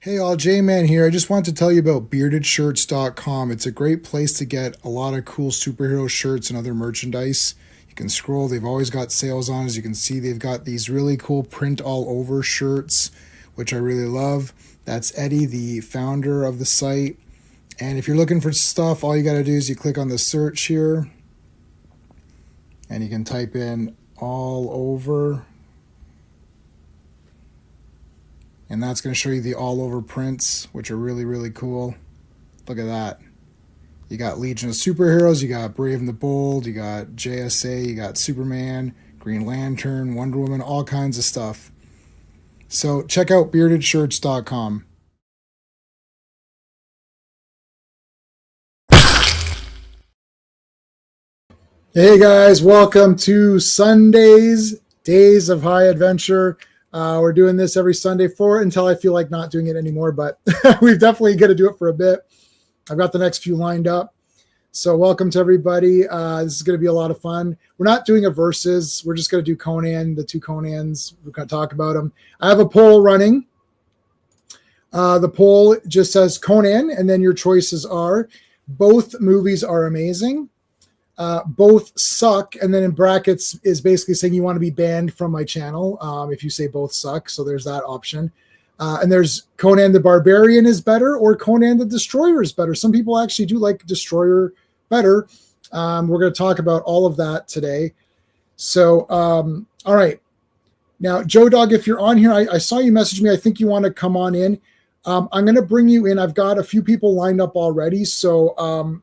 Hey all, J-Man here. I just want to tell you about beardedshirts.com. It's a great place to get a lot of cool superhero shirts and other merchandise. You can scroll, they've always got sales on. As you can see, they've got these really cool print all over shirts, which I really love. That's Eddie, the founder of the site. And if you're looking for stuff, all you got to do is you click on the search here and you can type in all over. And that's going to show you the all over prints, which are really, really cool. Look at that. You got Legion of Superheroes, you got Brave and the Bold, you got JSA, you got Superman, Green Lantern, Wonder Woman, all kinds of stuff. So check out beardedshirts.com. Hey guys, welcome to Sunday's Days of High Adventure. We're doing this every Sunday until I feel like not doing it anymore, but we've definitely got to do it for a bit. I've got the next few lined up. So welcome to everybody. This is going to be a lot of fun. We're not doing a versus. We're just going to do Conan, the two Conans. We're going to talk about them. I have a poll running. The poll just says Conan, and then your choices are both movies are amazing. Both suck, and then in brackets is basically saying you want to be banned from my channel if you say both suck. So there's that option. And there's Conan the Barbarian is better, or Conan the Destroyer is better. Some people actually do like Destroyer better. We're going to talk about all of that today. So, all right. Now, Joe Dog, if you're on here, I saw you message me. I think you want to come on in. I'm going to bring you in. I've got a few people lined up already. So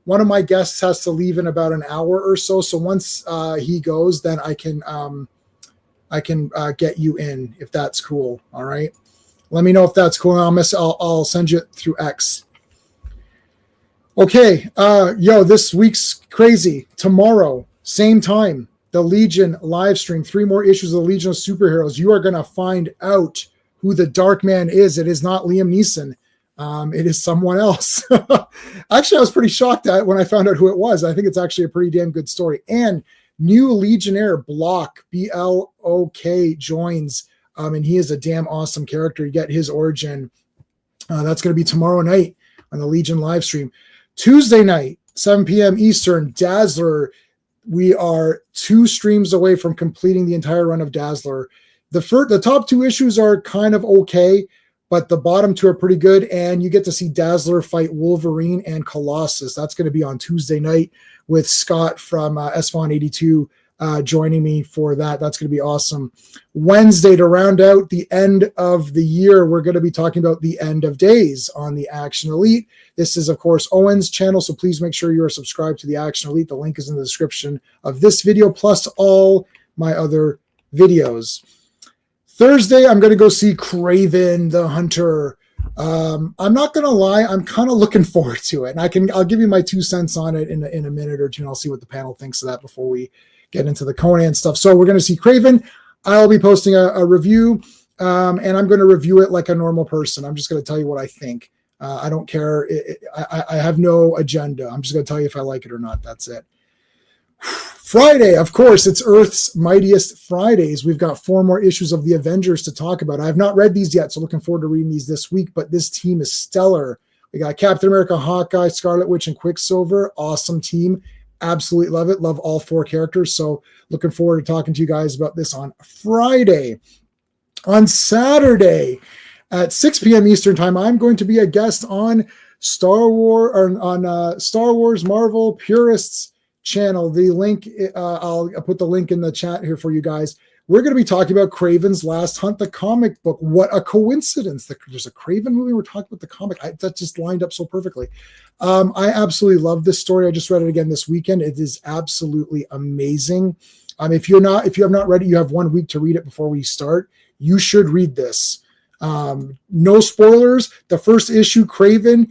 one of my guests has to leave in about an hour or so. So once he goes, then I can get you in if that's cool. All right. Let me know if that's cool. I'll send you it through X. Okay. This week's crazy. Tomorrow, same time, the Legion live stream, 3 more issues of the Legion of Superheroes. You are going to find out who the Dark Man is. It is not Liam Neeson. It is someone else. Actually, I was pretty shocked at when I found out who it was. I think it's actually a pretty damn good story. And new Legionnaire Block, B-L-O-K, joins. And he is a damn awesome character. You get his origin. That's going to be tomorrow night on the Legion live stream. Tuesday night, 7 p.m. Eastern, Dazzler. We are 2 streams away from completing the entire run of Dazzler. The top 2 issues are kind of okay, but the bottom 2 are pretty good, and you get to see Dazzler fight Wolverine and Colossus. That's going to be on Tuesday night with Scott from SVON 82 joining me for that. That's going to be awesome. Wednesday, to round out the end of the year, we're going to be talking about the end of days on the Action Elite. This is, of course, Owen's channel, so please make sure you are subscribed to the Action Elite. The link is in the description of this video, plus all my other videos. Thursday, I'm going to go see Kraven the Hunter. I'm not going to lie, I'm kind of looking forward to it. And I'll give you my 2 cents on it in a minute or two, and I'll see what the panel thinks of that before we get into the Conan stuff. So we're going to see Kraven. I'll be posting a review, and I'm going to review it like a normal person. I'm just going to tell you what I think. I don't care. I have no agenda. I'm just going to tell you if I like it or not. That's it. Friday, of course, it's Earth's Mightiest Fridays. We've got 4 more issues of the Avengers to talk about. I have not read these yet, so looking forward to reading these this week, but this team is stellar. We got Captain America, Hawkeye, Scarlet Witch, and Quicksilver. Awesome team. Absolutely love it. Love all 4 characters, so looking forward to talking to you guys about this on Friday. On Saturday at 6 p.m. Eastern Time, I'm going to be a guest on Star Wars Marvel Purists channel. The link, I'll put the link in the chat here for you guys. We're going to be talking about Kraven's Last Hunt, the comic book. What a coincidence. There's a Kraven movie. We're talking about the comic. That just lined up so perfectly. I absolutely love this story. I just read it again this weekend. It is absolutely amazing. If you have not read it, you have 1 week to read it before we start. You should read this. No spoilers. The first issue, Kraven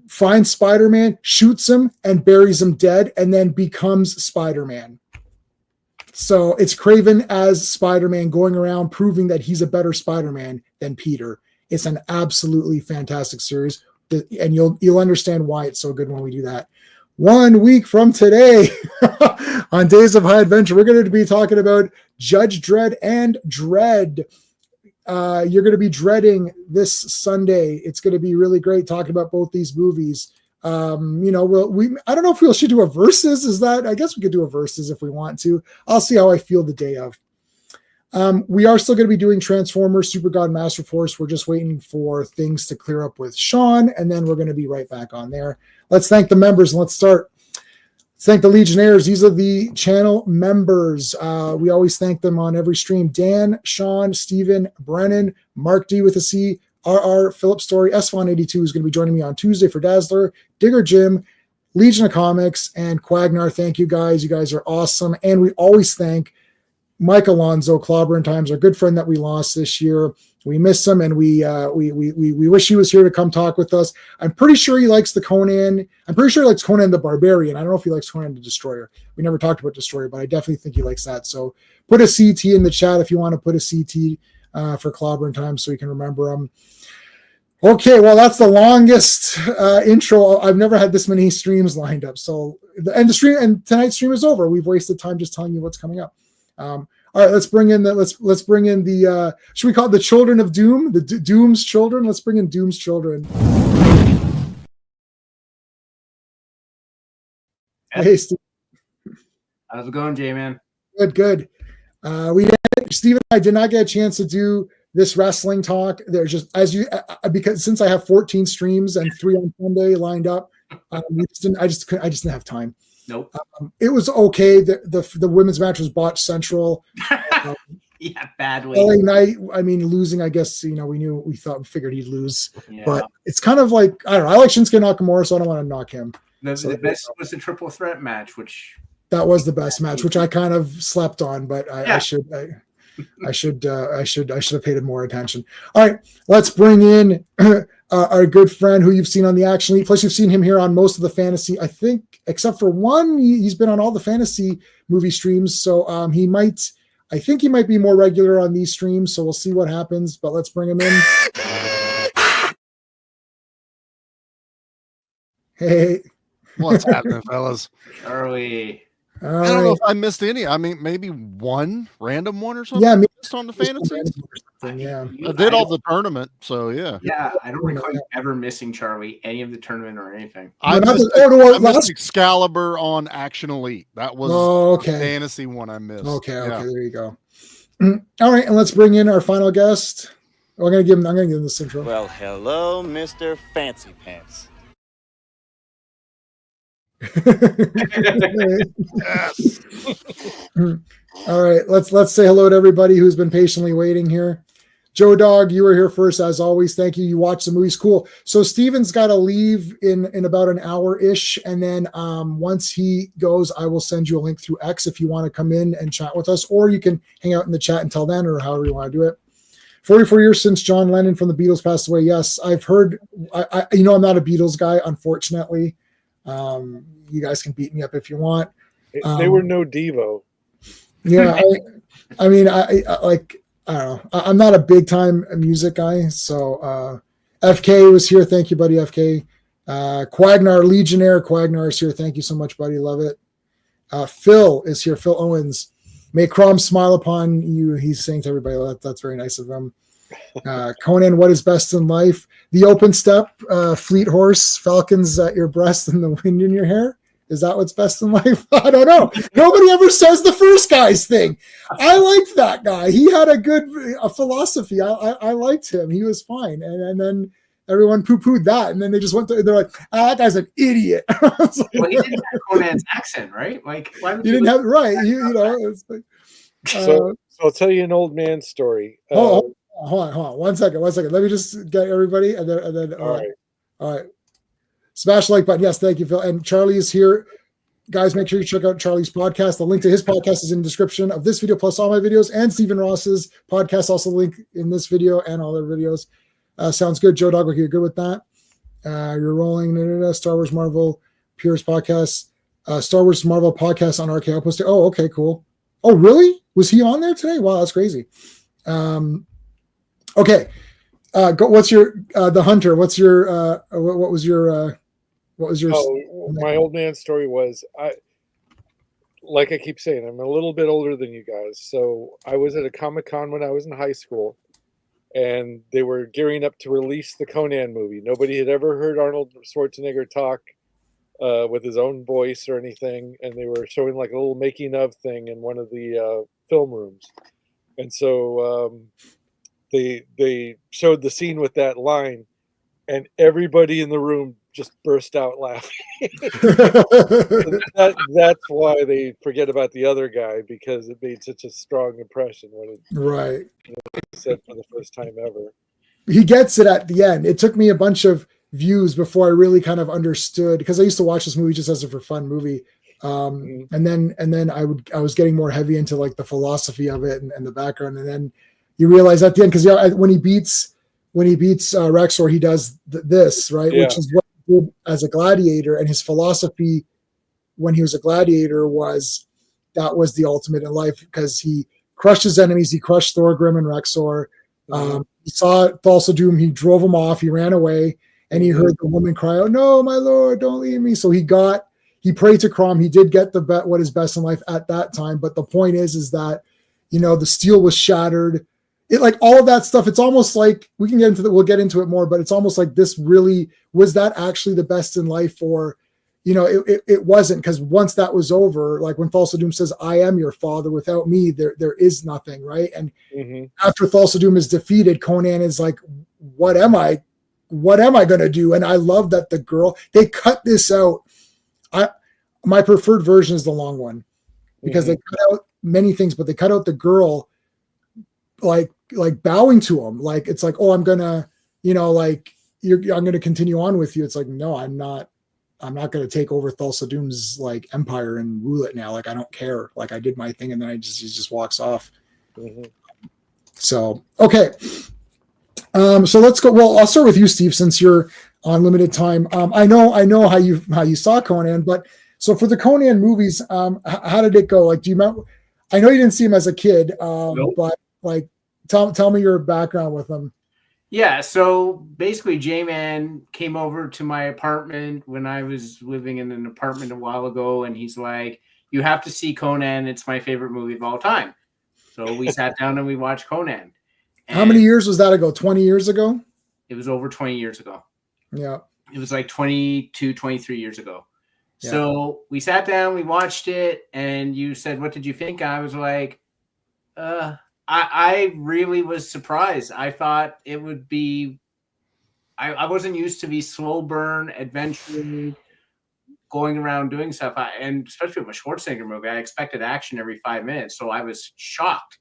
finds Spider-Man, shoots him, and buries him dead, and then becomes Spider-Man. So it's Kraven as Spider-Man going around proving that he's a better Spider-Man than Peter. It's an absolutely fantastic series, and you'll understand why it's so good when we do that. 1 week from today, on Days of High Adventure, we're going to be talking about Judge Dredd and Dredd. you're going to be dreading this Sunday. It's going to be really great talking about both these movies. I don't know if we should do a versus. I guess we could do a versus if we want to. I'll see how I feel the day of. We are still going to be doing Transformers, Super God, Master Force. We're just waiting for things to clear up with Sean, and then we're going to be right back on there. Let's thank the members and let's start. Let's thank the Legionnaires. These are the channel members. We always thank them on every stream. Dan, Sean, Steven, Brennan, Mark D with a C, RR, Philip Story, S182 is going to be joining me on Tuesday for Dazzler, Digger Jim, Legion of Comics, and Quagnar. Thank you guys. You guys are awesome. And we always thank Mike Alonso, Clobberin Times, our good friend that we lost this year. We miss him, and we wish he was here to come talk with us. I'm pretty sure he likes the Conan. I'm pretty sure he likes Conan the Barbarian. I don't know if he likes Conan the Destroyer. We never talked about Destroyer, but I definitely think he likes that. So put a CT in the chat if you want to put a CT for Clobberin Times so you can remember him. Okay, well, that's the longest intro. I've never had this many streams lined up. So, and tonight's stream is over. We've wasted time just telling you what's coming up. All right, let's bring in the should we call it the children of Doom, the Doom's children? Let's bring in Doom's children. Hey, Steve. How's it going, J-Man? Good. Steve and I did not get a chance to do this wrestling talk. There's just because since I have 14 streams and 3 on Sunday lined up, I just didn't have time. Nope. It was okay. The women's match was botched central. Yeah, badly. LA Knight, losing, I guess, we figured he'd lose. Yeah. But it's kind of like, I don't know. I like Shinsuke Nakamura, so I don't want to knock him. The best was the triple threat match, that was the best match, which I kind of slept on, but I should have paid more attention. All right, let's bring in our good friend who you've seen on the Action League. Plus, you've seen him here on most of the fantasy. I think, except for one, he's been on all the fantasy movie streams. So I think he might be more regular on these streams. So we'll see what happens. But let's bring him in. Hey, what's happening, fellas? Charlie. I don't know if I missed any. Maybe one random one or something. Yeah, just on the fantasy. Yeah, I did all the tournament, so yeah. Yeah, I don't recall you ever missing, Charlie, any of the tournament or anything. I missed Excalibur on Action Elite. That was the fantasy one I missed. Okay, there you go. All right, and let's bring in our final guest. I'm gonna give him this intro. Well, hello, Mr. Fancy Pants. Yes. All right, let's say hello to everybody who's been patiently waiting here. Joe Dog, you were here first as always. Thank you. You watched the movies. Cool. So Steven's got to leave in about an hour-ish, and then once he goes, I will send you a link through X if you want to come in and chat with us, or you can hang out in the chat until then, or however you want to do it. 44 years since John Lennon from the Beatles passed away. Yes, I've heard. I'm not a Beatles guy, unfortunately. You guys can beat me up if you want. They were no Devo. Yeah, I don't know. I'm not a big time music guy. So FK was here. Thank you, buddy. FK. Quagnar, Legionnaire. Quagnar is here. Thank you so much, buddy. Love it. Phil is here. Phil Owens. May Crom smile upon you. He's saying to everybody, that's very nice of him. Conan, what is best in life? The open step, fleet horse, falcons at your breast, and the wind in your hair. Is that what's best in life? I don't know. Nobody ever says the first guy's thing. I liked that guy. He had a good philosophy. I liked him. He was fine. And then everyone poo-pooed that. And then they just they're like, that guy's an idiot. Well, he didn't have Conan's accent, right? Like, why you didn't have right. It's like, so I'll tell you an old man story. Hold on. One second. Let me just get everybody. And then all right. Smash the like button. Yes, thank you, Phil. And Charlie is here. Guys, make sure you check out Charlie's podcast. The link to his podcast is in the description of this video, plus all my videos, and Stephen Ross's podcast, also link in this video and all their videos. Sounds good. Joe Dog, you're good with that. You're rolling. Star Wars Marvel Pierce podcast. Star Wars Marvel podcast on RKO poster. Oh, okay, cool. Oh, really? Was he on there today? Wow, that's crazy. Okay. What's your the Hunter? What's your what was your my old man story was like I keep saying, I'm a little bit older than you guys. So I was at a Comic-Con when I was in high school, and they were gearing up to release the Conan movie. Nobody had ever heard Arnold Schwarzenegger talk with his own voice or anything, and they were showing like a little making of thing in one of the film rooms. And so they showed the scene with that line, and everybody in the room just burst out laughing. That's why they forget about the other guy, because it made such a strong impression when it said for the first time ever. He gets it at the end. It took me a bunch of views before I really kind of understood, because I used to watch this movie just as a for fun movie. And then I was getting more heavy into like the philosophy of it and the background. And then you realize at the end, because when he beats Rexor, he does this, right? Yeah. Which is what he did as a gladiator. And his philosophy when he was a gladiator was that was the ultimate in life, because he crushed his enemies. He crushed Thorgrim and Rexor. He saw Thulsa Doom. He drove him off. He ran away, and he heard the woman cry out, "No, my lord, don't leave me." So he prayed to Crom. He did get what is best in life at that time. But the point is that, the steel was shattered. It, like, all of that stuff. It's almost like we'll get into it more, but it's almost like this really was that actually the best in life, or, it wasn't, because once that was over, like when Thulsa Doom says, "I am your father, without me, there is nothing," right? And after Thulsa Doom is defeated, Conan is like, what am I going to do? And I love that they cut this out. My preferred version is the long one, because they cut out many things, but they cut out the girl like bowing to him. Like, it's like, "Oh, I'm gonna, I'm gonna continue on with you." It's like, no, I'm not going to take over Thulsa Doom's like empire and rule it now. Like, I don't care. Like, I did my thing, and then he just walks off. So, okay. So let's go. Well, I'll start with you, Steve, since you're on limited time. I know how you saw Conan, but so for the Conan movies, how did it go? Like, do you remember? I know you didn't see him as a kid, Nope. but like, tell me your background with him. Yeah, so basically J-Man came over to my apartment when I was living in an apartment a while ago, and he's like, "You have to see Conan. It's my favorite movie of all time." So we sat down and we watched Conan. How many years was that ago? 20 years ago? It was over 20 years ago. Yeah. It was like 22, 23 years ago. Yeah. So we sat down, we watched it, and you said, "What did you think?" I was like, I really was surprised. I thought it would be, I wasn't used to these slow burn adventure, going around doing stuff. And especially with a Schwarzenegger movie, I expected action every 5 minutes. So I was shocked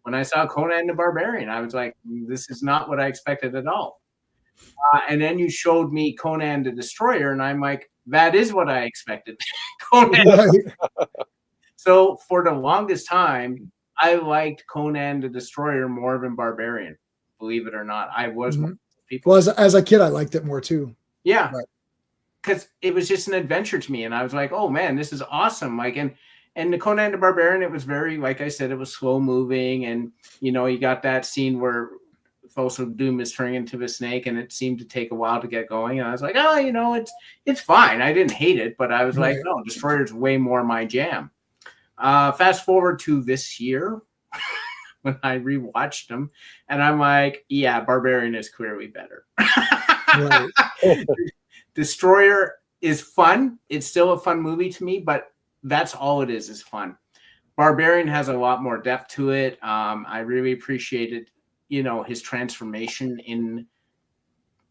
when I saw Conan the Barbarian. I was like, this is not what I expected at all. And then you showed me Conan the Destroyer, and I'm like, that is what I expected. Conan. So for the longest time, I liked Conan the Destroyer more than Barbarian. Believe it or not, I was one of those people. Well, as a kid, I liked it more too. Yeah, because it was just an adventure to me, and I was like, "Oh man, this is awesome!" Like, and the Conan the Barbarian, it was very, like I said, it was slow moving, and you got that scene where Thulsa Doom is turning into the snake, and it seemed to take a while to get going. And I was like, "Oh, it's fine." I didn't hate it, but I was like, "No, Destroyer's way more my jam." Fast forward to this year when I rewatched them, and I'm like, yeah, Barbarian is clearly better. Destroyer is fun. It's still a fun movie to me, but that's all it is fun. Barbarian has a lot more depth to it. I really appreciated, his transformation in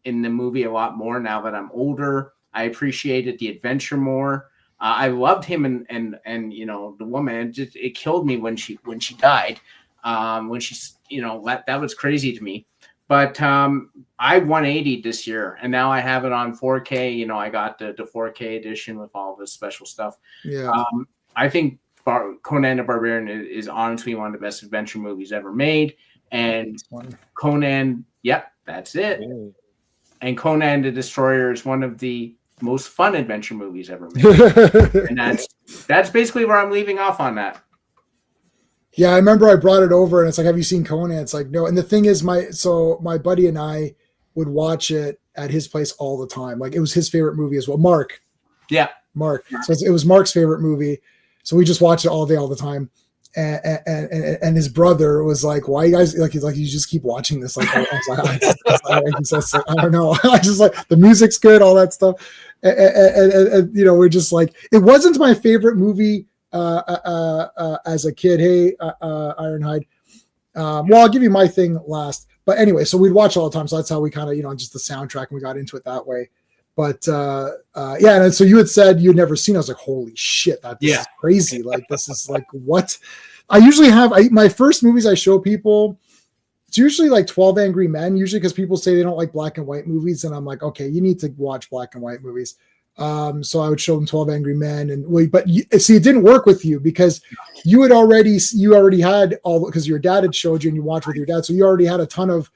the movie a lot more now that I'm older. I appreciated the adventure more. I loved him and the woman. It killed me when she died. When she's that was crazy to me. But I 180'd this year, and now I have it on 4K. I got the 4K edition with all the special stuff. Yeah. I think Conan the Barbarian is honestly one of the best adventure movies ever made. And Conan, yep, that's it. And Conan the Destroyer is one of the most fun adventure movies ever made. And that's basically where I'm leaving off on that. Yeah, I remember I brought it over, and it's like, "Have you seen Conan?" It's like, no. And the thing is, my buddy and I would watch it at his place all the time. Like, it was his favorite movie as well. Mark. Yeah. Mark. So it was Mark's favorite movie. So we just watched it all day, all the time. and his brother was like, "Why you guys like?" He's like, "You just keep watching this." Like, I was like, I don't know. I just like the music's good, all that stuff, and you know, we're just like, it wasn't my favorite movie as a kid. Hey, Ironhide. Well, I'll give you my thing last. But anyway, so we'd watch all the time. So that's how we kind of, you know, just the soundtrack, and we got into it that way. But yeah, and so you had said you'd never seen it. I was like, holy shit, this is crazy. Like, this is like, what? I usually have my first movies I show people, it's usually like 12 Angry Men, usually because people say they don't like black and white movies. And I'm like, okay, you need to watch black and white movies. So I would show them 12 Angry Men, see, it didn't work with you because you already had all, because your dad had showed you and you watched with your dad. So you already had a ton of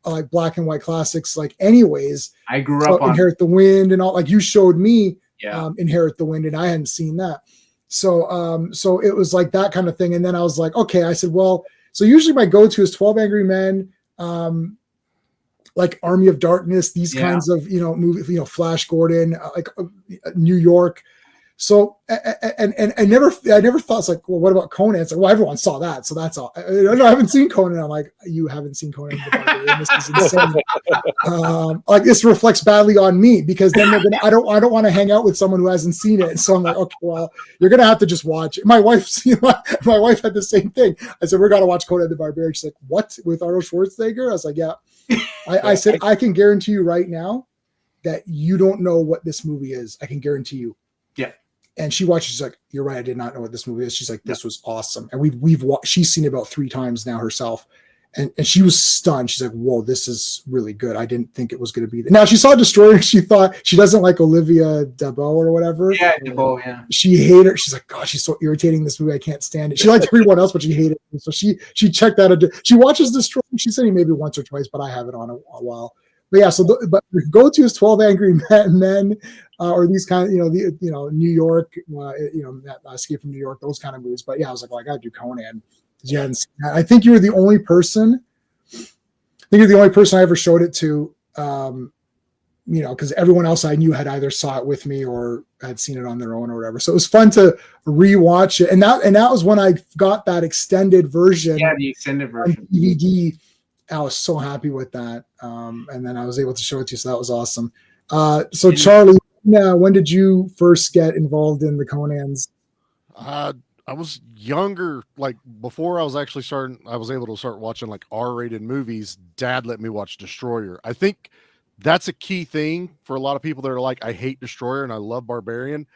like black and white classics, like anyways. I grew up on Inherit the Wind and all, like you showed me Inherit the Wind, and I hadn't seen that. So so it was like that kind of thing. And then I was like, okay, I said, well, so usually my go-to is 12 Angry Men, like Army of Darkness, these kinds of, you know, movies, you know, Flash Gordon, like New York. So, and I never thought, it's like, well, what about Conan? It's like, well, everyone saw that. So that's all. I haven't seen Conan. I'm like, you haven't seen Conan the Barbarian. This is insane. Like, this reflects badly on me because then I don't want to hang out with someone who hasn't seen it. So I'm like, okay, well, you're going to have to just watch it. My wife had the same thing. I said, we're going to watch Conan the Barbarian. She's like, what, with Arnold Schwarzenegger? I was like, yeah. I said, I can guarantee you right now that you don't know what this movie is. I can guarantee you. Yeah. And she watched. She's like, "You're right. I did not know what this movie is." She's like, "This was awesome." And we've watched. She's seen it about 3 times now herself, and she was stunned. She's like, "Whoa, this is really good. I didn't think it was going to be." Now she saw Destroyer. She thought she doesn't like Olivia Debeau or whatever. Yeah, Debeau. Yeah. She hated her. She's like, "God, she's so irritating. This movie, I can't stand it." She liked everyone else, but she hated it. So she checked out. She watches Destroyer. She said maybe once or twice, but I have it on a while. But yeah, so but go to is 12 Angry Men, or these kind of, New York, Escape from New York, those kind of movies. But yeah, I was like, well, I got to do Conan. Yeah, I think you were the only person. I ever showed it to, because everyone else I knew had either saw it with me or had seen it on their own or whatever. So it was fun to rewatch it, and that was when I got that extended version. Yeah, the extended version DVD. I was so happy with that. And then I was able to show it to you. So that was awesome. So Charlie, when did you first get involved in the Conans? I was younger, like before I was able to start watching like R-rated movies. Dad let me watch Destroyer. I think that's a key thing for a lot of people that are like, I hate Destroyer and I love Barbarian,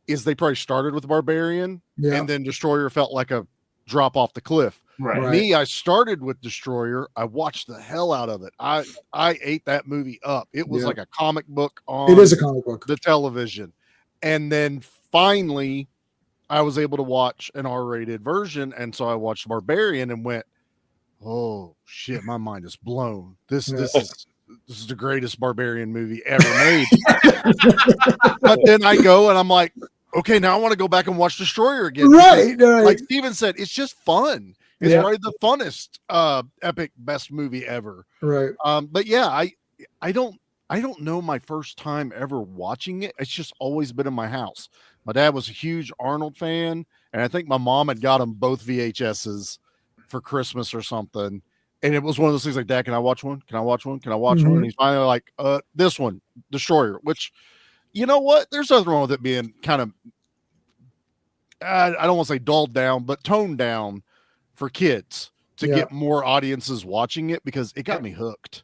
is they probably started with Barbarian and then Destroyer felt like a drop off the cliff. Right. Me, I started with Destroyer. I watched the hell out of it. I ate that movie up. It was like a comic book on it is a comic book. The television. And then finally I was able to watch an R-rated version. And so I watched Barbarian and went, oh shit, my mind is blown. This is the greatest Barbarian movie ever made. But then I go and I'm like, okay, now I want to go back and watch Destroyer again. Right. Like Steven said, it's just fun. It's probably the funnest, epic, best movie ever. Right. But yeah, I don't know my first time ever watching it. It's just always been in my house. My dad was a huge Arnold fan, and I think my mom had got him both VHSs for Christmas or something. And it was one of those things like, Dad, can I watch one? Can I watch one? Can I watch one? And he's finally like, this one, Destroyer, which, you know what? There's nothing wrong with it being kind of, I don't want to say dulled down, but toned down for kids to get more audiences watching it, because it got me hooked.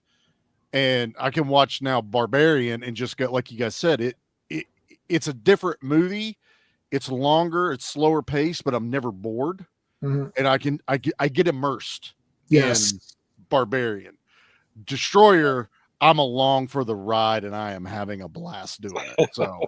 And I can watch now Barbarian and just go, like you guys said, it's a different movie. It's longer, it's slower paced, but I'm never bored. And I get immersed in Barbarian. Destroyer, I'm along for the ride and I am having a blast doing it. So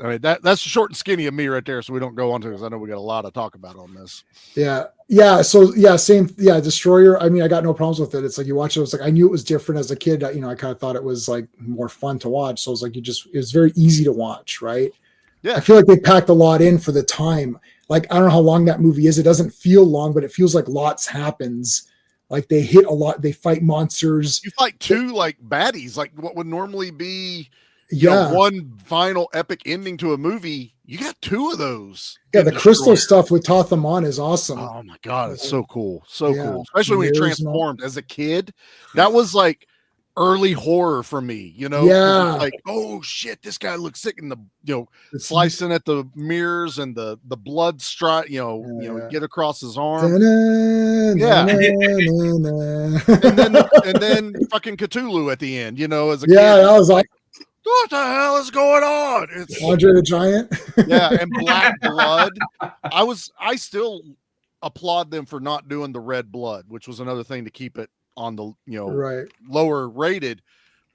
I mean, that's the short and skinny of me right there. So we don't go on to, because I know we got a lot to talk about on this. Yeah. So same. Yeah. Destroyer. I mean, I got no problems with it. It's like you watch it. It's like, I knew it was different as a kid. I kind of thought it was like more fun to watch. So it was like, it was very easy to watch. Right. Yeah. I feel like they packed a lot in for the time. Like, I don't know how long that movie is. It doesn't feel long, but it feels like lots happens. Like they hit a lot. They fight monsters. You fight two like baddies, like what would normally be, Yeah. one final epic ending to a movie. You got two of those. Yeah, in the crystal Destroyer. stuff with Tathamon is awesome. Oh my god, it's so cool, so Yeah. cool. Especially when he Mirrors and all. transformed as a kid. That was like early horror for me, 'cause Yeah. it's like, oh shit, this guy looks sick, and It's- slicing at the mirrors and the blood strike, Yeah. get across his arm. Yeah. and then fucking Cthulhu at the end, as a kid. That was like What the hell is going on? It's Andre the Giant. yeah, and Black Blood. I still applaud them for not doing the red blood, which was another thing to keep it on the Right. lower rated.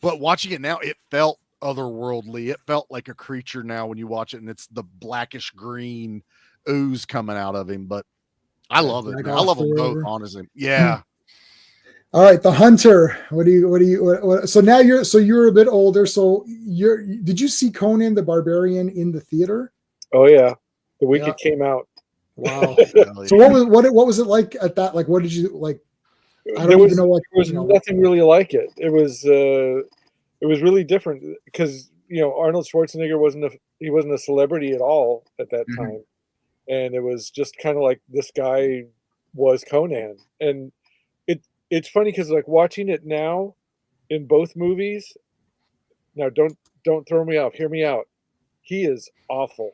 But watching it now, it felt otherworldly. It felt like a creature now when you watch it, and it's the blackish green ooze coming out of him. But I love it. Man. I love them both, honestly. Yeah. All right, The Hunter. So now you're a bit older. So did you see Conan the Barbarian in the theater? Oh yeah, the week it came out. Wow. So what was it like at that? Like, what did you like? I don't even know what. There was nothing really like it. It was really different because Arnold Schwarzenegger wasn't a celebrity at all at that time, and it was just kind of like this guy was Conan. And it's funny because like watching it now in both movies. Now don't throw me off. Hear me out. He is awful.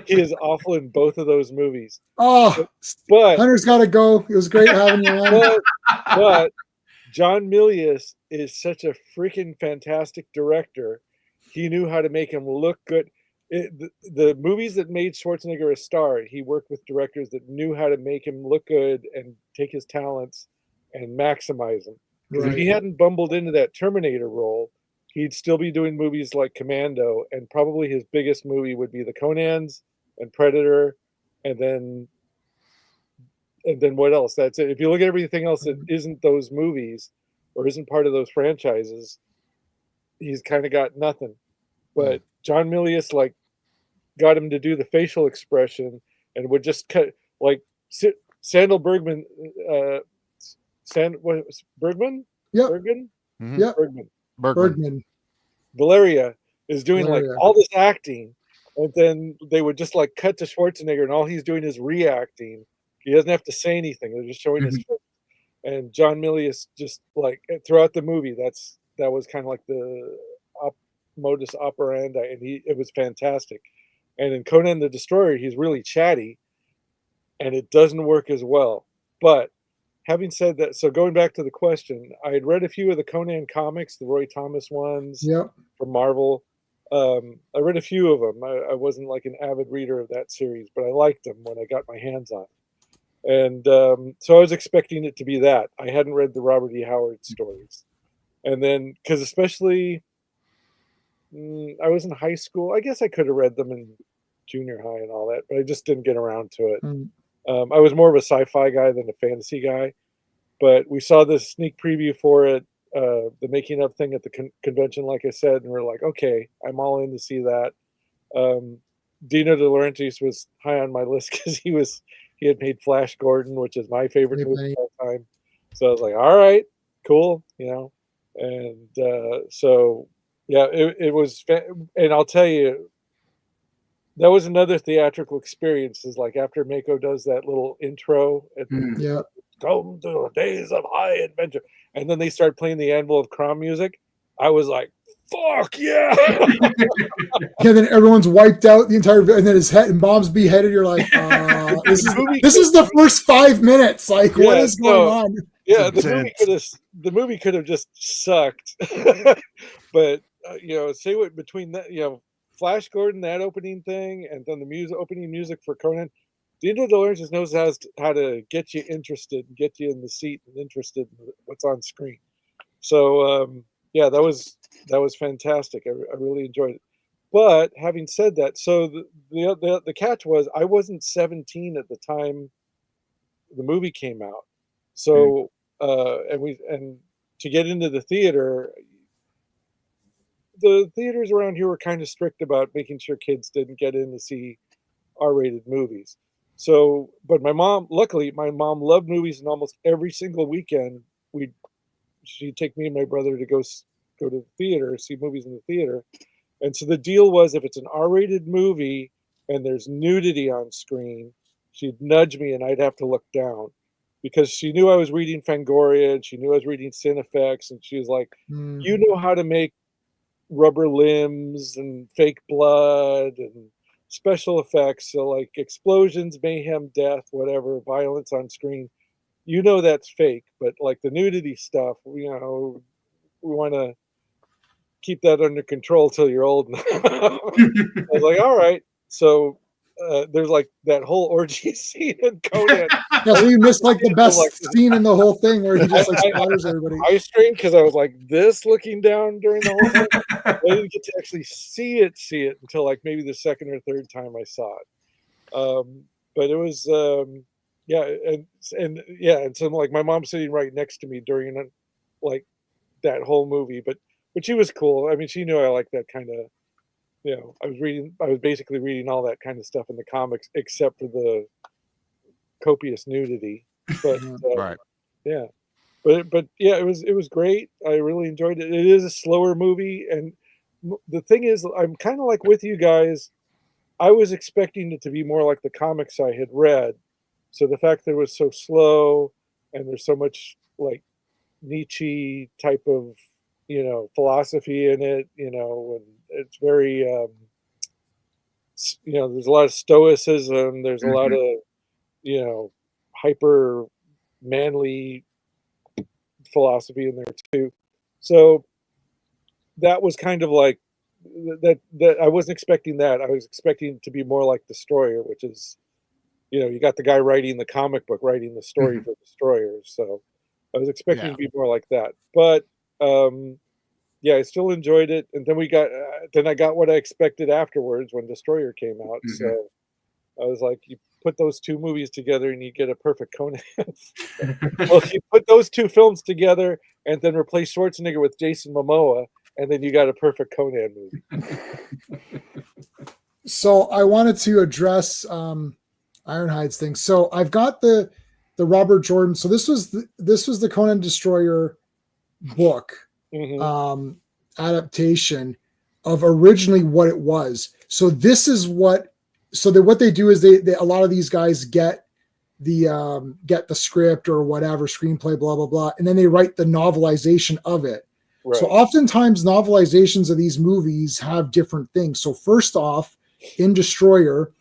He is awful in both of those movies. Oh, but Hunter's got to go. It was great having you on. But John Milius is such a freaking fantastic director. He knew how to make him look good. The movies that made Schwarzenegger a star, he worked with directors that knew how to make him look good and take his talents and maximize them. Because if he hadn't bumbled into that Terminator role, he'd still be doing movies like Commando, and probably his biggest movie would be the Conans and Predator, and then what else? That's it. If you look at everything else that isn't those movies or isn't part of those franchises, he's kind of got nothing. But John Milius got him to do the facial expression and would just cut like Sandal Bergman. Bergman? Yeah. Bergman? Mm-hmm. Yeah. Bergman. Valeria is doing like all this acting, and then they would just like cut to Schwarzenegger, and all he's doing is reacting. He doesn't have to say anything; they're just showing his face. And John Milius just like throughout the movie, that was kind of like the modus operandi, and it was fantastic. And in Conan the Destroyer, he's really chatty, and it doesn't work as well. But having said that, so going back to the question, I had read a few of the Conan comics, the Roy Thomas ones from Marvel. I read a few of them. I wasn't like an avid reader of that series, but I liked them when I got my hands on it. And so I was expecting it to be that. I hadn't read the Robert E. Howard stories. And then, because especially, I was in high school. I guess I could have read them in junior high and all that, but I just didn't get around to it. I was more of a sci-fi guy than a fantasy guy, but we saw this sneak preview for it, the making of thing at the convention, like I said, and we're like, okay, I'm all in to see that. Dino De Laurentiis was high on my list because he had made Flash Gordon, which is my favorite movie of all time. So I was like, all right, cool, and so yeah, it was, and I'll tell you, that was another theatrical experience. Is like after Mako does that little intro, come to the days of high adventure, and then they start playing the Anvil of Crom music. I was like, "Fuck yeah!" Yeah, then everyone's wiped out the entire, and then his head and Bob's beheaded. You're like, this is the first 5 minutes. Like, what is going on? Yeah, the movie could have just sucked, but say what between that, Flash Gordon, that opening thing, and then the opening music for Conan, Dino De Laurentiis knows how to get you interested, get you in the seat and interested in what's on screen. So yeah, that was fantastic. I really enjoyed it. But having said that, so the catch was I wasn't 17 at the time the movie came out. So and to get into the theater, the theaters around here were kind of strict about making sure kids didn't get in to see R-rated movies. So, but luckily, my mom loved movies, and almost every single weekend, she'd take me and my brother to go go to the theater, see movies in the theater. And so the deal was, if it's an R-rated movie and there's nudity on screen, she'd nudge me and I'd have to look down, because she knew I was reading Fangoria and she knew I was reading Cinefex, and she was like, you know how to make rubber limbs and fake blood and special effects, so like explosions, mayhem, death, whatever, violence on screen, you know that's fake, but like the nudity stuff, we want to keep that under control till you're old enough. I was like, all right. So there's like that whole orgy scene in Conan. Yeah, so you missed like the best scene in the whole thing, where he just like splatters everybody. I strained because I was like this looking down during the whole thing. I didn't get to actually see it until like maybe the second or third time I saw it. But it was and so like my mom's sitting right next to me during like that whole movie, but she was cool. I mean, she knew I liked that kind of, I was basically reading all that kind of stuff in the comics, except for the copious nudity. But Right. yeah, but yeah, it was great. I really enjoyed it. It is a slower movie, and the thing is, I'm kind of like with you guys. I was expecting it to be more like the comics I had read. So the fact that it was so slow and there's so much like Nietzsche type of, philosophy in it, and it's very, there's a lot of stoicism. There's a lot of, hyper manly philosophy in there too. So that was kind of like that I wasn't expecting that. I was expecting it to be more like Destroyer, which is, you got the guy writing the comic book, writing the story for Destroyers. So I was expecting it to be more like that. But yeah, I still enjoyed it. And then I got what I expected afterwards when Destroyer came out. So I was like, you put those two movies together and you get a perfect Conan. Well, you put those two films together and then replace Schwarzenegger with Jason Momoa, and then you got a perfect Conan movie. So I wanted to address Ironhide's thing. So I've got the Robert Jordan. So this was the Conan Destroyer book adaptation of originally what it was. So this is what they do is they a lot of these guys get the script or whatever, screenplay, blah blah blah, and then they write the novelization of it. Right. So oftentimes novelizations of these movies have different things. So first off, in Destroyer,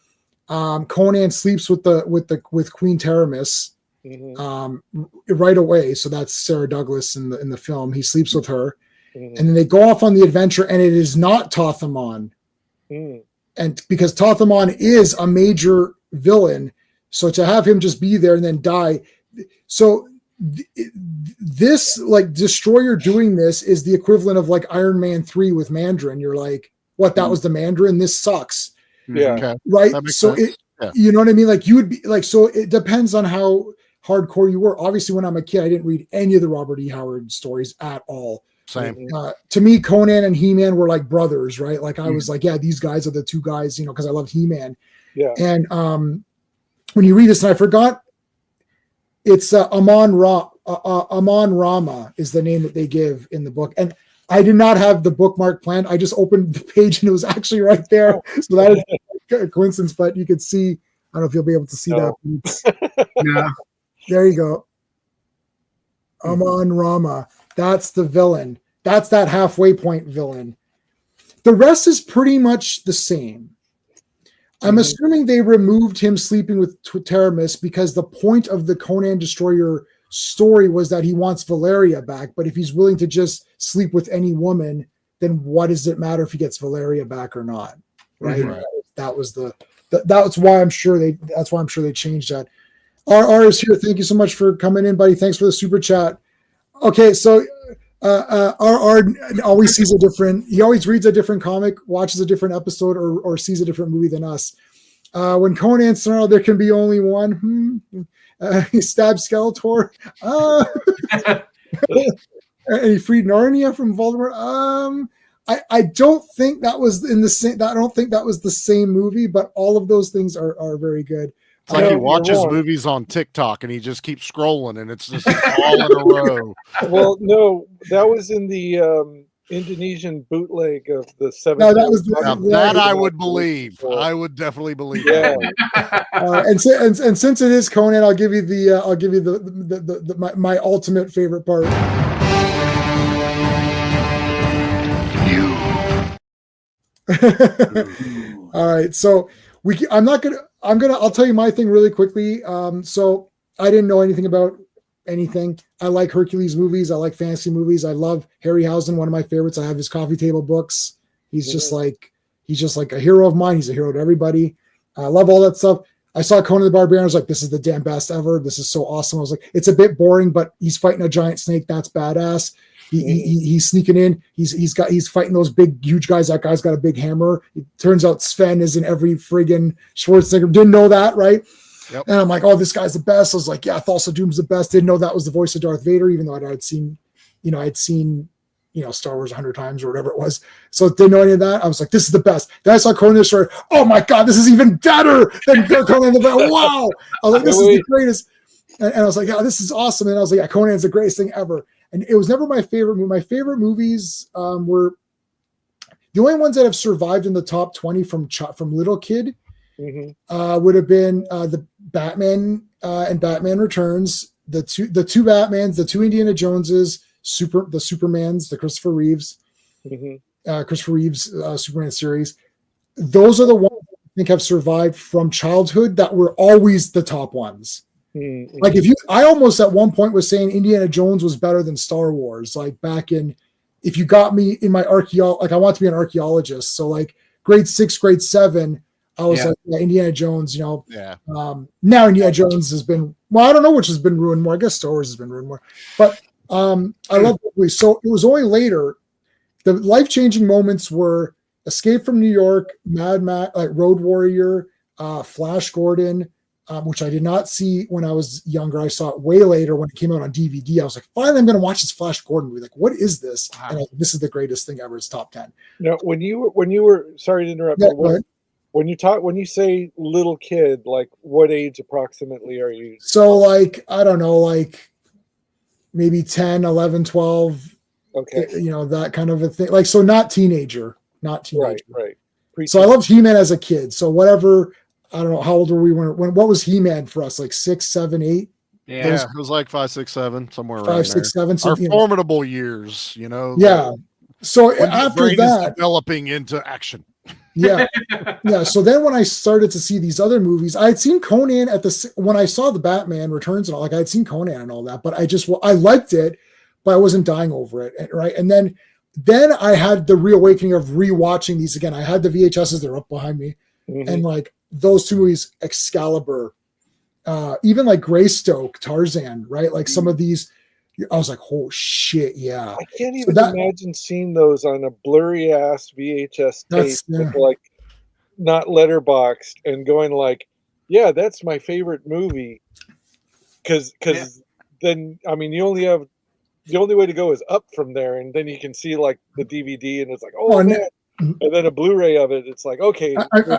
Conan sleeps with Queen Taramis right away. So that's Sarah Douglas in the film. He sleeps with her, and then they go off on the adventure, and it is not Tothamon, and because Tothamon is a major villain, so to have him just be there and then die, so this like Destroyer doing this is the equivalent of like Iron Man 3 with Mandarin. You're like, what? That was the Mandarin. This sucks. Yeah. Okay. Right. So you know what I mean? Like you would be like, so it depends on how hardcore you were. Obviously, when I'm a kid, I didn't read any of the Robert E. Howard stories at all. Same. To me, Conan and He-Man were like brothers, right? Like I was like, yeah, these guys are the two guys, because I loved He-Man. Yeah. And when you read this, and I forgot, it's Amon Rama is the name that they give in the book. And I did not have the bookmark planned. I just opened the page and it was actually right there. So that is a coincidence, but you could see, I don't know if you'll be able to see that. Yeah. There you go. Amon Rama. That's the villain. That's that halfway point villain. The rest is pretty much the same. I'm assuming they removed him sleeping with Taramis because the point of the Conan Destroyer story was that he wants Valeria back. But if he's willing to just sleep with any woman, then what does it matter if he gets Valeria back or not? Right. That was that's why I'm sure they changed that. RR is here. Thank you so much for coming in, buddy. Thanks for the super chat. Okay, so RR always sees he always reads a different comic, watches a different episode, or sees a different movie than us. When Conan snarled, there can be only one. He stabbed Skeletor. And he freed Narnia from Voldemort. I don't think that was in the same. I don't think that was the same movie, but all of those things are very good. It's like he watches movies on TikTok and he just keeps scrolling and it's just all in a row. Well, no, that was in the Indonesian bootleg of the 7. No, that was Now, the, that yeah. I would believe. I would definitely believe Yeah. that. And since it is Conan, I'll give you my ultimate favorite part. All right, so I'll tell you my thing really quickly. So I didn't know anything about anything. I like Hercules movies. I like fantasy movies. I love Harryhausen, one of my favorites. I have his coffee table books. He's just like a hero of mine. He's a hero to everybody. I love all that stuff. I saw Conan the Barbarian. I was like, this is the damn best ever. This is so awesome. I was like, it's a bit boring, but he's fighting a giant snake. That's badass. He's sneaking in. He's fighting those big, huge guys. That guy's got a big hammer. It turns out Sven is in every friggin' Schwarzenegger. Didn't know that, right? Yep. And I'm like, oh, this guy's the best. I was like, yeah, Thulsa Doom's the best. Didn't know that was the voice of Darth Vader, even though I'd seen Star Wars 100 times or whatever it was. So didn't know any of that. I was like, this is the best. Then I saw Conan the Story. Oh my God, this is even better than Conan the Barbarian. Wow. I was like, this is the greatest. And I was like, yeah, this is awesome. And I was like, yeah, Conan's the greatest thing ever. And it was never my favorite movie. My favorite movies were the only ones that have survived in the top 20 from little kid would have been the Batman and Batman Returns, the two Batmans, the two Indiana Joneses, the Supermans, the Christopher Reeves Superman series. Those are the ones I think have survived from childhood that were always the top ones. Like I almost at one point was saying Indiana Jones was better than Star Wars. Like back in, if you got me in my like I want to be an archaeologist. So like grade 6, grade 7, I was like, yeah, Indiana Jones, now Indiana Jones has been, well, I don't know which has been ruined more. I guess Star Wars has been ruined more, but I love the movie. So it was only later, the life-changing moments were Escape from New York, Mad Max, like Road Warrior, Flash Gordon, which I did not see when I was younger. I saw it way later when it came out on DVD. I was like, finally, I'm going to watch this Flash Gordon movie. Like, what is this? Wow. And this is the greatest thing ever. It's top 10. Now, when you were, sorry to interrupt. Yeah, when you say little kid, like what age approximately are you? So like, I don't know, like maybe 10, 11, 12. Okay. That kind of a thing. Like, so not teenager. Right. So I loved He-Man as a kid. So whatever. I don't know, how old were we when what was He-Man for us? Like 6, 7, 8? Yeah, it was like 5, 6, 7, somewhere around 5, 6, 7. So, our formidable years, Yeah. So after that, developing into action. Yeah. So then when I started to see these other movies, I had seen Conan when I saw the Batman Returns and all, like I had seen Conan and all that, but I liked it, but I wasn't dying over it. Right. And then I had the reawakening of rewatching these again. I had the VHSs, they're up behind me. And like those two movies, Excalibur, even like Greystoke, Tarzan, right? Like some of these, I was like, oh shit, yeah. I can't even imagine seeing those on a blurry ass VHS tape with like not letterboxed and going like, yeah, that's my favorite movie. Because then, I mean, the only way to go is up from there, and then you can see like the DVD, and it's like, oh man. And then a Blu-ray of it, it's like, okay.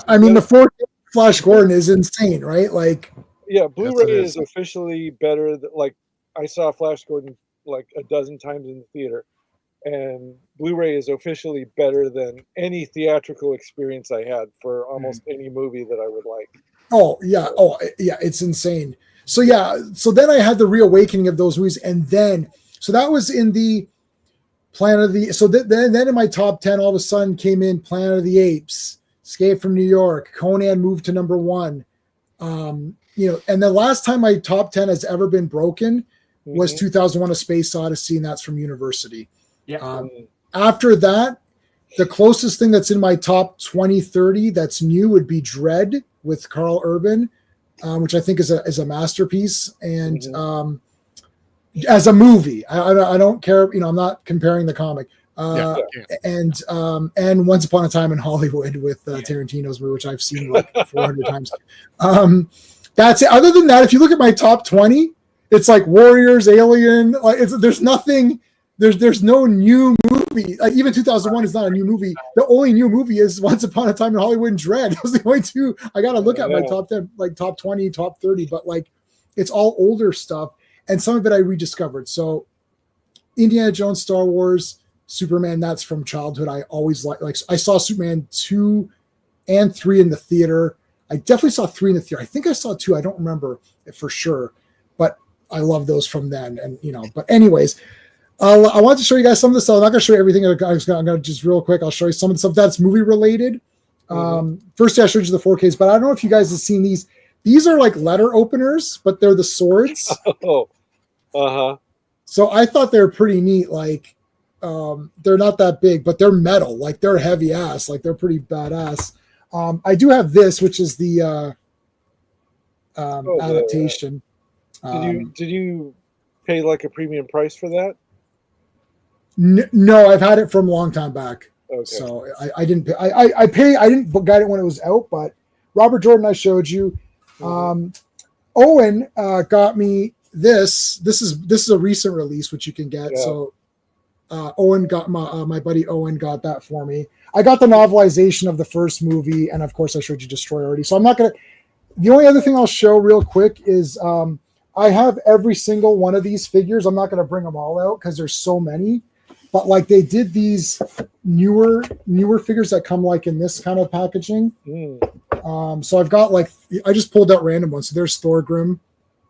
I mean, the 4K Flash Gordon is insane, right? Like, yeah, Blu-ray is officially better. Like, I saw Flash Gordon like a dozen times in the theater, and Blu-ray is officially better than any theatrical experience I had for almost any movie that I would like. Oh yeah, it's insane. So then I had the reawakening of those movies, and then so that was in the Planet of the. So then in my top 10, all of a sudden came in Planet of the Apes, Escape from New York, Conan moved to number 1. And the last time my top 10 has ever been broken was 2001: A Space Odyssey, and that's from University. Yeah. After that, the closest thing that's in my top 20, 30 that's new would be Dread with Carl Urban, which I think is a masterpiece. And as a movie, I don't care. I'm not comparing the comic. And Once Upon a Time in Hollywood with Tarantino's movie, which I've seen like 400 times. That's it. Other than that, if you look at my top 20, it's like Warriors, Alien. Like there's nothing. There's no new movie. Like even 2001 is not a new movie. The only new movie is Once Upon a Time in Hollywood and Dread. Those are the only two. I got to look at my top 10, like top 20, top 30. But like it's all older stuff. And some of it I rediscovered. So Indiana Jones, Star Wars, Superman, that's from childhood. I always like I saw Superman 2 and 3 in the theater. I definitely saw 3 in the theater. I think I saw 2. I don't remember it for sure, but I love those from then. And but anyways, I want to show you guys some of the stuff. I'm not going to show you everything. I'm going to just real quick. I'll show you some of the stuff that's movie related. First, I showed you the 4Ks, but I don't know if you guys have seen these. These are like letter openers, but they're the swords. Oh, uh-huh. So I thought they were pretty neat. Like, they're not that big, but they're metal. Like, they're heavy ass. Like, they're pretty badass. I do have this, which is the adaptation. Did you pay like a premium price for that? No, I've had it from a long time back. Okay. So I didn't pay. I didn't get it when it was out, but Robert Jordan, I showed you. Owen got me this. This is a recent release, which you can get. Yeah. So Owen got my buddy Owen got that for me. I got the novelization of the first movie, and of course I showed you Destroy already. So I'm not gonna. The only other thing I'll show real quick is I have every single one of these figures. I'm not gonna bring them all out because there's so many. But like they did these newer figures that come like in this kind of packaging. So I've got like I just pulled out random ones. So there's Thorgrim.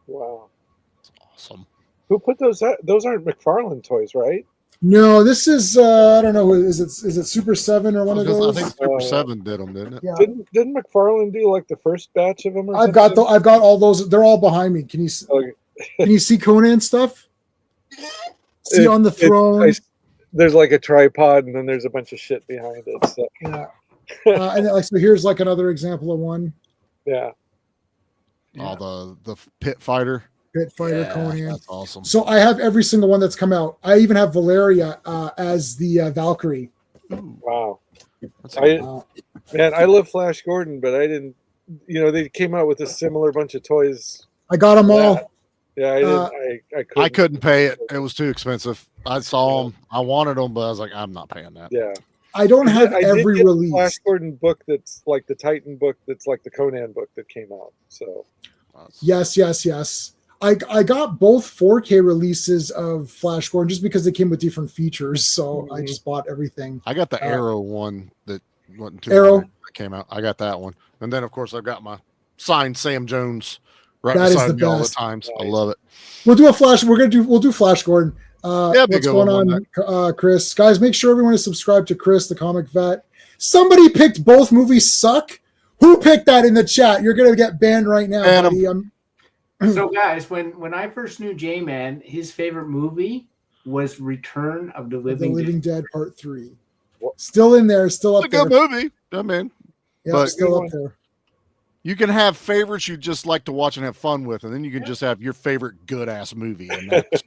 Wow, that's awesome. Who put those out? Those aren't McFarlane toys, right? No, this is I don't know. Is it Super 7 or one of those? I think Super 7 did them, didn't it? Yeah. Didn't McFarlane do like the first batch of them? Or I've got all those. They're all behind me. Can you can you see Conan stuff? See on the throne. There's like a tripod, and then there's a bunch of shit behind it. So. Yeah. And like so, here's like another example of one. Yeah. Oh, the pit fighter. Pit fighter Conan. That's awesome. So I have every single one that's come out. I even have Valeria as the Valkyrie. Wow. Man, I love Flash Gordon, but I didn't. They came out with a similar bunch of toys. I got them all. Yeah, I couldn't. I couldn't pay it. It was too expensive. I saw them. I wanted them, but I was like, I'm not paying that. Yeah. I don't have every did release. Flash Gordon book that's like the Titan book that's like the Conan book that came out. So. Yes. I got both 4K releases of Flash Gordon just because they came with different features. So I just bought everything. I got the Arrow one that wasn't too Arrow that came out. I got that one, and then of course I've got my signed Sam Jones right that beside me best. all the times. Nice. I love it. We'll do we'll do Flash Gordon. What's going on, Chris? Guys, make sure everyone is subscribed to Chris, the comic vet. Somebody picked both movies suck. Who picked that in the chat? You're gonna get banned right now, buddy. So, guys, when I first knew J-Man, his favorite movie was Return of the Living Dead Part 3. Still in there, still up there. It's a good movie. I mean, yeah, but still up there. You can have favorites you just like to watch and have fun with, and then you can just have your favorite good-ass movie. And that's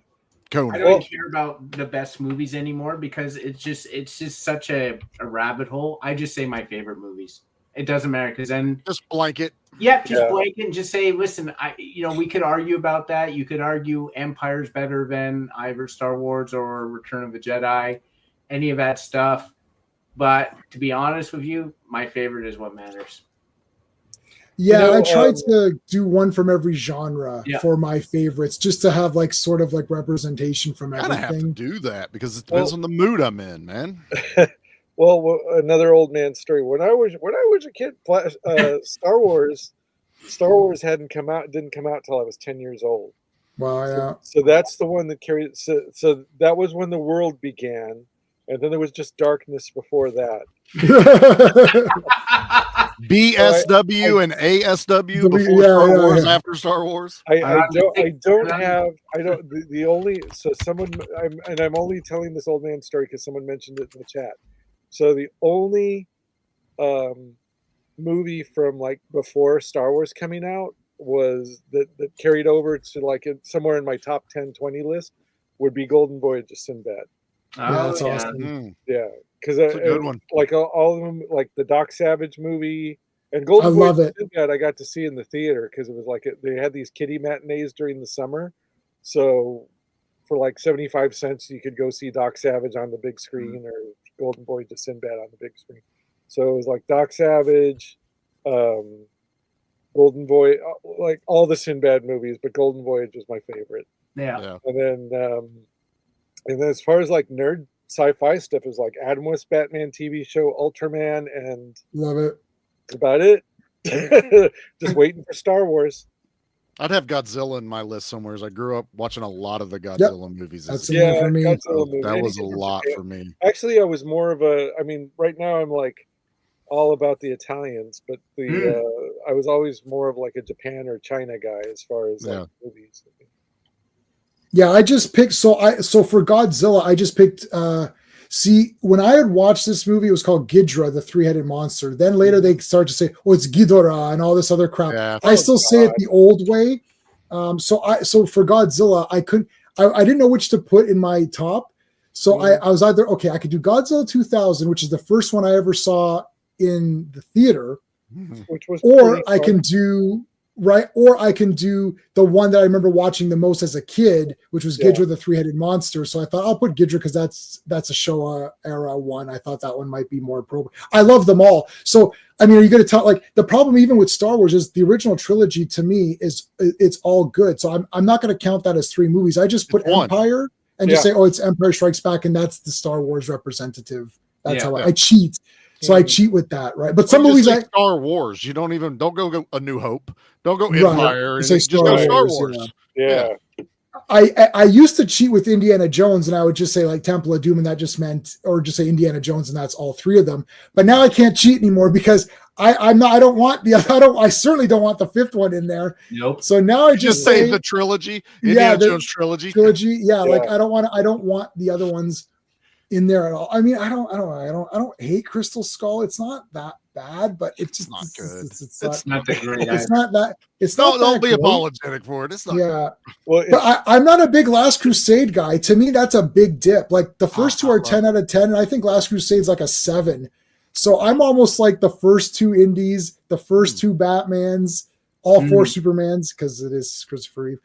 Conan. I don't care about the best movies anymore because it's just such a rabbit hole. I just say my favorite movies. It doesn't matter because then just blanket. Yeah, blanket and just say, listen, we could argue about that. You could argue Empire's better than either Star Wars or Return of the Jedi, any of that stuff. But to be honest with you, my favorite is what matters. Yeah, I tried to do one from every genre for my favorites, just to have like sort of like representation from everything. I have to do that because it depends on the mood I'm in, man. Well, another old man story. When I was a kid, Star Wars didn't come out till I was 10 years old. Wow, yeah. So that's the one that carried. So that was when the world began, and then there was just darkness before that. BSW and ASW before Star Wars, after Star Wars. I'm only telling this old man story because someone mentioned it in the chat. So the only movie from like before Star Wars coming out was that carried over to like somewhere in my top 10, 20 list would be Golden Voyage of Sinbad. Yeah, that's awesome. Yeah, because a good one. Like all of them, like the Doc Savage movie and Golden Voyage of Sinbad, I got to see in the theater because it was like they had these kiddie matinees during the summer. So for like 75 cents, you could go see Doc Savage on the big screen or Golden Voyage of Sinbad on the big screen. So it was like Doc Savage, Golden Voyage, like all the Sinbad movies, but Golden Voyage was my favorite. Yeah. And then as far as like nerd sci-fi stuff is like Adam West Batman TV show, Ultraman, and Love it. that's about it. Just waiting for Star Wars. I'd have Godzilla in my list somewhere. As I grew up watching a lot of the Godzilla movies. That's As a similar Yeah, for me. Godzilla movie. that was a Anything from lot Japan. for me. Actually, I was more of a. I mean, right now I'm like all about the Italians, but I was always more of like a Japan or China guy as far as like movies. Yeah, I just picked so for Godzilla, I just picked see, when I had watched this movie, it was called Ghidorah, the three-headed monster. Then later they started to say, oh, it's Ghidorah and all this other crap. Yeah. I still say it the old way. So for Godzilla, I didn't know which to put in my top. So I was either, okay, I could do Godzilla 2000, which is the first one I ever saw in the theater, Which was or pretty I fun. can do the one that I remember watching the most as a kid, which was Ghidorah, the three-headed monster. So I thought I'll put Ghidorah because that's a Showa era one. I thought that one might be more appropriate. I love them all. So I mean, are you going to tell, like, the problem even with Star Wars is the original trilogy to me is it's all good. So I'm not going to count that as three movies. I just put It's one. Empire and just say, oh, it's Empire Strikes Back, and that's the Star Wars representative. That's how I cheat. So I cheat with that, right? But some movies, Star Wars. You don't go A New Hope. Don't go Empire. Say Just go Star Wars. Yeah. I used to cheat with Indiana Jones, and I would just say like Temple of Doom, and that just meant, or just say Indiana Jones, and that's all three of them. But now I can't cheat anymore because I certainly don't want the fifth one in there. Nope. So now I just say the trilogy, Indiana Jones trilogy. Like I don't want the other ones in there at all. I mean, I don't hate Crystal Skull. It's not that bad, but it's just not good. It's not that great. It's not that. It's not. Don't be great. apologetic for it. It's not. Yeah. Well, but I'm not a big Last Crusade guy. To me, that's a big dip. Like the first two are 10 out of 10, and I think Last Crusade's like a 7. So I'm almost like the first two Indies, the first two Batmans, all four Supermans, because it is Christopher Reeve.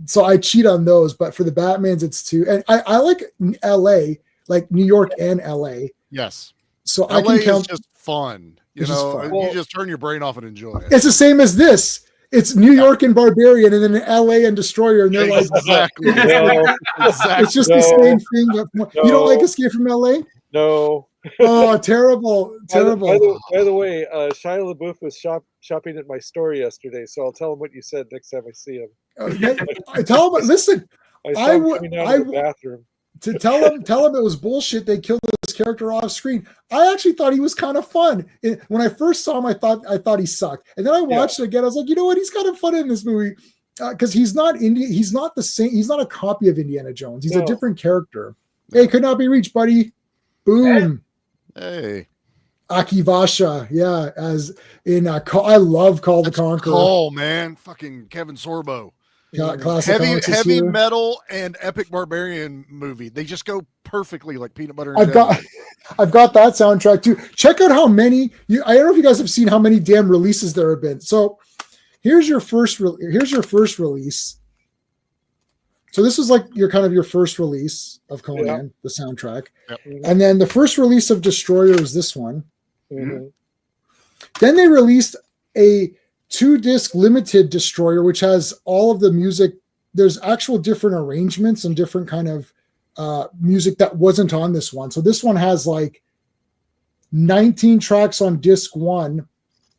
So I cheat on those, but for the Batmans, it's 2. And I like LA, like New York and LA. Yes. So LA I can count. Is just fun. You It's just know, fun. you just turn your brain off and enjoy it. It's the same as this. It's New York and Barbarian, and then LA and Destroyer, and they're like, exactly. it's just the same thing. But you don't like Escape from LA? No. Oh, terrible. By the way, Shia LaBeouf was shopping at my store yesterday, so I'll tell him what you said next time I see him. Tell him. Listen, I saw him coming out of the bathroom. To tell him it was bullshit. They killed this character off screen. I actually thought he was kind of fun. When I first saw him, I thought he sucked, and then I watched it again. I was like, you know what? He's kind of fun in this movie because he's not Indian. He's not the same. He's not a copy of Indiana Jones. He's a different character. Hey, could not be reached, buddy. Boom. Hey. Akivasha, as in I love Call the Conqueror. Oh man, fucking Kevin Sorbo. Classic heavy metal and epic barbarian movie. They just go perfectly like peanut butter and I've got that soundtrack too. Check out how many I don't know if you guys have seen how many damn releases there have been. So here's your first release. So this was like your first release of Conan, the soundtrack. Yep. And then the first release of Destroyer is this one. Mm-hmm. Then they released a 2-disc limited Destroyer, which has all of the music. There's actual different arrangements and different kind of music that wasn't on this one. So this one has like 19 tracks on disc 1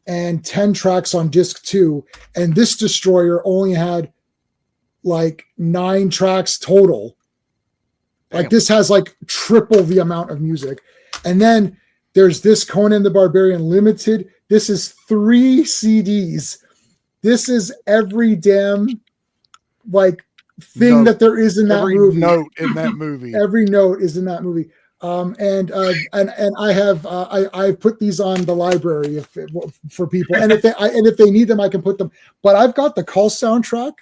and 10 tracks on disc 2. And this Destroyer only had like 9 tracks total. Like this has like triple the amount of music. And then there's this Conan the Barbarian Limited. This is 3 CDs. This is every damn like thing that there is in that movie. Every note in that movie. Every note is in that movie. And I have I've put these on the library for people. And if they need them, I can put them. But I've got the Call soundtrack,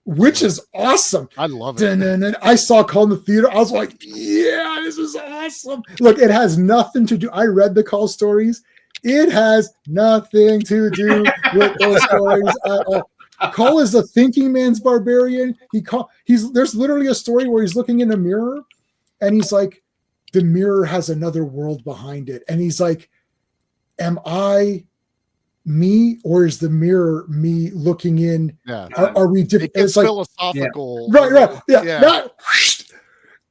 which is awesome. I love it. And I saw Call in the theater. I was like, yeah, this is awesome. Look, it has nothing to do. I read the Call stories. It has nothing to do with those stories at all. Call is a thinking man's barbarian. There's literally a story where he's looking in a mirror and he's like, the mirror has another world behind it. And he's like, am I me or is the mirror me looking in? Yeah. Are we different? It's like philosophical. Right. Yeah.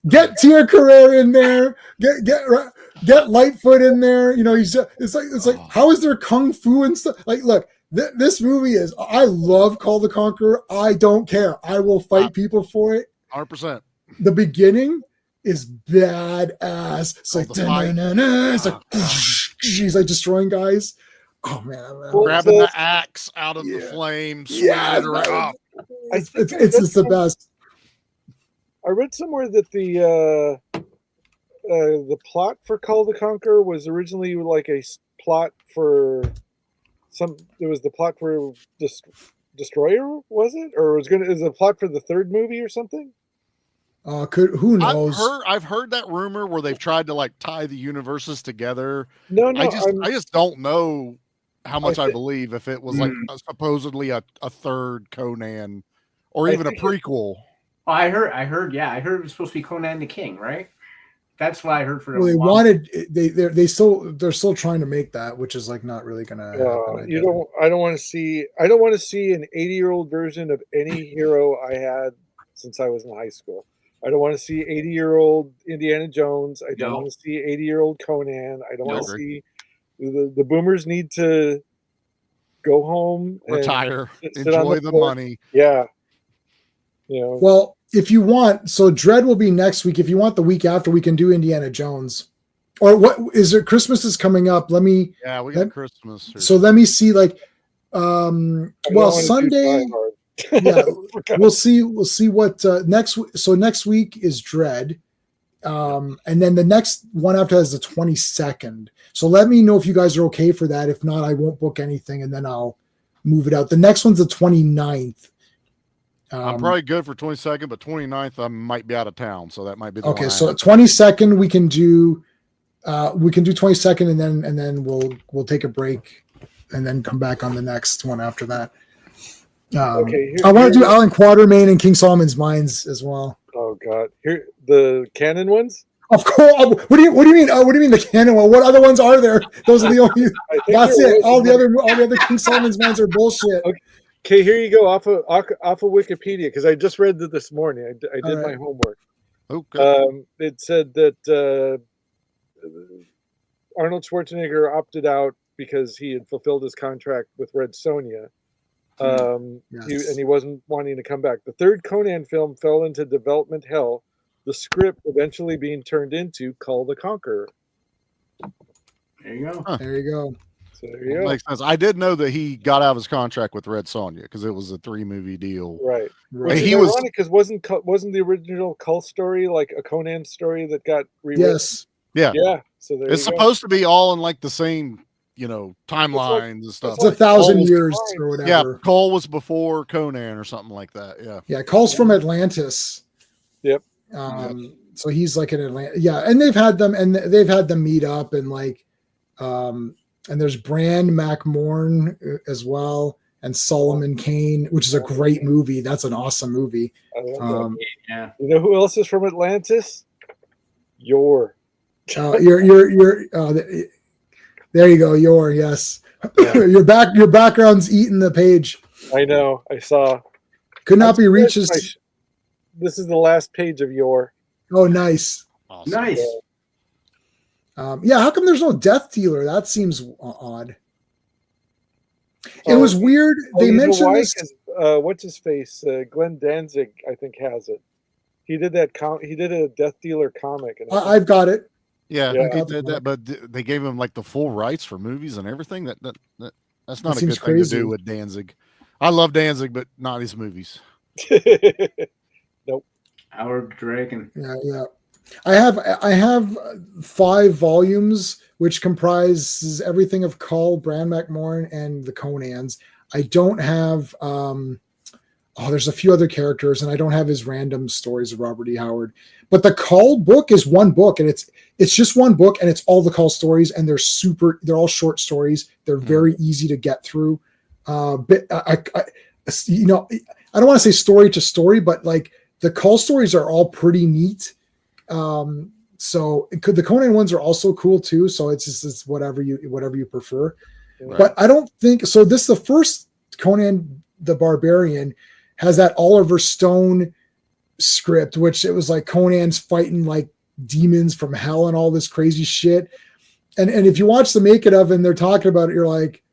Get Tia Carrere in there. Get Lightfoot in there. You know, it's like how is there kung fu and stuff? Like, look, this movie is. I love Call the Conqueror. I don't care. I will fight people for it. 100%. The beginning is badass. It's like it's like she's like destroying guys. Oh man, grabbing the axe out of the flames. Yeah, it's the best. I read somewhere that the plot for Call the Conqueror was originally like a plot for it was the plot for Destroyer, was it? Or is the plot for the third movie or something? Who knows? I've heard that rumor where they've tried to like tie the universes together. No, I just don't know how much I believe if it was like supposedly a third Conan or even a prequel. Oh, I heard it was supposed to be Conan the King, right? That's what I heard for. Well, they wanted they're still trying to make that, which is like not really gonna happen. I don't want to see an 80-year-old version of any hero I had since I was in high school. I don't want to see 80-year-old Indiana Jones. I don't want to see 80-year-old Conan. I don't want to see the boomers need to go home, retire, enjoy the money. Yeah. You know. Well, if you want, so Dread will be next week. If you want the week after, we can do Indiana Jones. Or what is it? Christmas is coming up. We got Christmas. So let me see, like, Sunday. Yeah, we'll see what next. So next week is Dread, and then the next one after that is the 22nd. So let me know if you guys are okay for that. If not, I won't book anything, and then I'll move it out. The next one's the 29th. I'm probably good for 22nd, but 29th I might be out of town, so that might be the okay. So 22nd we can do 22nd, and then we'll take a break, and then come back on the next one after that. I want to do Alan Quatermain and King Solomon's Mines as well. Oh God, here the canon ones. Of course. What do you mean? What do you mean the canon one? What other ones are there? Those are the only. That's it. All the other King Solomon's Mines are bullshit. Okay, here you go off of Wikipedia, because I just read it this morning. I did my homework. Okay. It said that Arnold Schwarzenegger opted out because he had fulfilled his contract with Red Sonja. He wasn't wanting to come back. The third Conan film fell into development hell, the script eventually being turned into Call the Conqueror. There you go. Huh. There you go. So there you go. Makes sense. I did know that he got out of his contract with Red Sonja because it was a 3-movie deal. Right. He was ironic because wasn't the original Cull story like a Conan story that got rewritten? Yes. Yeah. Yeah. So it's supposed to be all in like the same, timelines and stuff. It's 1,000 years or whatever. Yeah, Cull was before Conan or something like that. Yeah. Yeah, Cull's from Atlantis. Yep. So he's like an Atlantis. Yeah, and they've had them meet up, and like, and there's Bran MacMorn as well, and Solomon Kane, which is a great movie. That's an awesome movie. Yeah. You know who else is from Atlantis? You're. There you go. Yes. Yeah. your background's eating the page. I know. I saw. Could not be reached. This is the last page of Your. Oh, nice. Awesome. Nice. How come there's no Death Dealer? That seems odd. It was weird. They mentioned this. What's his face? Glenn Danzig, I think, has it. He did that. He did a Death Dealer comic. And I've got it. Yeah, he did that, but they gave him like the full rights for movies and everything. That's not a good thing to do with Danzig. I love Danzig, but not his movies. Nope. Hour of Dragon. Yeah. I have 5 volumes, which comprises everything of Cull, Bran MacMorn, and the Conans. I don't have. There's a few other characters, and I don't have his random stories of Robert E. Howard. But the Cull book is one book, and it's just one book, and it's all the Cull stories, and they're all short stories. They're very easy to get through. But I don't want to say story to story, but like the Cull stories are all pretty neat. So the Conan ones are also cool too. So it's whatever you prefer. Right. But I don't think so. This the first Conan the Barbarian has that Oliver Stone script, which it was like Conan's fighting like demons from hell and all this crazy shit. And if you watch the make it of and they're talking about it, you're like,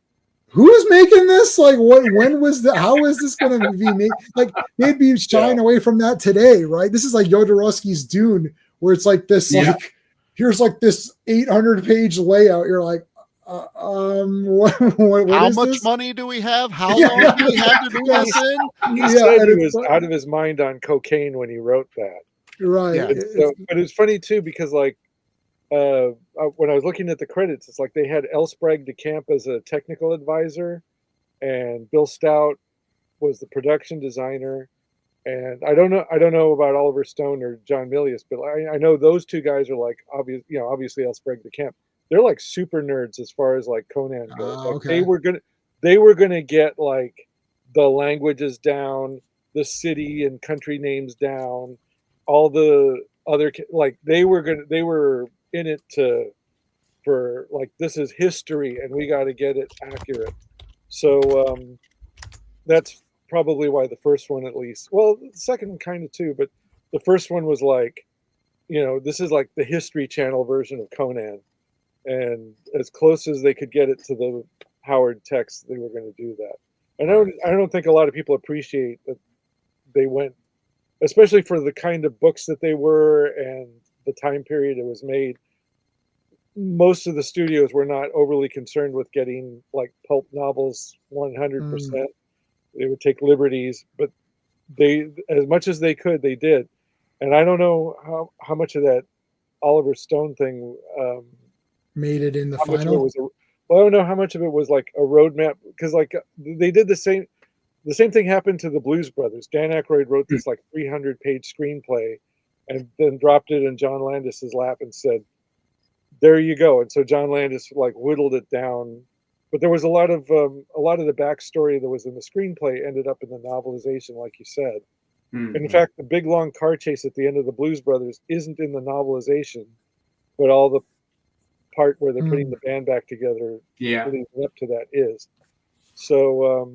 who's making this? Like, when was that? How is this going to be made? Like, they'd be shying away from that today, right? This is like Jodorowsky's Dune, where it's like this, like, here's like this 800-page layout. You're like, what how is much this? money do we have? How long do we have to do this in? He said he was out of his mind on cocaine when he wrote that. Right. Yeah. But it's funny too, because like when I was looking at the credits, it's like they had L. Sprague de Camp as a technical advisor, and Bill Stout was the production designer. And I don't know about Oliver Stone or John Milius, but I know those two guys are like obviously L. Sprague de Camp. They're like super nerds as far as like Conan goes. Like okay. they were gonna get like the languages down, the city and country names down, all the other like they were in it for like, this is history and we got to get it accurate. So that's probably why the first one, at least, well, the second one kind of too, but the first one was like, this is like the History Channel version of Conan, and as close as they could get it to the Howard text, they were going to do that. And I don't think a lot of people appreciate that they went, especially for the kind of books that they were and the time period it was made. Most of the studios were not overly concerned with getting like pulp novels 100%. They would take liberties, but they, as much as they could, they did. And I don't know how much of that Oliver Stone thing made it in the final. I don't know how much of it was like a roadmap, because like they did the same thing happened to the Blues Brothers. Dan Aykroyd wrote this like 300-page screenplay and then dropped it in John Landis's lap and said, there you go. And so John Landis like whittled it down, but there was a lot of the backstory that was in the screenplay ended up in the novelization, like you said. And in fact, the big long car chase at the end of the Blues Brothers isn't in the novelization, but all the part where they're putting the band back together, leading up to that is. So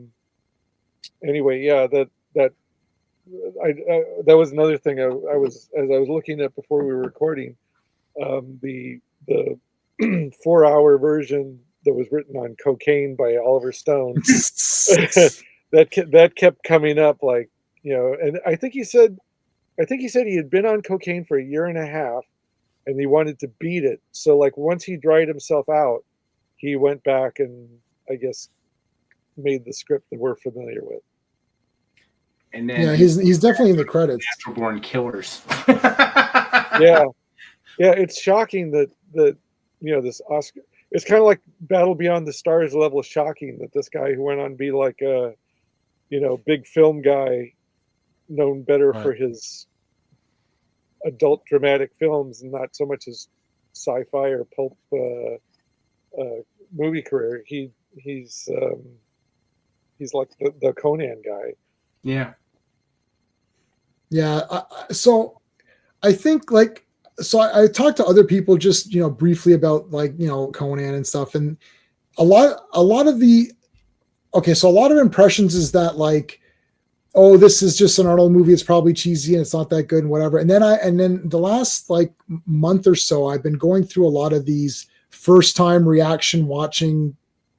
anyway, that was another thing I was looking at before we were recording. The 4-hour version that was written on cocaine by Oliver Stone that kept coming up, like, and I think he said he had been on cocaine for a year and a half and he wanted to beat it. So like once he dried himself out, he went back and I guess made the script that we're familiar with. And then he's definitely in the credits. Natural Born Killers. yeah, it's shocking that this Oscar. It's kind of like Battle Beyond the Stars level shocking that this guy who went on to be like a big film guy, known better for his adult dramatic films and not so much as sci-fi or pulp movie career. He's like the Conan guy. Yeah. So I think like, I talked to other people just, briefly about like, Conan and stuff. And a lot of impressions is that like, oh, this is just an Arnold movie. It's probably cheesy and it's not that good and whatever. And then the last like month or so, I've been going through a lot of these first time reaction watching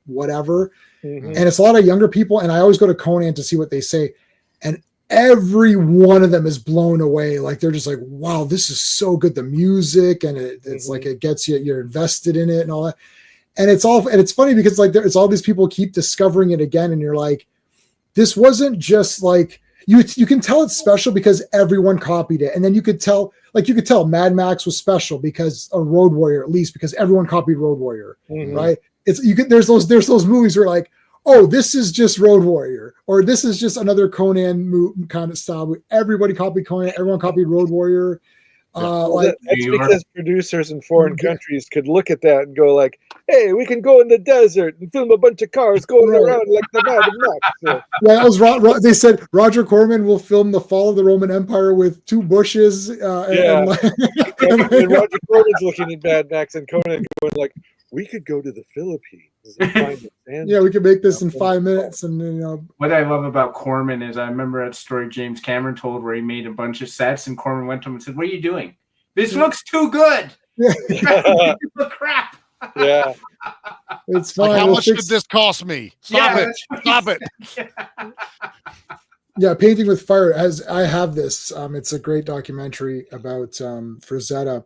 whatever. And it's a lot of younger people. And I always go to Conan to see what they say. And every one of them is blown away. Like they're just like, wow, this is so good. The music and it's like, it gets you, you're invested in it and all that. And it's funny because like it's all these people keep discovering it again. And you're like, this wasn't just like, you can tell it's special because everyone copied it. And then you could tell Mad Max was special because a Road Warrior, at least because everyone copied Road Warrior, right? There's those movies where like, oh, this is just Road Warrior, or this is just another Conan kind of style. Everybody copied Conan. Everyone copied Road Warrior. That's because producers in foreign countries could look at that and go like, hey, we can go in the desert and film a bunch of cars going around like the Mad Max. So. Yeah, that was they said Roger Corman will film the fall of the Roman Empire with 2 bushes. And Roger Corman's looking at Mad Max and Conan going like, we could go to the Philippines and find the sand. Yeah, we could make this in 5 minutes, and you know. What I love about Corman is I remember that story James Cameron told where he made a bunch of sets, and Corman went to him and said, "What are you doing? This looks too good. Crap." Yeah, It's fine. Like, how We'll much fix- did this cost me? Stop Yeah, it! that's what Stop he it! said. Yeah, Painting with Fire. I have this. It's a great documentary about Frazetta.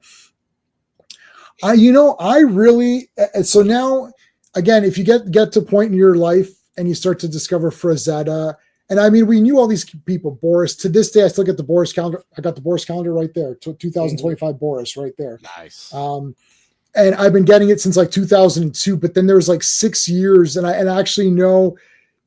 I really. So now, again, if you get to a point in your life and you start to discover Frazetta, and I mean, we knew all these people. Boris. To this day, I still get the Boris calendar. I got the Boris calendar right there. 2025 Boris right there. Nice. And I've been getting it since like 2002. But then there was like 6 years, and I actually know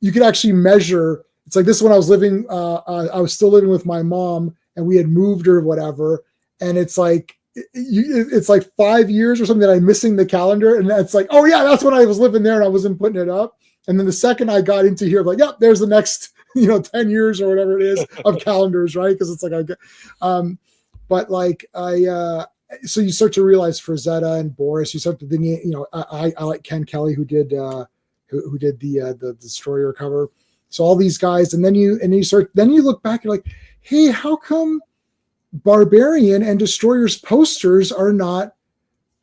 you could actually measure. It's like this when I was living. I was still living with my mom, and we had moved or whatever. And it's like it's like 5 years or something that I'm missing the calendar, and it's like, oh yeah, that's when I was living there and I wasn't putting it up. And then the second I got into here, I'm like, yep, there's the next 10 years or whatever it is of calendars, right? Because it's like I get, but like so you start to realize Frazetta and Boris. You start to think, I like Ken Kelly who did the Destroyer cover. So all these guys, and then you look back and like, hey, how come Barbarian and Destroyer's posters are not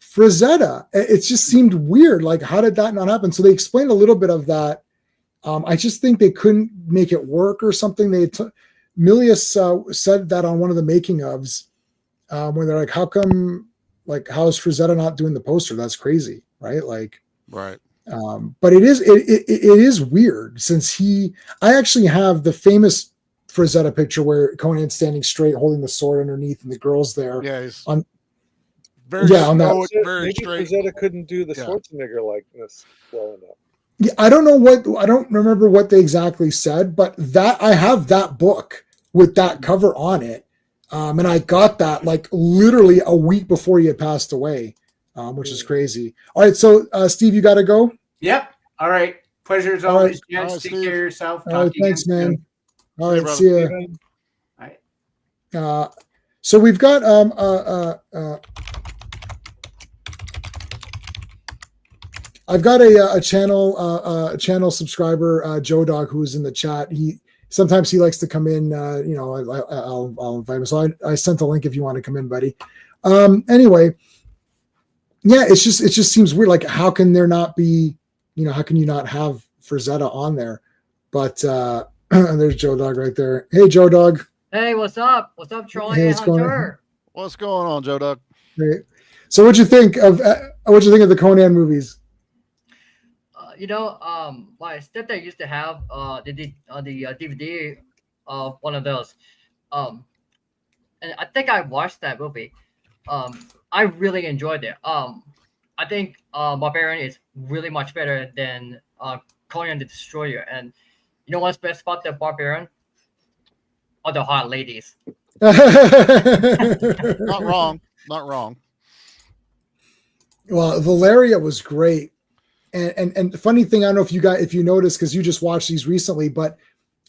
Frazetta? It just seemed weird. Like, how did that not happen? So they explained a little bit of that. I just think they couldn't make it work or something. Milius said that on one of the making ofs, where they're like, how come, like, how is Frazetta not doing the poster? That's crazy, right? Like, Right. But it is weird since I actually have the famous Frazetta picture where Conan's standing straight, holding the sword underneath, and the girl's there. Yeah, he's on very on that. stoic, very maybe straight. Frazetta couldn't do the Yeah. Schwarzenegger likeness well enough. Yeah, I don't remember what they exactly said, but that I have that book with that cover on it, and I got that like literally a week before he had passed away, which is crazy. All right, so Steve, you got to go. Yep. All right. Pleasure as All always, right. gents. All right, Take Steve. care of yourself. All right, Talk to you thanks, again man. soon. All right, brother. see ya. Bye. So we've got I've got a channel subscriber, Joe Dog, who's in the chat. Sometimes he likes to come in. I'll invite him. So I sent a link if you want to come in, buddy. Anyway, yeah, it just seems weird. Like, how can there not be? How can you not have Frazetta on there? But there's Joe Dog right there. Hey, Joe Dog. Hey, what's up? What's up, Troy Hey, and what's going on? Hunter? What's going on, Joe Doug? Great. So what'd you think of the Conan movies? My stepdad used to have the DVD of one of those, and I think I watched that movie. I really enjoyed it. I think Barbarian is really much better than Conan the Destroyer. And you know what's best about the Barbarian? Are the hot ladies. Not wrong. Not wrong. Well, Valeria was great. And the funny thing, I don't know if you noticed, because you just watched these recently, but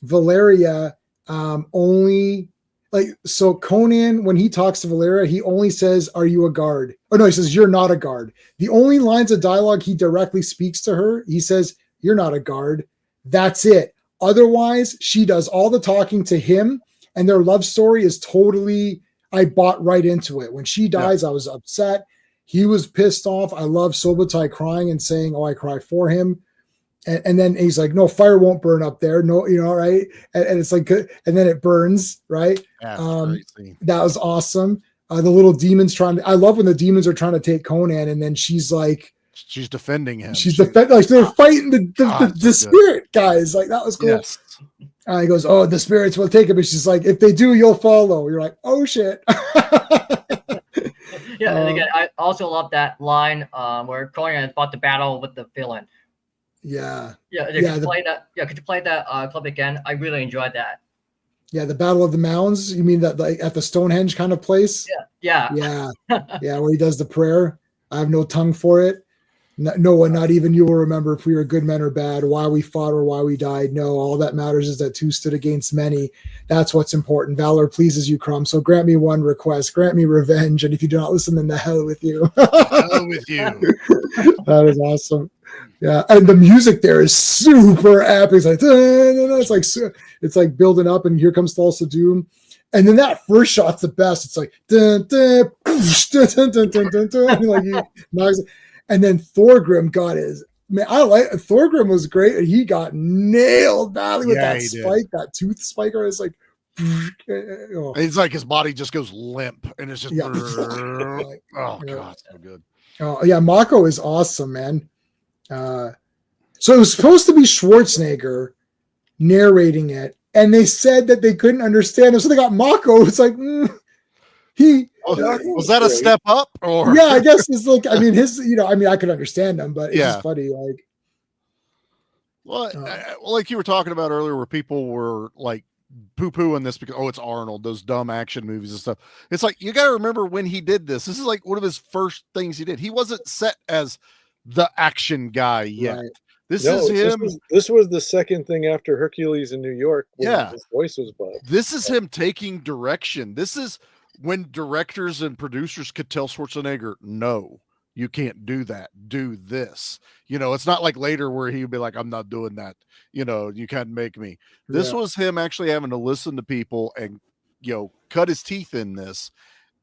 Valeria only, like, so Conan, when he talks to Valeria, he only says, "Are you a guard?" Oh no, he says, "You're not a guard." The only lines of dialogue he directly speaks to her, he says, "You're not a guard." That's it. Otherwise, she does all the talking to him, and their love story is totally, I bought right into it. When she dies, I was upset. He was pissed off. I love Subotai crying and saying, "Oh, I cry for him." And then he's like, "No, fire won't burn up there." No, right? And it's like, and then it burns, right? That's a great scene. That was awesome. The little demons I love when the demons are trying to take Conan, and then she's like, She's defending him. she's defending, like they're fighting the spirit guys. Like, that was cool. Yes. He goes, "Oh, the spirits will take him." And she's like, "If they do, you'll follow." You're like, "Oh shit." Yeah, and again, I also love that line where Conan is about to battle with the villain. Yeah. Yeah, could you play that clip again? I really enjoyed that. Yeah, the Battle of the Mounds. You mean that, like, at the Stonehenge kind of place? Yeah. Yeah, where he does the prayer. I have no tongue for it. No one, not even you, will remember if we were good men or bad, why we fought or why we died. No, all that matters is that two stood against many. That's what's important. Valor pleases you, Crumb. So grant me one request. Grant me revenge. And if you do not listen, then the hell with you. Hell with you. That is awesome. Yeah, and the music there is super epic. It's like, it's like building up, and here comes Thulsa Doom. And then that first shot's the best. It's like, dun, dun, poosh, dun, dun, dun, dun, dun, dun, and like he knocks. And then Thorgrim got his, man, Thorgrim was great, and he got nailed badly with that spike, that tooth spike. It's like, oh. It's like his body just goes limp, and it's just, Yeah. oh God, so good. Oh yeah, Mako is awesome, man. So it was supposed to be Schwarzenegger narrating it, and they said that they couldn't understand him, so they got Mako. It's like, was that a step up? Or yeah, I guess it's like, I mean, I could understand him, but it's just funny, like. Well, like you were talking about earlier, where people were like poo-pooing this because it's Arnold, those dumb action movies and stuff. It's like, you got to remember when he did this. This is like one of his first things he did. He wasn't set as the action guy yet. Right. This is him. This was the second thing after Hercules in New York. When his voice was bugged. This is him taking direction. This is when directors and producers could tell Schwarzenegger, no, you can't do that. Do this. It's not like later where he'd be like, I'm not doing that. You can't make me. This was him actually having to listen to people and, cut his teeth in this.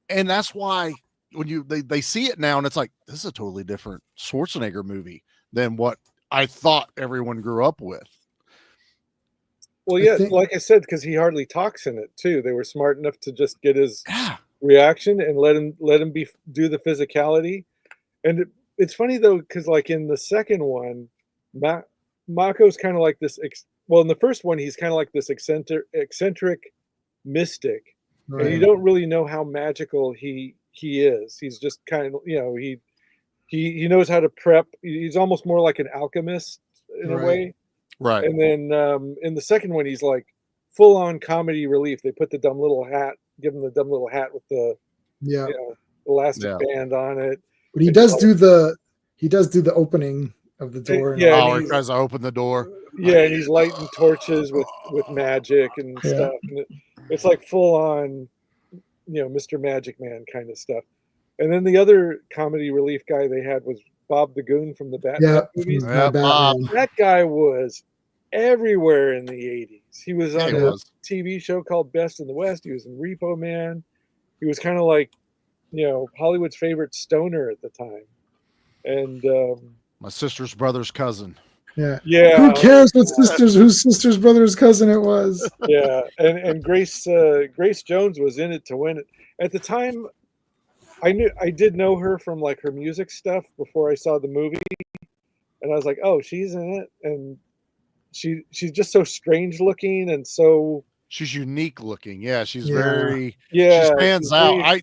And that's why when they see it now, and it's like, this is a totally different Schwarzenegger movie than what I thought everyone grew up with. Well, yeah, like I said, because he hardly talks in it too. They were smart enough to just get his reaction and let him do the physicality. And it's funny though, because like in the second one, Mako's kind of like this. In the first one, he's kind of like this eccentric mystic, and you don't really know how magical he is. He's just kind of, he knows how to prep. He's almost more like an alchemist in a way. Right. And then in the second one, he's like full on comedy relief. They put the dumb little hat, give him the dumb little hat with the elastic band on it. But he does do the opening of the door. He tries to open the door. Yeah, and he's lighting torches with magic and stuff. And it's like full on, Mr. Magic Man kind of stuff. And then the other comedy relief guy they had was Bob the Goon from the Batman movies. That guy was everywhere in the 80s. He was on a TV show called Best in the West. He was in Repo Man. He was kind of like, Hollywood's favorite stoner at the time. And my sister's brother's cousin. Yeah. Who cares whose sister's brother's cousin it was? Yeah. And Grace Jones was in it to win it. At the time, I did know her from like her music stuff before I saw the movie, and I was like, oh, she's in it, and she's just so strange looking and so she's unique looking. Yeah, she's very she stands out.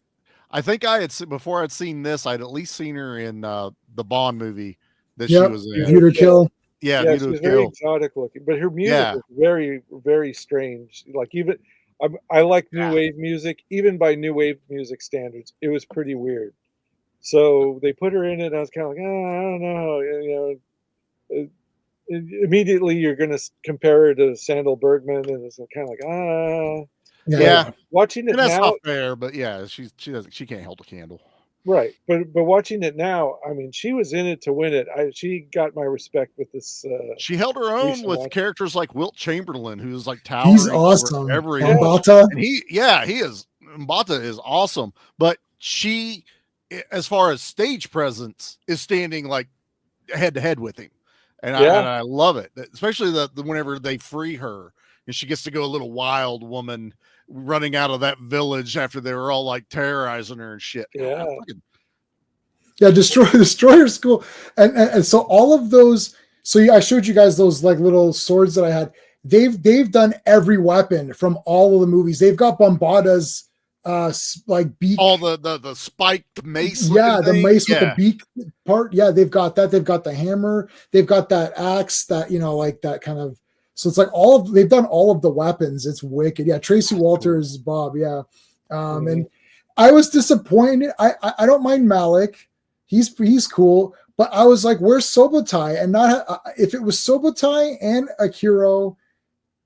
I think I had before I'd seen this, I'd at least seen her in the Bond movie that she was in. View to Kill. Yeah, she was very exotic looking, but her music was very, very strange. Like even. I like new wave music, even by new wave music standards. It was pretty weird. So they put her in it, and I was kind of like, I don't know. Immediately you're going to compare her to Sandal Bergman, and it's kind of like, Watching it that's now, not fair, but she can't hold a candle. Right, but watching it now, I mean, she was in it to win it. She got my respect with this. She held her own with characters like Wilt Chamberlain, who's like towering. He's awesome. Mbata. And he is. Mbata is awesome, but she, as far as stage presence, is standing like head to head with him, and I love it, especially the whenever they free her and she gets to go a little wild woman running out of that village after they were all like terrorizing her and shit. Destroyer School, and so all of those. So I showed you guys those like little swords that I had. They've done every weapon from all of the movies. They've got Bombada's like beak, all the spiked mace. The mace with the beak part. Yeah, they've got that. They've got the hammer. They've got that axe. That like that kind of. So it's like they've done all of the weapons. It's wicked. Yeah, Tracy Walters, Bob. Yeah, and I was disappointed. I don't mind Malik. He's cool, But I was like, where's Sobotai? And not if it was Sobotai and Akiro,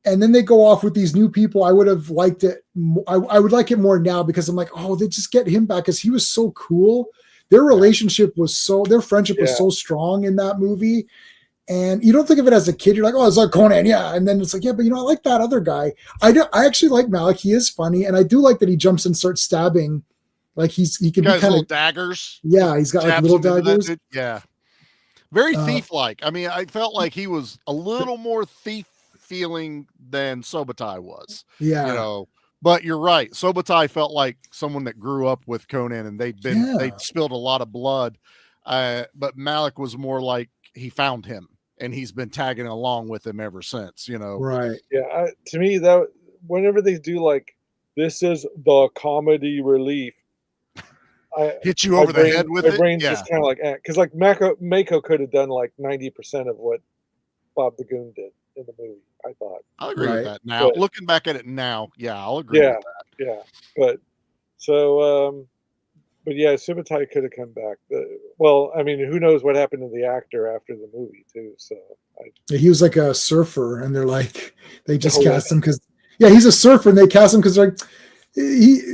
and then they go off with these new people, I would have liked it. I would like it more now because I'm like, oh, they just get him back because he was so cool. Their relationship was their friendship was so strong in that movie. And you don't think of it as a kid. You're like, oh, it's like Conan. Yeah. And then it's like, yeah, but I like that other guy. I actually like Malik. He is funny. And I do like that he jumps and starts stabbing. Like he can be kind of daggers. Yeah. He's got like little daggers. Yeah. Very thief-like. I mean, I felt like he was a little more thief feeling than Sobotai was. Yeah. But you're right. Sobotai felt like someone that grew up with Conan and they'd spilled a lot of blood. But Malik was more like he found him and he's been tagging along with him ever since, Right. Yeah. To me, that whenever they do like, this is the comedy relief, hit you over the head with it. My brain's just kind of like, because like Mako could have done like 90% of what Bob the Goon did in the movie. I thought. I'll agree with that. Now, looking back at it now, I'll agree with that. Yeah, but Subotai could have come back. Well, I mean, who knows what happened to the actor after the movie too? So he was like a surfer, and they're like, they just cast him because he's a surfer, and they cast him because they're like,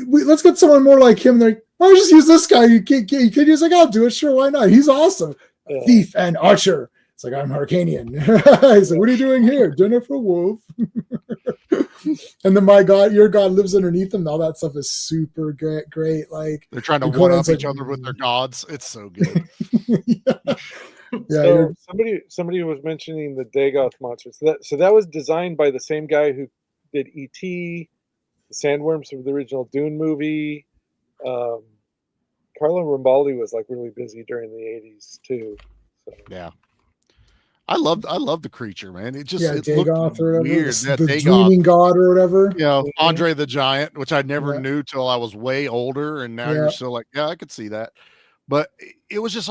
let's get someone more like him. And they're like, why don't you just use this guy? You can't. He's like, I'll do it. Sure, why not? He's awesome. Thief and archer. It's like, I'm Hurricanian. He's like, what are you doing here? Dinner for Wolf. And then my God, your God lives underneath him. All that stuff is super great. Like they're trying to one up each other with their gods. It's so good. So somebody was mentioning the Dagoth monsters. So that was designed by the same guy who did E.T., the sandworms from the original Dune movie. Carlo Rambaldi was like really busy during the 80s too. So. Yeah. I love the creature, man. It just it Dagoth or whatever. Weird. The dreaming god or whatever. Andre the Giant, which I never knew till I was way older, and now you're still like, I could see that. But it was just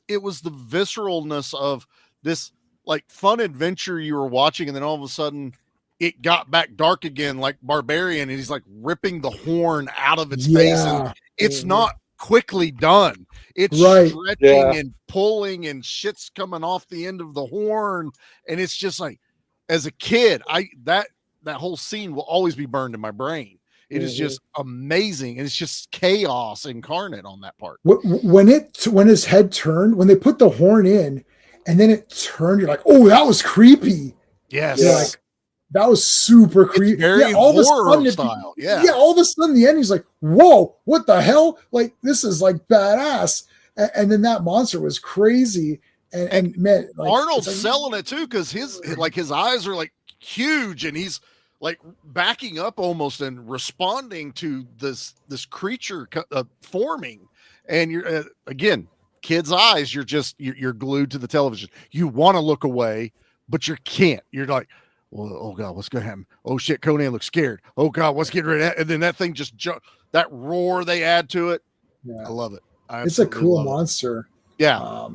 it was the visceralness of this like fun adventure you were watching, and then all of a sudden it got back dark again, like Barbarian, and he's like ripping the horn out of its face, and it's not quickly done. It's stretching and pulling, and shit's coming off the end of the horn, and it's just like, as a kid, that whole scene will always be burned in my brain. It is just amazing, and it's just chaos incarnate on that part. When his head turned, when they put the horn in, and then it turned, you're like, oh, that was creepy. Yes. Like, that was super creepy. Very horror style. All of a sudden, the end, he's like, whoa, what the hell? Like, this is like badass. And then that monster was crazy. And man, like, Arnold's selling it too, because his eyes are like huge, and he's like backing up almost and responding to this creature forming. And you're again, kids' eyes, you're glued to the television. You want to look away, but you can't. You're like, well, oh God, what's gonna happen? Oh shit, Conan looks scared. Oh God, what's getting ready to happen? And then that thing just that roar they add to it. I love it. It's a cool monster. Yeah.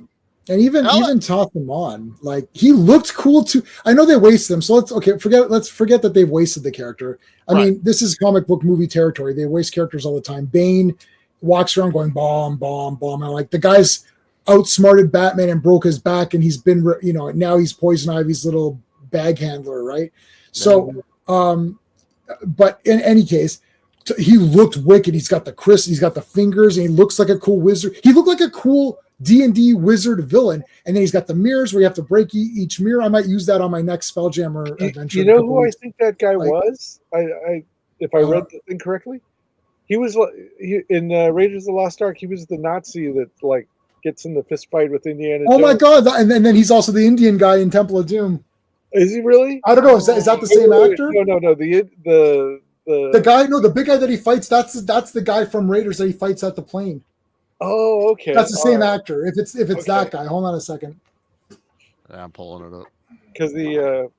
And even Tathamon, like, he looked cool too. I know they wasted him, so let's forget that they've wasted the character. I mean, this is comic book movie territory. They waste characters all the time. Bane walks around going bomb, bomb, bomb. And like, the guy's outsmarted Batman and broke his back, and he's been, now he's Poison Ivy's little bag handler, right? So, but in any case, he looked wicked. He's got the fingers, and he looks like a cool wizard. He looked like a cool D&D wizard villain, and then he's got the mirrors where you have to break each mirror. I might use that on my next Spelljammer adventure. You know who I think that guy was? If I read the thing correctly, he was in Raiders of the Lost Ark. He was the Nazi that like gets in the fist fight with Indiana Jones. My God! And then he's also the Indian guy in Temple of Doom. Is he really? I don't know. Is that the same actor? No. The guy, the big guy that he fights. That's the guy from Raiders that he fights at the plane. Oh, okay. That's the same actor. If it's that guy, hold on a second. Yeah, I'm pulling it up. Because the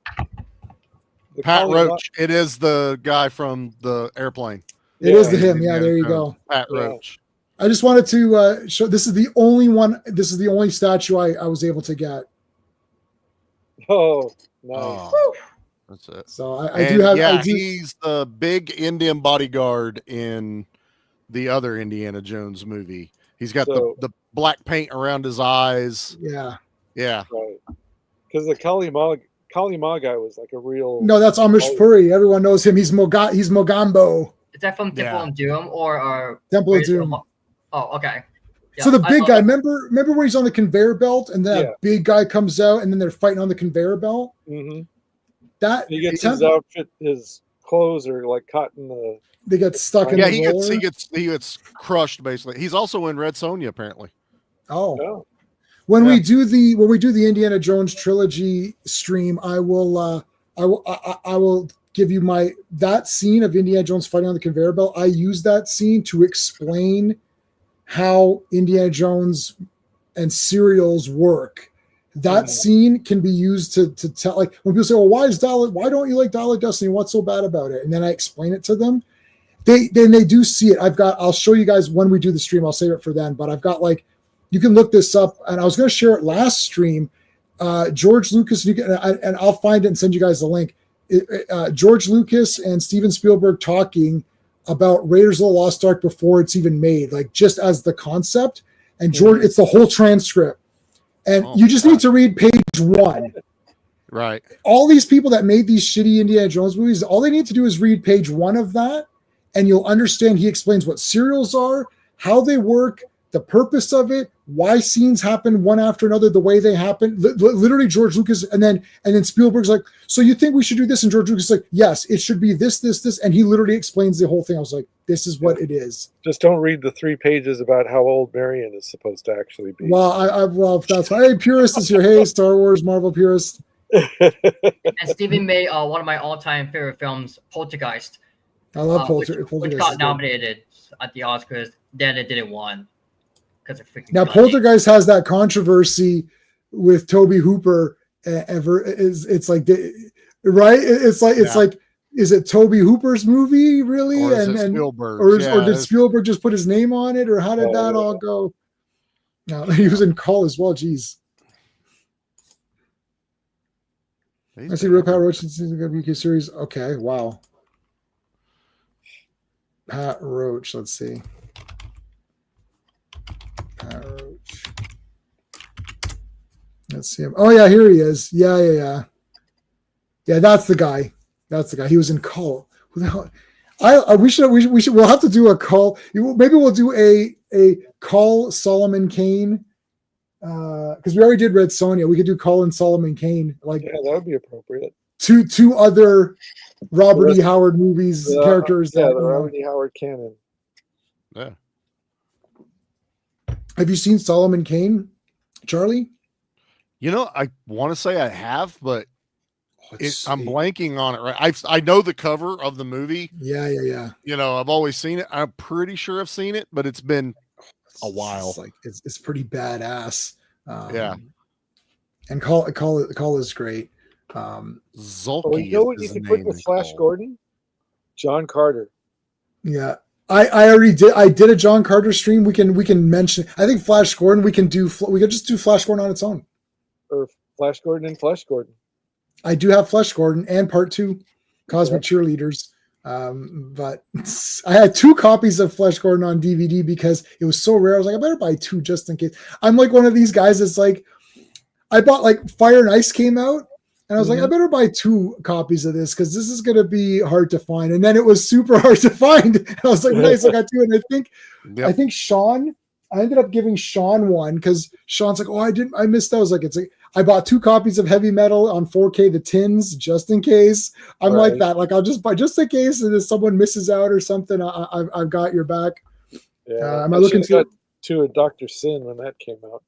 Pat Roach. It is the guy from the airplane. It is him. Yeah, there you go. Pat Roach. I just wanted to show. This is the only one. This is the only statue I was able to get. Oh, nice. That's it. So I do have. Yeah, he's the big Indian bodyguard in the other Indiana Jones movie. He's got So- the black paint around his eyes. Yeah. Yeah. Right. Because the Kali Ma guy was like a real. No, that's Amish Puri. Everyone knows him. He's Mogambo. Is that from Temple Yeah. of Doom or Temple of Raiders Doom. Oh, okay. Yeah, So the I big love guy, it. remember where he's on the conveyor belt, and then Yeah. that big guy comes out, and then they're fighting on the conveyor belt. Mhm. That He gets his outfit, his clothes are like caught in the. they get stuck in Yeah, the he roller. gets crushed basically. He's also in Red Sonja apparently. Oh, Oh, when Yeah. we do the Indiana Jones trilogy stream, I will give you that scene of Indiana Jones fighting on the conveyor belt. I use that scene to explain how Indiana Jones and serials work. That scene can be used to tell, like when people say, "Well, why don't you like Dial of Destiny? What's so bad about it?" And then I explain it to them. They do see it. I'll show you guys when we do the stream. I'll save it for then. But I've got you can look this up, and I was going to share it last stream. George Lucas, and I'll find it and send you guys the link. George Lucas and Steven Spielberg talking about Raiders of the Lost Ark before it's even made, like just as the concept. And George, it's the whole transcript, and you just need to read page 1. Right. All these people that made these shitty Indiana Jones movies, all they need to do is read page 1 of that, and you'll understand. He explains what serials are, how they work, the purpose of it, why scenes happen one after another the way they happen. Literally, George Lucas, and then Spielberg's like, "So you think we should do this?" And George Lucas is like, "Yes, it should be this, and he literally explains the whole thing. I was like, "This is what it is." just don't read the 3 pages about how old Marion is supposed to actually be. Well, that's fine. Hey, purist is here. Hey, Star Wars, Marvel purist. And Steven made one of my all-time favorite films, Poltergeist. I love which Poltergeist. got nominated at the Oscars. Then it didn't win because of freaking. Now, Gunny. Poltergeist has that controversy with Toby Hooper. It's like, right? It's like, is it Toby Hooper's movie really? Or is it Spielberg? Or did Spielberg just put his name on it, or how did that all go? No, he was in Call as well. Jeez. I see Real Pat Roach is going to be UK series. Okay, wow. Pat Roach, let's see. Pat Roach. Let's see him. Oh yeah, here he is. Yeah. Yeah, that's the guy. He was in Call. Who the hell? We'll have to do a Call. Maybe we'll do a Call Solomon Kane. Because we already did Red Sonja. We could do Call and Solomon Kane. Like, yeah, that would be appropriate. Two other Robert E. Howard movies characters. Yeah, that, the Robert E. Howard canon. Yeah. Have you seen Solomon Kane, Charlie? I want to say I have, but I'm blanking on it. Right, I know the cover of the movie. Yeah. I've always seen it. I'm pretty sure I've seen it, but it's been a while. It's pretty badass. Yeah. And Call is great. Zulky. Well, you know what you is could the put name with they Flash call. Gordon? John Carter. Yeah. I already did. I did a John Carter stream. We can mention. I think Flash Gordon. We could just do Flash Gordon on its own. Or Flash Gordon and Flash Gordon. I do have Flash Gordon and Part 2, Cosmic Cheerleaders. But I had 2 copies of Flash Gordon on DVD because it was so rare. I was like, I better buy 2 just in case. I'm like one of these guys that's like, I bought like Fire and Ice came out, and I was like, I better buy 2 copies of this because this is going to be hard to find. And then it was super hard to find. And I was like, nice, I got 2. And I think Sean, I ended up giving Sean one because Sean's like, I missed out. I was like, I bought 2 copies of Heavy Metal on 4K, the tins, just in case. I'm like that. Like, I'll just buy just in case, and if someone misses out or something, I've got your back. Yeah, am I looking got 2 of Dr. Sin when that came out.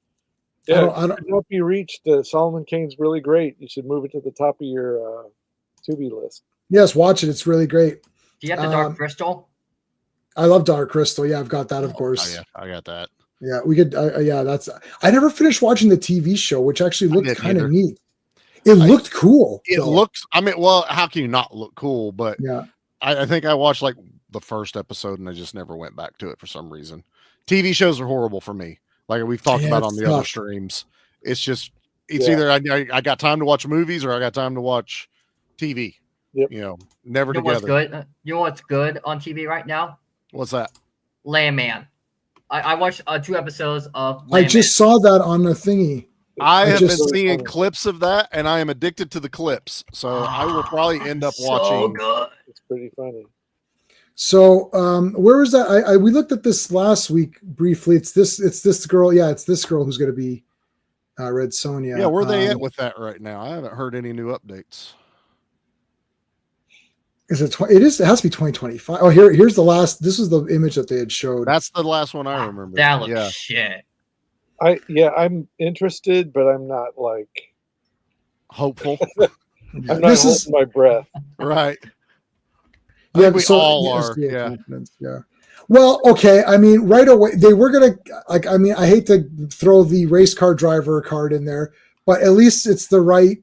Yeah, I don't not be reached. Solomon Kane's really great. You should move it to the top of your Tubi list. Yes, watch it. It's really great. Do you have the Dark Crystal? I love Dark Crystal. Yeah, I've got that, of course. Oh, yeah, I got that. Yeah, we could. I never finished watching the TV show, which actually looked kind of neat. It looked cool. It looks. I mean, well, how can you not look cool? But yeah, I think I watched like the first episode and I just never went back to it for some reason. TV shows are horrible for me. Like we've talked about on the other streams. It's either I got time to watch movies or I got time to watch TV. Yep. Never together. What's good? You know what's good on TV right now? What's that? Landman. I watched 2 episodes of. I just saw that on the thingy. I have been just- seeing clips of that, and I am addicted to the clips. So I will probably end up So watching. good. It's pretty funny. So where was that? We looked at this last week briefly. It's this girl. Yeah, it's this girl who's going to be Red Sonja. Yeah, where are they at with that right now? I haven't heard any new updates. Is it? It is. It has to be 2025. Oh, here's the last. This is the image that they had showed. That's the last one I remember. That looks yeah. shit. I'm interested, but I'm not like Hopeful. I'm not holding my breath. Right. Yeah, we so, all yes, are. yeah, Yeah. confidence, yeah. Well, okay. I mean, right away they were gonna like. I mean, I hate to throw the race car driver card in there, but at least it's the right.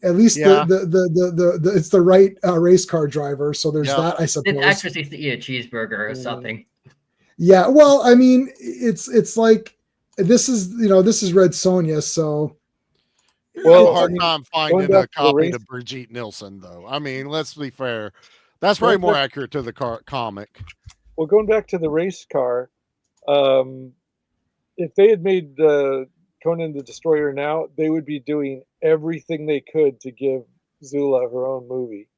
At least Yeah. the it's the right race car driver. So there's Yeah. that, I suppose. This actress needs to eat a cheeseburger or something. Yeah. Well, I mean, it's like this is Red Sonja, so. Well, Well, a hard I mean, time going finding a back to the copy race- to Brigitte Nielsen, though. I mean, let's be fair. That's probably more accurate to the comic. Well, going back to the race car, if they had made Conan the Destroyer now, they would be doing everything they could to give Zula her own movie.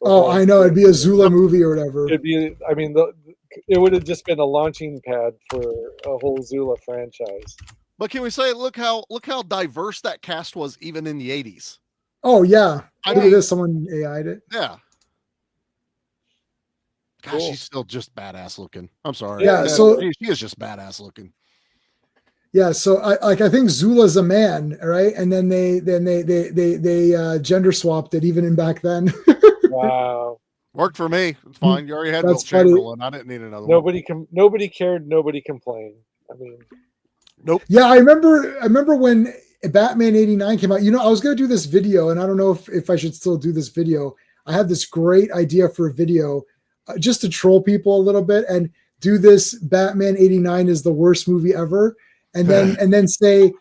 Oh, I know. It'd be a Zula movie or whatever. It'd be. I mean, it would have just been a launching pad for a whole Zula franchise. But can we say, look how diverse that cast was even in the 80s? Oh yeah. I Look at mean- this. Someone AI'd it. Yeah. Gosh, Cool. she's still just badass looking. I'm sorry. Yeah, so- she is just badass looking. Yeah, so I think Zula's a man, right? And then they gender swapped it even in back then. Wow. Worked for me. It's fine. You already had That's Wilt funny. Chamberlain. I didn't need another one. Nobody cared. Nobody complained. I mean, Yeah, I remember when Batman 89 came out. I was gonna do this video, and I don't know if I should still do this video. I had this great idea for a video just to troll people a little bit and do this Batman 89 is the worst movie ever. And then say,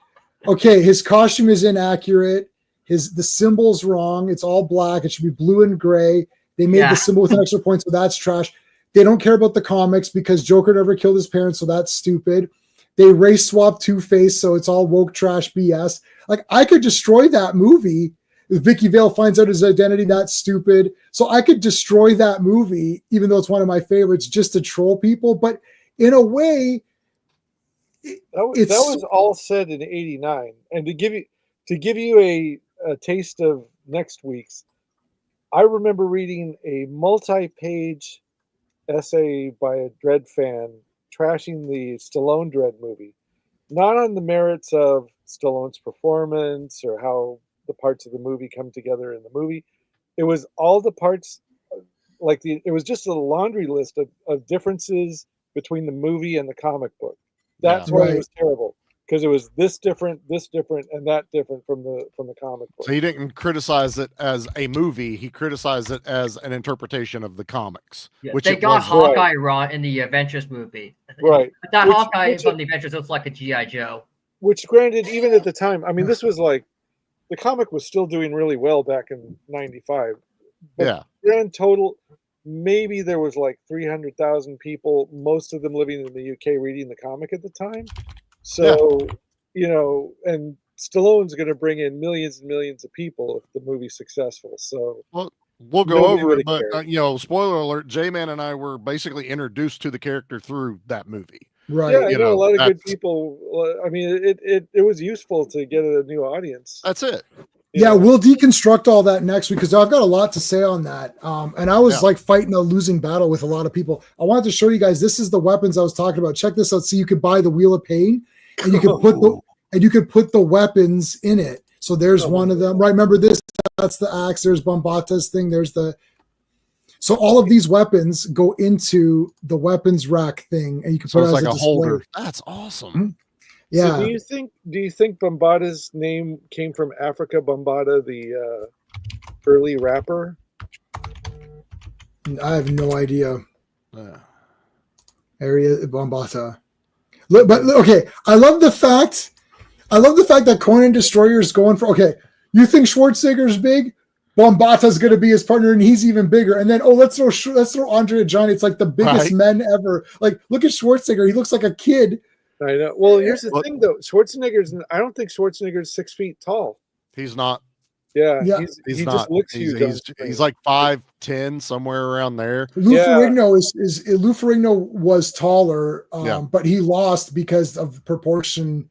okay, his costume is inaccurate. The symbol's wrong. It's all black. It should be blue and gray. They made the symbol with an extra point, so that's trash. They don't care about the comics because Joker never killed his parents, so that's stupid. They race swap Two-Face, so it's all woke trash BS. Like, I could destroy that movie. If Vicky Vale finds out his identity, that's stupid. So I could destroy that movie, even though it's one of my favorites, just to troll people. But in a way, that was all said in '89, and to give you a taste of next week's, I remember reading a multi-page essay by a Dredd fan trashing the Stallone Dredd movie, not on the merits of Stallone's performance or how the parts of the movie come together in the movie. It was all the parts, it was just a laundry list of differences between the movie and the comic book. That's why it was terrible, because it was this different, and that different from the comic book. So he didn't criticize it as a movie. He criticized it as an interpretation of the comics. Yeah, which they it got wasn't. Hawkeye wrong in the Avengers movie. Right. That Which- Hawkeye which- from the Avengers looks like a G.I. Joe. Which, granted, even at the time, I mean, this was like the comic was still doing really well back in '95. But Yeah. grand total, maybe there was like 300,000 people, most of them living in the UK, reading the comic at the time. So, and Stallone's going to bring in millions and millions of people if the movie's successful. So, We'll go Nobody over it, really but cared. spoiler alert: J-Man and I were basically introduced to the character through that movie. right. yeah, I you know a know, lot of good that's- people. I mean, it was useful to get a new audience. That's it. Yeah, we'll deconstruct all that next week because I've got a lot to say on that. And I was like fighting a losing battle with a lot of people. I wanted to show you guys. This is the weapons I was talking about. Check this out. So you could buy the Wheel of Pain, and you could put the weapons in it. So there's one of them. Right? Remember this? That's the axe. There's Bombata's thing. So all of these weapons go into the weapons rack thing, and you can So put it it's as like a a display. holder. That's awesome. Yeah. So do you think Bombada's name came from Africa Bombata, the early rapper? I have no idea. Yeah. Area Bombata. But okay, I love the fact that Conan Destroyer is going for. Okay, you think Schwarzenegger's big? Bombata's going to be his partner, and he's even bigger. And then, let's throw Andre the Giant. It's like the biggest Right. men ever. Like, look at Schwarzenegger. He looks like a kid. I know. Well, here's the But- thing, though. I don't think Schwarzenegger's 6 feet tall. He's not. Yeah, Yeah. He's he not. just looks he's, huge. on he's, screen. he's like 5'10", somewhere around there. Lou Yeah. Ferrigno Lou Ferrigno was taller, Yeah. but he lost because of proportion.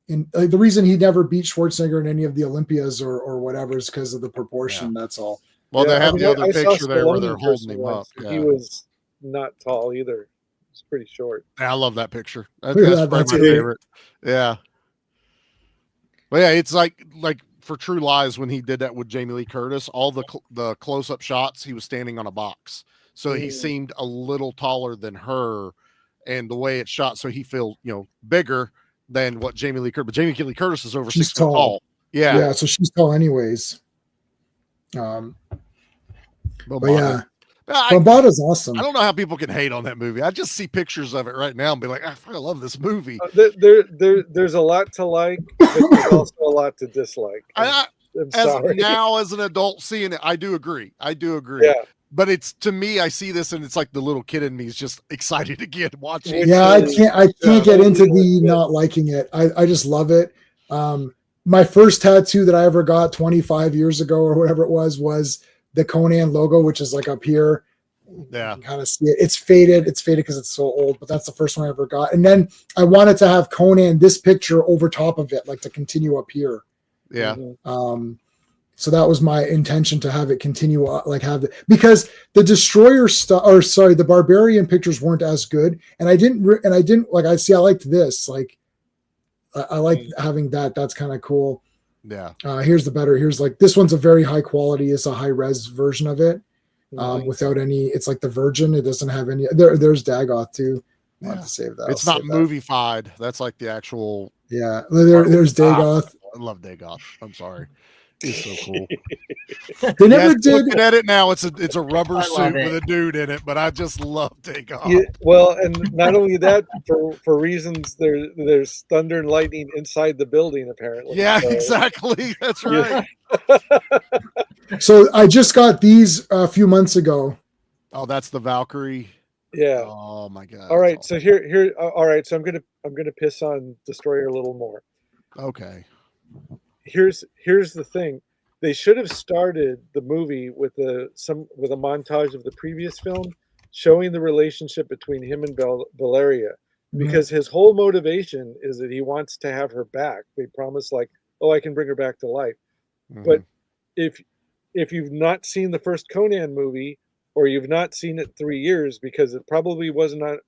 In the reason he never beat Schwarzenegger in any of the Olympias or whatever is because of the proportion. That's all. Well, Yeah, they have I mean, the other I saw picture there where Stallone they're in holding person him up. once, and Yeah. He was not tall either. He's pretty short. I love that picture. Look at That's that, probably that's my great. favorite. Yeah. But yeah, it's like for True Lies when he did that with Jamie Lee Curtis, all the close-up shots, he was standing on a box. So he seemed a little taller than her, and the way it's shot, so he feels, bigger than what Jamie Lee Curtis. But Jamie Lee Curtis is over She's 6 foot tall. Yeah. Yeah, so she's tall anyways. But yeah, Bombata's awesome. I don't know how people can hate on that movie. I just see pictures of it right now and be like, I love this movie. There's a lot to like, but there's also a lot to dislike. I'm sorry. Now, as an adult seeing it, I do agree. Yeah. But it's, to me, I see this and it's like the little kid in me is just excited again watching. Yeah, I can't get into the not liking it. I just love it. My first tattoo that I ever got 25 years ago or whatever it was the Conan logo, which is like up here. Yeah. You can kind of see it. It's faded. It's faded because it's so old, but that's the first one I ever got. And then I wanted to have Conan, this picture over top of it, like to continue up here. Yeah. So that was my intention, to have it continue, because the Destroyer the Barbarian pictures weren't as good. And I liked this. Like, I like having that. That's kind of cool. Yeah. Here's like, this one's a very high quality. It's a high res version of it. Without any, it's like the Virgin. It doesn't have any. There's Dagoth too. I have to save that. It's not movie-fied. That's like the actual. Yeah, there's Dagoth. I love Dagoth. I'm sorry. He's so cool. They never did. Looking at it now, it's a rubber I suit love with it. a dude in it, but I just love Dagoth. Yeah, well, and not only that, for reasons there's thunder and lightning inside the building apparently. Yeah, So, exactly. That's right. So I just got these a few months ago. Oh, that's the Valkyrie. yeah. Oh my god. All right. So here. All right. So I'm gonna piss on Destroyer a little more. Okay. Here's the thing. They should have started the movie with a montage of the previous film, showing the relationship between him and Valeria, because his whole motivation is that he wants to have her back. They promise, like, I can bring her back to life. Mhm. But if you've not seen the first Conan movie, or you've not seen it 3 years, because it probably wasn't on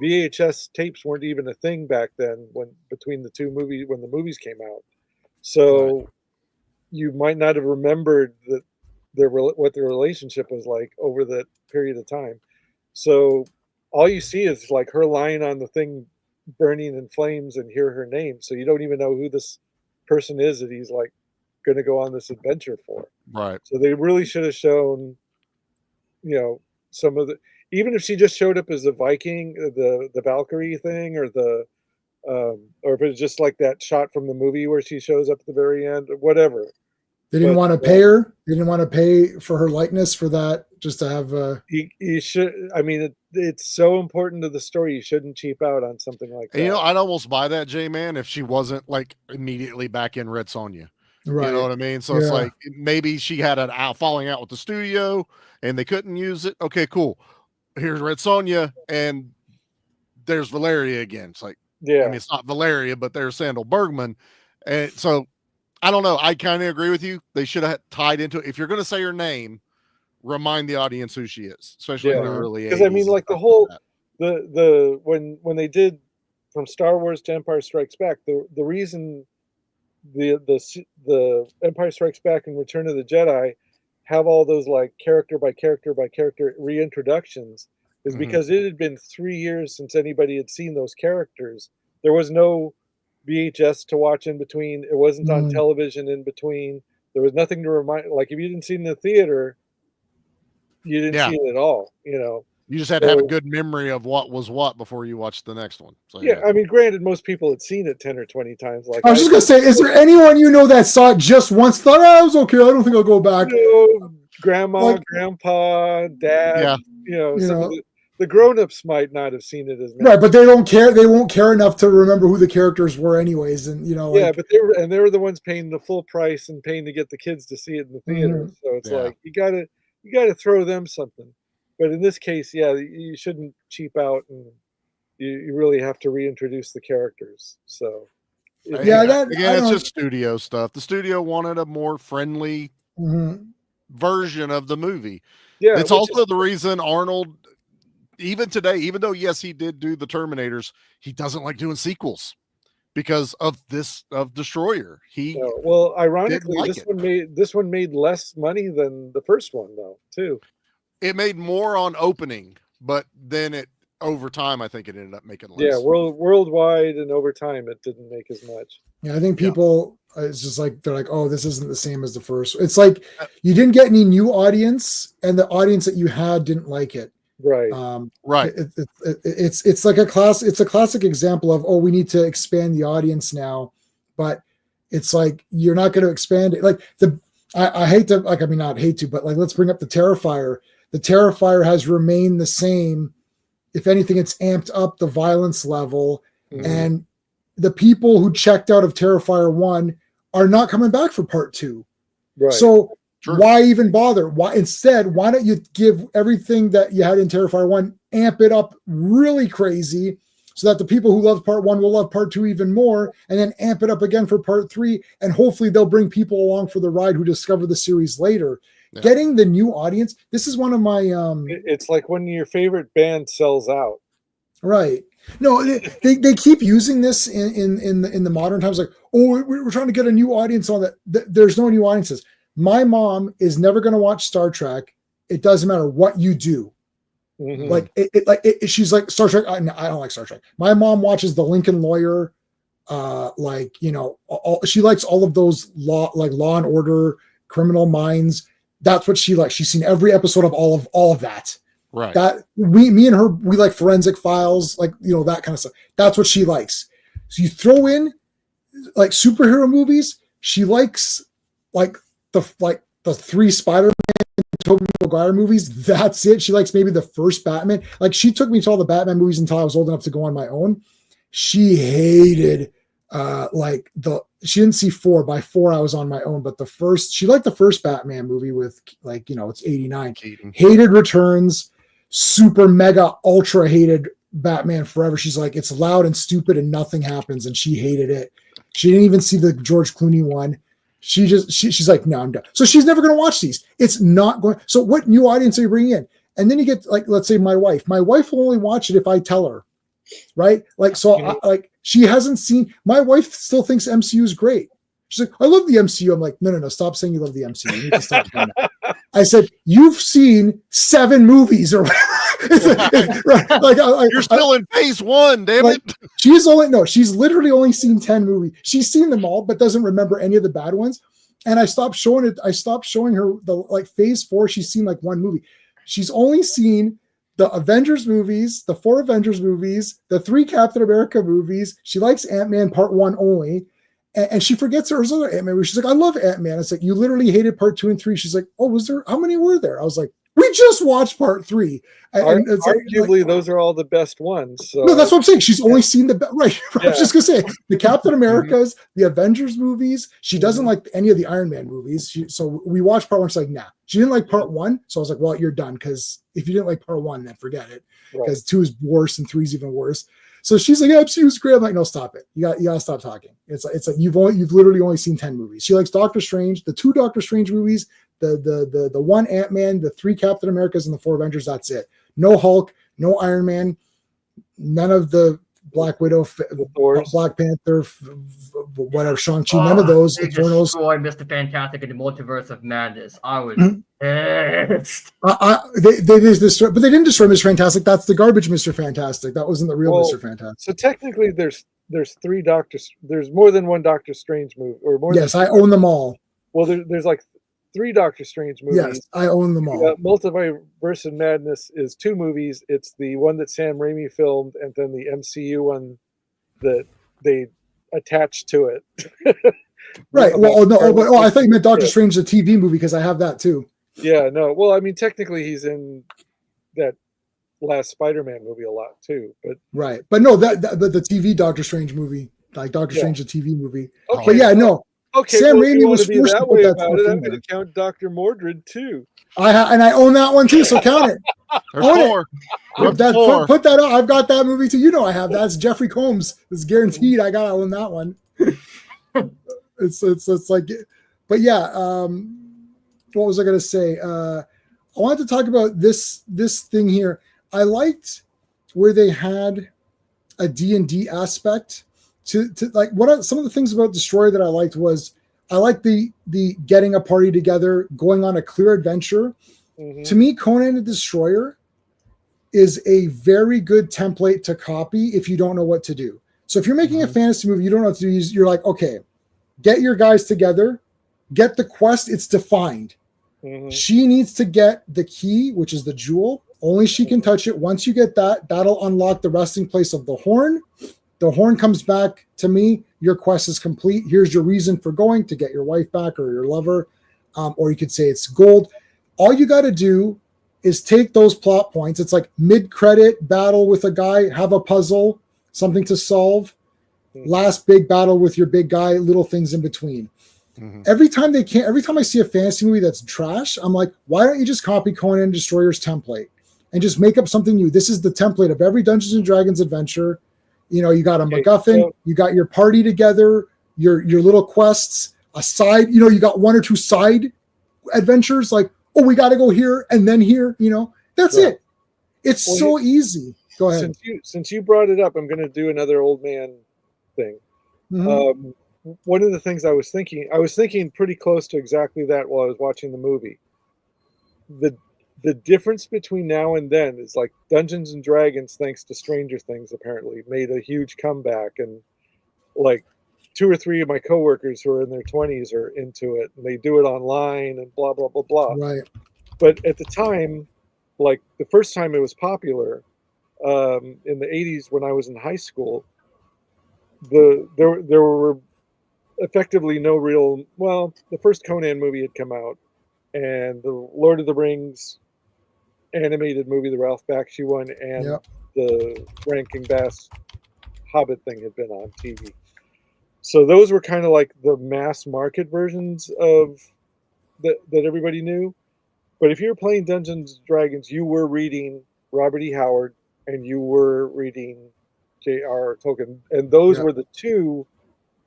VHS tapes, weren't even a thing back then when the movies came out. So you might not have remembered that what their relationship was like over that period of time. So all you see is like her lying on the thing burning in flames and hear her name. So you don't even know who this person is that he's like going to go on this adventure for. Right. So they really should have shown, some of the, even if she just showed up as a Viking, the Valkyrie thing, or or if it's just like that shot from the movie where she shows up at the very end, or whatever. They didn't want to pay her. They didn't want to pay for her likeness for that, just to have You should. I mean, it's so important to the story. You shouldn't cheap out on something like that. And, I'd almost buy that, J-Man, if she wasn't like immediately back in Red Sonja. right. You know what I mean? So it's like maybe she had an falling out with the studio and they couldn't use it. Okay, cool. Here's Red Sonja and there's Valeria again. It's like, I mean, it's not Valeria, but there's Sandal Bergman. And so I don't know. I kind of agree with you. They should have tied into it. If you're going to say her name, remind the audience who she is, especially in the early 80s. Because I mean, like the whole when they did from Star Wars to Empire Strikes Back, the reason the Empire Strikes Back and Return of the Jedi have all those like character by character by character reintroductions is because it had been 3 years since anybody had seen those characters. There was no VHS to watch in between. It wasn't on television in between. There was nothing to remind. Like if you didn't see it in the theater, you didn't see it at all. You just had to have a So- good memory of what was what before you watched the next one. So Yeah, I mean, granted, most people had seen it 10 or 20 times. Like I was just gonna say, is there anyone you know that saw it just once, thought, oh, it was okay, I don't think I'll go back? grandma, Like- grandpa, dad. Yeah. Some of the grown-ups might not have seen it as much. Right, but they don't care. They won't care enough to remember who the characters were, anyways. And Yeah, but they were the ones paying the full price and paying to get the kids to see it in the theater. Mhm. So it's Yeah. like you gotta throw them something. But in this case, yeah, you shouldn't cheap out, and you really have to reintroduce the characters. So Yeah, that- I again, it's don't- just studio stuff. The studio wanted a more friendly Mhm. version of the movie. yeah, It's which also is- the reason Arnold, even today, even though yes, he did do the Terminators, he doesn't like doing sequels because of Destroyer. He well, ironically, like this it. one made less money than the first one, though, too. it made more on opening, but then it over time, I think it ended up making less. Yeah, worldwide and over time, it didn't make as much. Yeah, I think people, it's just like, they're like, oh, this isn't the same as the first. It's like you didn't get any new audience, and the audience that you had didn't like it. Right. Right. It's like a class. It's a classic example of, oh, we need to expand the audience now, but it's like you're not going to expand it. Like I hate to, like, I mean, not hate to, but like, let's bring up the Terrifier. The Terrifier has remained the same. If anything, it's amped up the violence level, and the people who checked out of Terrifier 1 are not coming back for part 2. Right. So Sure. why even bother? Why don't you give everything that you had in Terrifier 1, amp it up really crazy so that the people who love part 1 will love part 2 even more, and then amp it up again for part 3, and hopefully they'll bring people along for the ride who discover the series later. Yeah. Getting the new audience. This is one of my It's like when your favorite band sells out. right. No, they keep using this in the modern times, like, oh, we're trying to get a new audience on that. There's no new audiences. My mom is never going to watch Star Trek. It doesn't matter what you do. Mhm. Like she's like, Star Trek. I don't like Star Trek. My mom watches The Lincoln Lawyer. She likes all of those Law and Order, Criminal Minds. That's what she likes. She's seen every episode of all of that. Right. That me and her, we like Forensic Files, like, that kind of stuff. That's what she likes. So you throw in like superhero movies. She likes like the 3 Spider-Man, Tobey Maguire movies. That's it. She likes maybe the first Batman. Like, she took me to all the Batman movies until I was old enough to go on my own. She hated she didn't see 4. By 4 I was on my own, but she liked the first Batman movie with, like, it's 89. Keaton. Hated Returns, super mega ultra hated Batman Forever. She's like, it's loud and stupid and nothing happens, and she hated it. She didn't even see the George Clooney one. She's like, no, I'm done. So she's never going to watch these. It's not going. So what new audience are you bringing in? And then you get, like, let's say my wife will only watch it if I tell her, right? Like, so she hasn't seen, my wife still thinks MCU is great. She's like, I love the MCU. I'm like, no, stop saying you love the MCU. You need to stop doing that. I said, you've seen 7 movies or whatever. Right? Like, You're still in phase 1, damn like, it. she's literally only seen 10 movies. She's seen them all, but doesn't remember any of the bad ones. And I stopped showing it. I stopped showing her phase 4. She's seen like 1 movie. She's only seen the Avengers movies, the 4 Avengers movies, the 3 Captain America movies. She likes Ant-Man part 1 only. And she forgets there's other Ant-Man movies. She's like, I love Ant-Man. It's like, you literally hated part 2 and 3. She's like, oh, how many were there? I was like, we just watched part 3. And it's Arguably, those are all the best ones. So. No, that's what I'm saying. She's only seen right. Yeah. I was just gonna say the Captain Americas, the Avengers movies. She doesn't like any of the Iron Man movies. So we watched part 1. She's like, nah. She didn't like part 1. So I was like, well, you're done, because if you didn't like part 1, then forget it. Because 2 is worse and 3 is even worse. So she's like, yeah, MCU's great. I'm like, no, stop it. You gotta stop talking. It's like you've literally only seen 10 movies. She likes Doctor Strange, the 2 Doctor Strange movies, the 1 Ant-Man, the 3 Captain Americas, and the 4 Avengers. That's it. No Hulk, no Iron Man, none of the Black Widow, Black Panther, whatever, Shang-Chi, none of those. They Eternals. destroyed Mr. Fantastic in the Multiverse of Madness. I was pissed. They destroyed, but they didn't destroy Mr. Fantastic. That's the garbage Mr. Fantastic. That wasn't the real Mr. Fantastic. So technically, there's 3 Doctors. There's more than 1 Doctor Strange movie, or more. Yes, I own them all. Well, there's like 3 Doctor Strange movies. Yes, I own them all. Multiverse of Madness is 2 movies. It's the one that Sam Raimi filmed, and then the MCU one that they attached to it. Right. Well, no. I thought you meant Doctor Strange, the TV movie, because I have that too. Yeah. No. Well, I mean, technically, he's in that last Spider-Man movie a lot too. But right. But no, but the TV Doctor Strange movie, like Doctor Strange, the TV movie. Okay, but yeah, no. Okay. Sam well, if Raimi you want was to be forced that to put way that about stuff it, in I'm going there. to count Dr. Mordred too. And I own that one too. So count it. There's Own it. 4. Put that up. I've got that movie too. You know I have that. It's Jeffrey Combs. It's guaranteed. I gotta own that one. it's like, but yeah. What was I gonna say? I wanted to talk about this thing here. I liked where they had a D&D aspect to like some of the things about Destroyer that I liked was I liked the getting a party together, going on a clear adventure. Mm-hmm. To me, Conan the Destroyer is a very good template to copy if you don't know what to do. So if you're making a fantasy movie, you don't know what to do. You're like, okay, get your guys together, get the quest. It's defined. Mm-hmm. She needs to get the key, which is the jewel. Only she can touch it. Once you get that, that'll unlock the resting place of the horn. The horn comes back to me. Your quest is complete. Here's your reason for going, to get your wife back or your lover. Or you could say it's gold. All you got to do is take those plot points. It's like mid-credit battle with a guy, have a puzzle, something to solve. Last big battle with your big guy, little things in between. Mm-hmm. Every time I see a fantasy movie that's trash, I'm like, why don't you just copy Conan Destroyer's template and just make up something new? This is the template of every Dungeons and Dragons adventure. You know, you got a MacGuffin, you got your party together, your little quests, a side, you know, you got 1 or 2 side adventures like, oh, we got to go here and then here, you know, that's it. It's so easy. Go ahead. Since you brought it up, I'm going to do another old man thing. Mm-hmm. One of the things I was thinking pretty close to exactly that while I was watching the movie. The difference between now and then is like Dungeons and Dragons, thanks to Stranger Things, apparently made a huge comeback, and like 2 or 3 of my coworkers who are in their 20s are into it, and they do it online and blah blah blah blah. Right. But at the time, like the first time it was popular, in the 80s when I was in high school, there were effectively no real. Well, the first Conan movie had come out, and the Lord of the Rings animated movie, the Ralph Bakshi one, and the Rankin Bass Hobbit thing had been on TV. So those were kind of like the mass market versions of that everybody knew. But if you were playing Dungeons and Dragons, you were reading Robert E. Howard and you were reading J.R.R. Tolkien, and those were the 2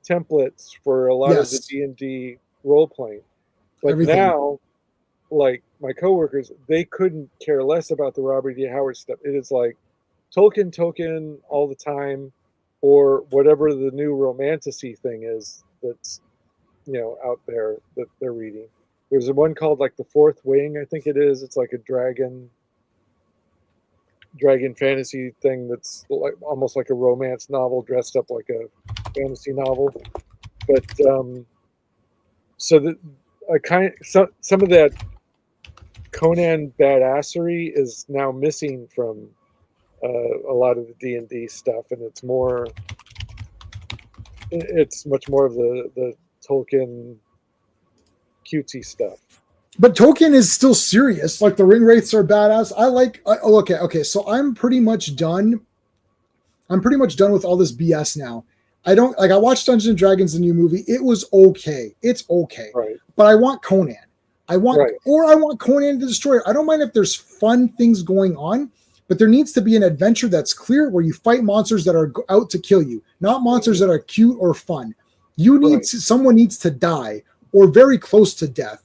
templates for a lot of the D&D role playing. But now, like my coworkers, they couldn't care less about the Robert E. Howard stuff. It is like Tolkien all the time, or whatever the new romantasy thing is that's, you know, out there that they're reading. There's one called like The Fourth Wing, I think it is. It's like a dragon fantasy thing that's like almost like a romance novel dressed up like a fantasy novel. But so that some of that Conan badassery is now missing from a lot of the D&D stuff, and it's much more of the Tolkien cutesy stuff. But Tolkien is still serious. Like the ring wraiths are badass. Okay. So I'm pretty much done. I'm pretty much done with all this BS now. I watched Dungeons and Dragons, the new movie. It was okay. It's okay. Right. But I want Conan. I want Conan the Destroyer. I don't mind if there's fun things going on, but there needs to be an adventure that's clear where you fight monsters that are out to kill you, not monsters that are cute or fun. Someone needs to die or very close to death.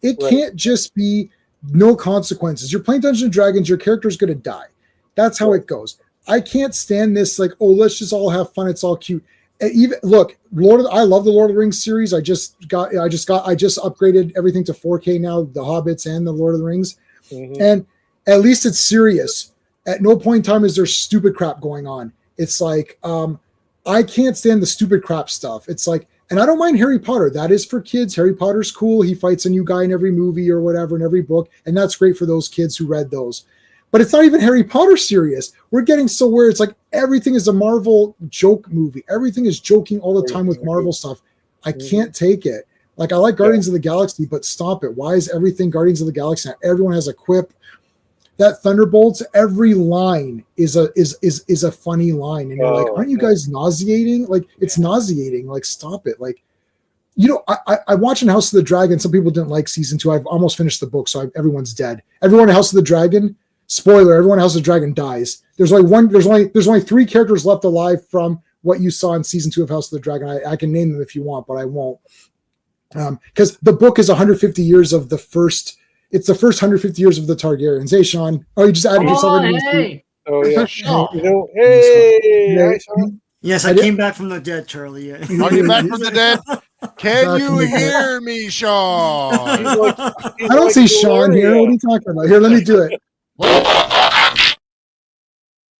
It can't just be no consequences. You're playing Dungeons and Dragons, your character's going to die. That's how it goes. I can't stand this like, oh, let's just all have fun. It's all cute. Even look, I love the Lord of the Rings series. I just upgraded everything to 4K now, the Hobbits and the Lord of the Rings. Mm-hmm. And at least it's serious. At no point in time is there stupid crap going on. It's like, I can't stand the stupid crap stuff. It's like And I don't mind Harry Potter. That is for kids. Harry Potter's cool. He fights a new guy in every movie or whatever, in every book. And that's great for those kids who read those. But it's not even Harry Potter serious. We're getting so weird. It's like everything is a Marvel joke movie. Everything is joking all the time with Marvel stuff. I can't take it. Like, I like Guardians of the Galaxy, but stop it. Why is everything Guardians of the Galaxy? Now everyone has a quip. That Thunderbolts, every line is a funny line. And you're like, aren't you guys nauseating? Like, it's nauseating. Like, stop it. Like, you know, I watching House of the Dragon. Some people didn't like season 2. I've almost finished the book, so everyone's dead. Everyone in House of the Dragon, spoiler, everyone in House of the Dragon dies. There's only 3 characters left alive from what you saw in season 2 of House of the Dragon. I can name them if you want, but I won't. Because the book is 150 years of the first. It's the first 150 years of the Targaryens. Hey, Sean. Oh, you just added yourself into hey. Oh yeah. Sean. You know, hey, hi, Sean. Yes, I came back from the dead, Charlie. Are you back from the dead? Can Back you from the dead. hear me, Sean? He's like, I don't see Sean here. What are you talking about? Here, let me do it.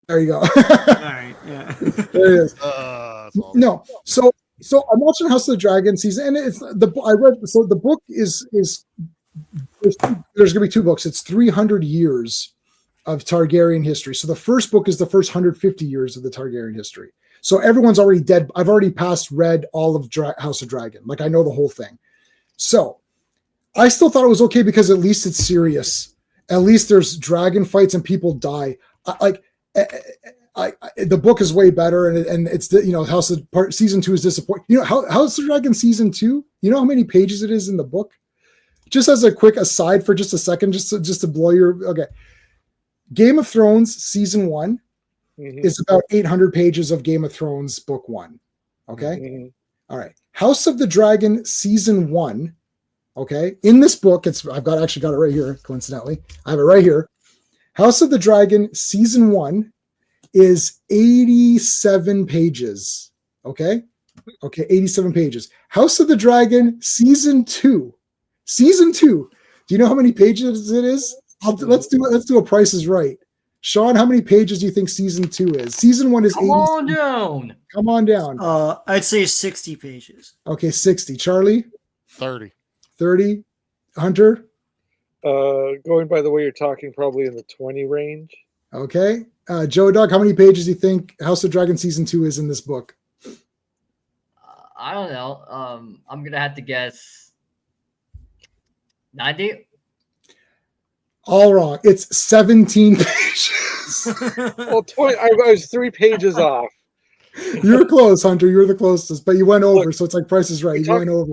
There you go. All right, yeah. There it is. That's awesome. No, so I'm watching House of the Dragon season, and it's the book is there's going to be 2 books. It's 300 years of Targaryen history. So the first book is the first 150 years of the Targaryen history. So everyone's already dead. I've already read all of House of Dragon. Like, I know the whole thing. So I still thought it was okay because at least it's serious. At least there's dragon fights and people die. The book is way better, and it's House of season 2 is disappointing. You know, House of Dragon season 2. You know how many pages it is in the book? Just as a quick aside for just a second, just to blow your okay. Game of Thrones season 1 is about 800 pages of Game of Thrones book 1. Okay. All right. House of the Dragon season 1. Okay. In this book, I've actually got it right here. Coincidentally, I have it right here. House of the Dragon season 1 is 87 pages. Okay. 87 pages. House of the Dragon season 2. Season 2. Do you know how many pages it is? Let's do a Price is Right. Sean, how many pages do you think season 2 is? Season 1 is 80. Come on down. I'd say 60 pages. Okay, 60. Charlie? 30. 30. Hunter? Going by the way you're talking, probably in the 20 range. Okay. Joe Dog, how many pages do you think House of Dragon season 2 is in this book? I don't know. I'm gonna have to guess 90. All wrong. It's 17 pages. Well, 20. I was 3 pages off. You were close, Hunter. You were the closest, but you went over. So it's like Price is Right. You went over.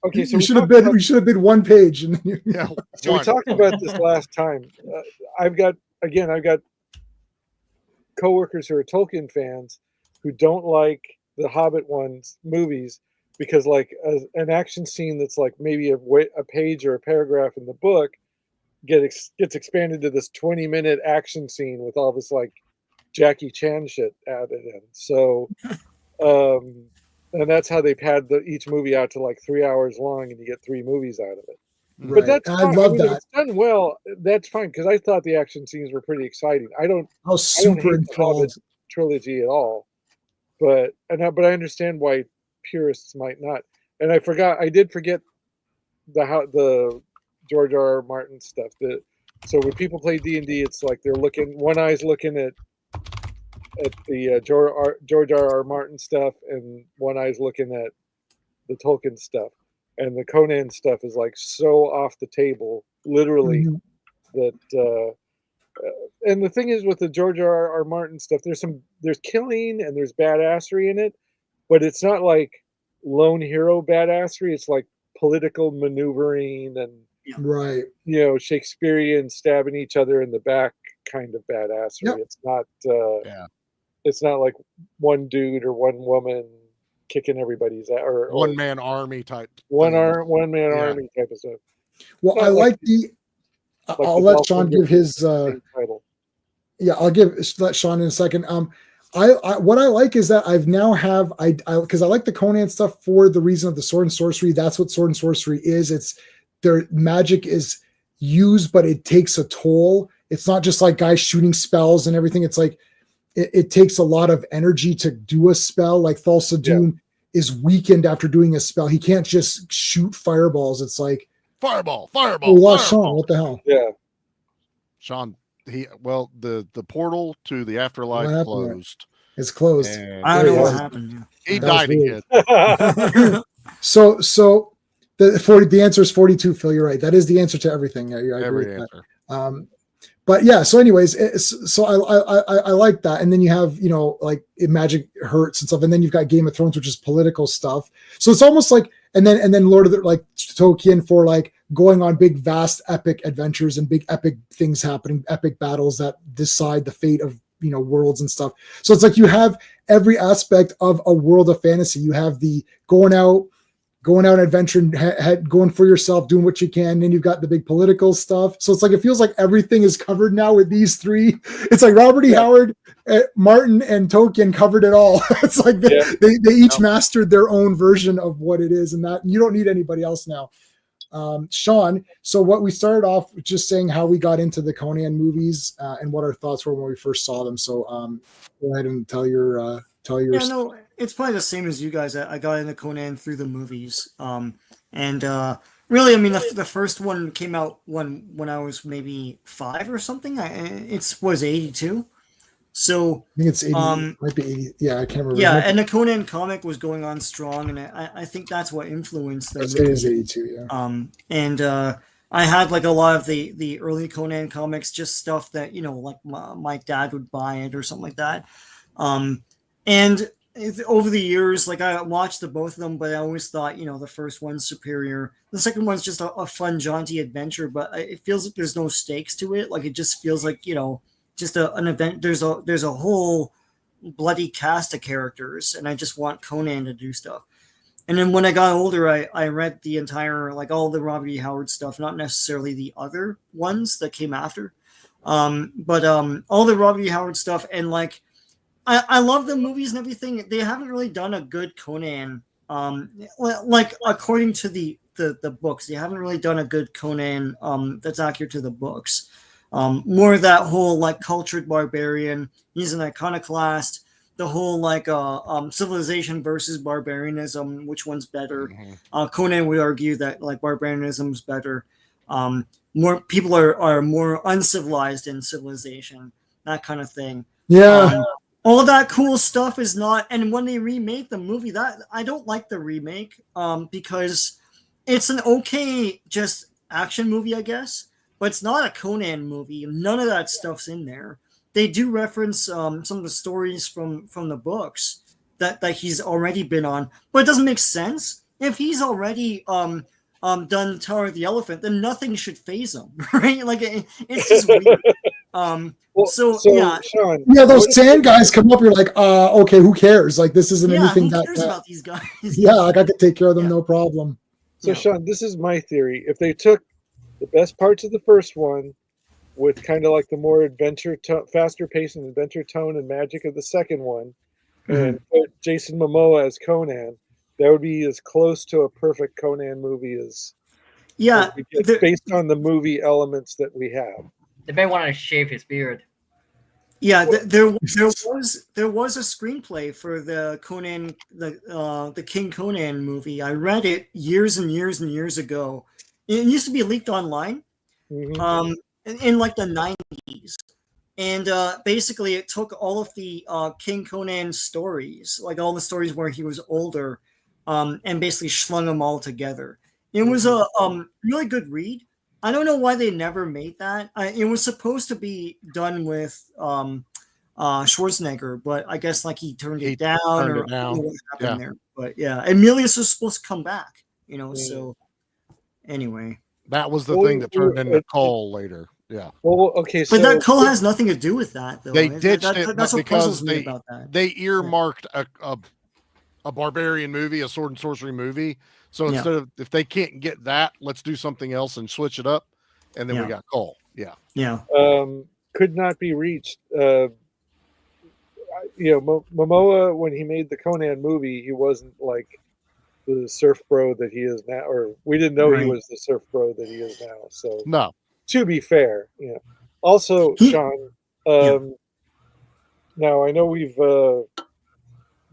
Okay, so we should have bid 1 page. Yeah. So we talked about this last time. I've got coworkers who are Tolkien fans who don't like the Hobbit movies because, like, an action scene that's like maybe a page or a paragraph in the book gets expanded to this 20-minute action scene with all this like Jackie Chan shit added in. So, and that's how they pad each movie out to like 3 hours long, and you get 3 movies out of it. Right. But that's fine. I love that. If it's done well, that's fine because I thought the action scenes were pretty exciting. I was super enthralled. Trilogy at all, but I understand why purists might not. And I did forget the George R.R. Martin stuff. So when people play D&D, it's like one eye's looking at the George R.R. Martin stuff, and one eye's looking at the Tolkien stuff. And the Conan stuff is like so off the table, literally, that. And the thing is, with the George R.R. Martin stuff, there's killing and there's badassery in it, but it's not like lone hero badassery. It's like political maneuvering and right, Shakespearean stabbing each other in the back kind of badassery. Yep. It's not. It's not like one dude or one woman kicking everybody's ass or one man army type. One man army type of stuff. Well, I like the. I'll let Sean give his. Title. Yeah, let Sean in a second. What I like is that I've now because I like the Conan stuff for the reason of the sword and sorcery. That's what sword and sorcery is. It's their magic is used, but it takes a toll. It's not just like guys shooting spells and everything. It's like it takes a lot of energy to do a spell. Like Thulsa Doom is weakened after doing a spell. He can't just shoot fireballs. It's like Fireball. we lost Sean. What the hell? Yeah. Sean, the portal to the What afterlife happened there? closed. It's closed. And I don't know what Yeah. happened. he That was died weird. again. So the answer is 42. Phil, you're right. That is the answer to everything. I agree Every with answer. that. But yeah. So anyways, so I like that. And then you have like Magic hurts and stuff, and then you've got Game of Thrones, which is political stuff. So it's almost like and then Lord of the like Tolkien for like going on big, vast, epic adventures and big, epic things happening, epic battles that decide the fate of worlds and stuff. So it's like you have every aspect of a world of fantasy. You have the going out adventuring, going for yourself, doing what you can. Then you've got the big political stuff. So it's like it feels like everything is covered now with these three. It's like Robert E. Howard, Martin, and Tolkien covered it all. It's like they each mastered their own version of what it is, and that you don't need anybody else now. Sean, so what we started off just saying how we got into the Conan movies and what our thoughts were when we first saw them. So go ahead and tell your Yeah, no, it's probably the same as you guys. I got into Conan through the movies. And really, I mean, the first one came out when I was maybe 5 or something. It was 82. So I think it's 80, might be 80. Yeah, I can't remember. yeah, and the Conan comic was going on strong, and I think that's what influenced them. It is 82, yeah. And I had like a lot of the early Conan comics, just stuff that like my dad would buy it or something like that. And over the years, like I watched both of them, but I always thought the first one's superior. The second one's just a fun, jaunty adventure, but it feels like there's no stakes to it. Like it just feels like just an event. There's a whole bloody cast of characters, and I just want Conan to do stuff. And then when I got older, I read the entire, like all the Robert E. Howard stuff, not necessarily the other ones that came after, but all the Robert E. Howard stuff. And like I love the movies and everything. They haven't really done a good Conan, like according to the books. They haven't really done a good Conan that's accurate to the books. More of that whole like cultured barbarian. He's an iconoclast. The whole like civilization versus barbarianism. Which one's better? Mm-hmm. Conan would argue that like barbarianism's better. More people are more uncivilized in civilization. That kind of thing. Yeah. All that cool stuff is not. And when they remade the movie, that I don't like the remake because it's an okay just action movie, I guess. But it's not a Conan movie. None of that stuff's in there. They do reference some of the stories from the books that he's already been on, but it doesn't make sense. If he's already done Tower of the Elephant, then nothing should faze him, right? Like it's just weird. So yeah, Sean, yeah, those sand guys come up. You're like, okay, who cares? Like this isn't anything who cares about these guys? Yeah, like I could take care of them, no problem. So Sean, this is my theory. If they took the best parts of the first one with kind of like the more adventure, faster pace and adventure tone and magic of the second one, and put Jason Momoa as Conan, that would be as close to a perfect Conan movie as we get based on the movie elements that we have. They may want to shave his beard. Yeah, there was a screenplay for the Conan, the King Conan movie. I read it years and years and years ago. It used to be leaked online, in like the 90s, and basically it took all of the King Conan stories, like all the stories where he was older, and basically slung them all together. It was a really good read. I don't know why they never made that. It was supposed to be done with Schwarzenegger, but I guess like he turned it down, or what happened there. But yeah, Emilius was supposed to come back, so anyway. That was the thing that turned into Cole later. Yeah. Well, okay. But that Cole has nothing to do with that, though. They ditched it that's what because puzzles me about that. they earmarked a barbarian movie, a sword and sorcery movie. So instead of, if they can't get that, let's do something else and switch it up. And then we got Cole. Yeah. Yeah. Could not be reached. Momoa, when he made the Conan movie, he wasn't like the surf bro that he is now, or we didn't know he was the surf bro that he is now. So no. To be fair, Also, Sean, now I know we've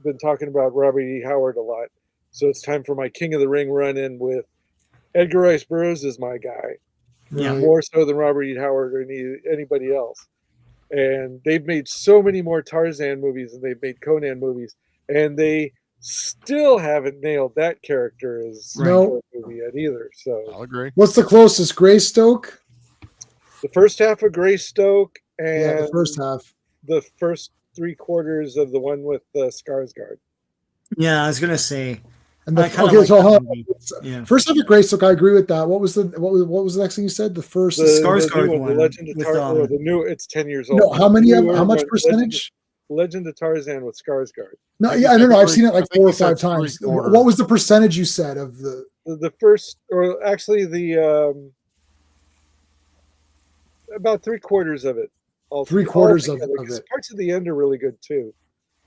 been talking about Robert E. Howard a lot, so it's time for my King of the Ring run-in with Edgar Rice Burroughs is my guy, Yeah. more so than Robert E. Howard or anybody else. And they've made so many more Tarzan movies than they've made Conan movies, and they still haven't nailed that character as No. a movie yet either. So I'll agree. What's the closest? Greystoke? the first half of Greystoke and Yeah, the first half. the first 3/4 of the one with Skarsgård. Yeah, I was gonna say. And the I kinda okay, like so that hold on. movie. Yeah. First half of Greystoke, I agree with that. What was the next thing you said? The first. The Skarsgård new one the Legend of with, Tarzan. The new, it's 10 years old. No, how many? Newer How much one, percentage? Legend of Tarzan with Skarsgård. No, I think yeah, I don't know. I've three- seen it like I think 4 or he said 5 times. 3/4. What was the percentage you said of the? The first, or actually the about 3/4 of it. Three-quarters of altogether, 'cause it. parts of the end are really good too.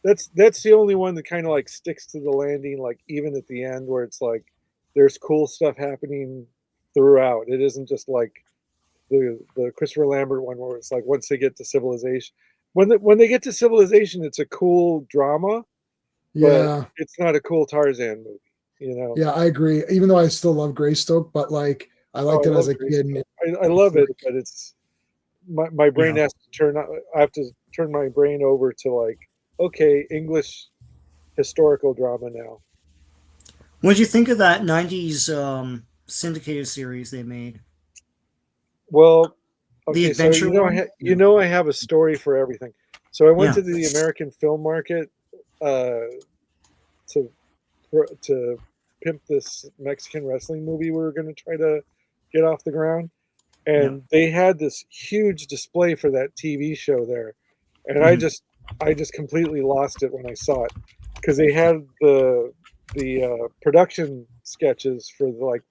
That's the only one that kind of like sticks to the landing, like even at the end where it's like there's cool stuff happening throughout. It isn't just like the Christopher Lambert one where it's like once they get to civilization. When they get to civilization, it's a cool drama, Yeah, but it's not a cool Tarzan movie. You know. yeah, I agree. Even though I still love Greystoke, but like I liked I it as love a kid. and I love it, but it's my brain Yeah. has to turn. I have to turn my brain over to like, okay, English historical drama now. What did you think of that '90s syndicated series they made? Well, The okay, so adventure one? I have a story for everything. So I went Yeah. to the American Film Market to pimp this Mexican wrestling movie we were going to try to get off the ground, and they had this huge display for that TV show there, and I just completely lost it when I saw it because they had the production sketches for the like.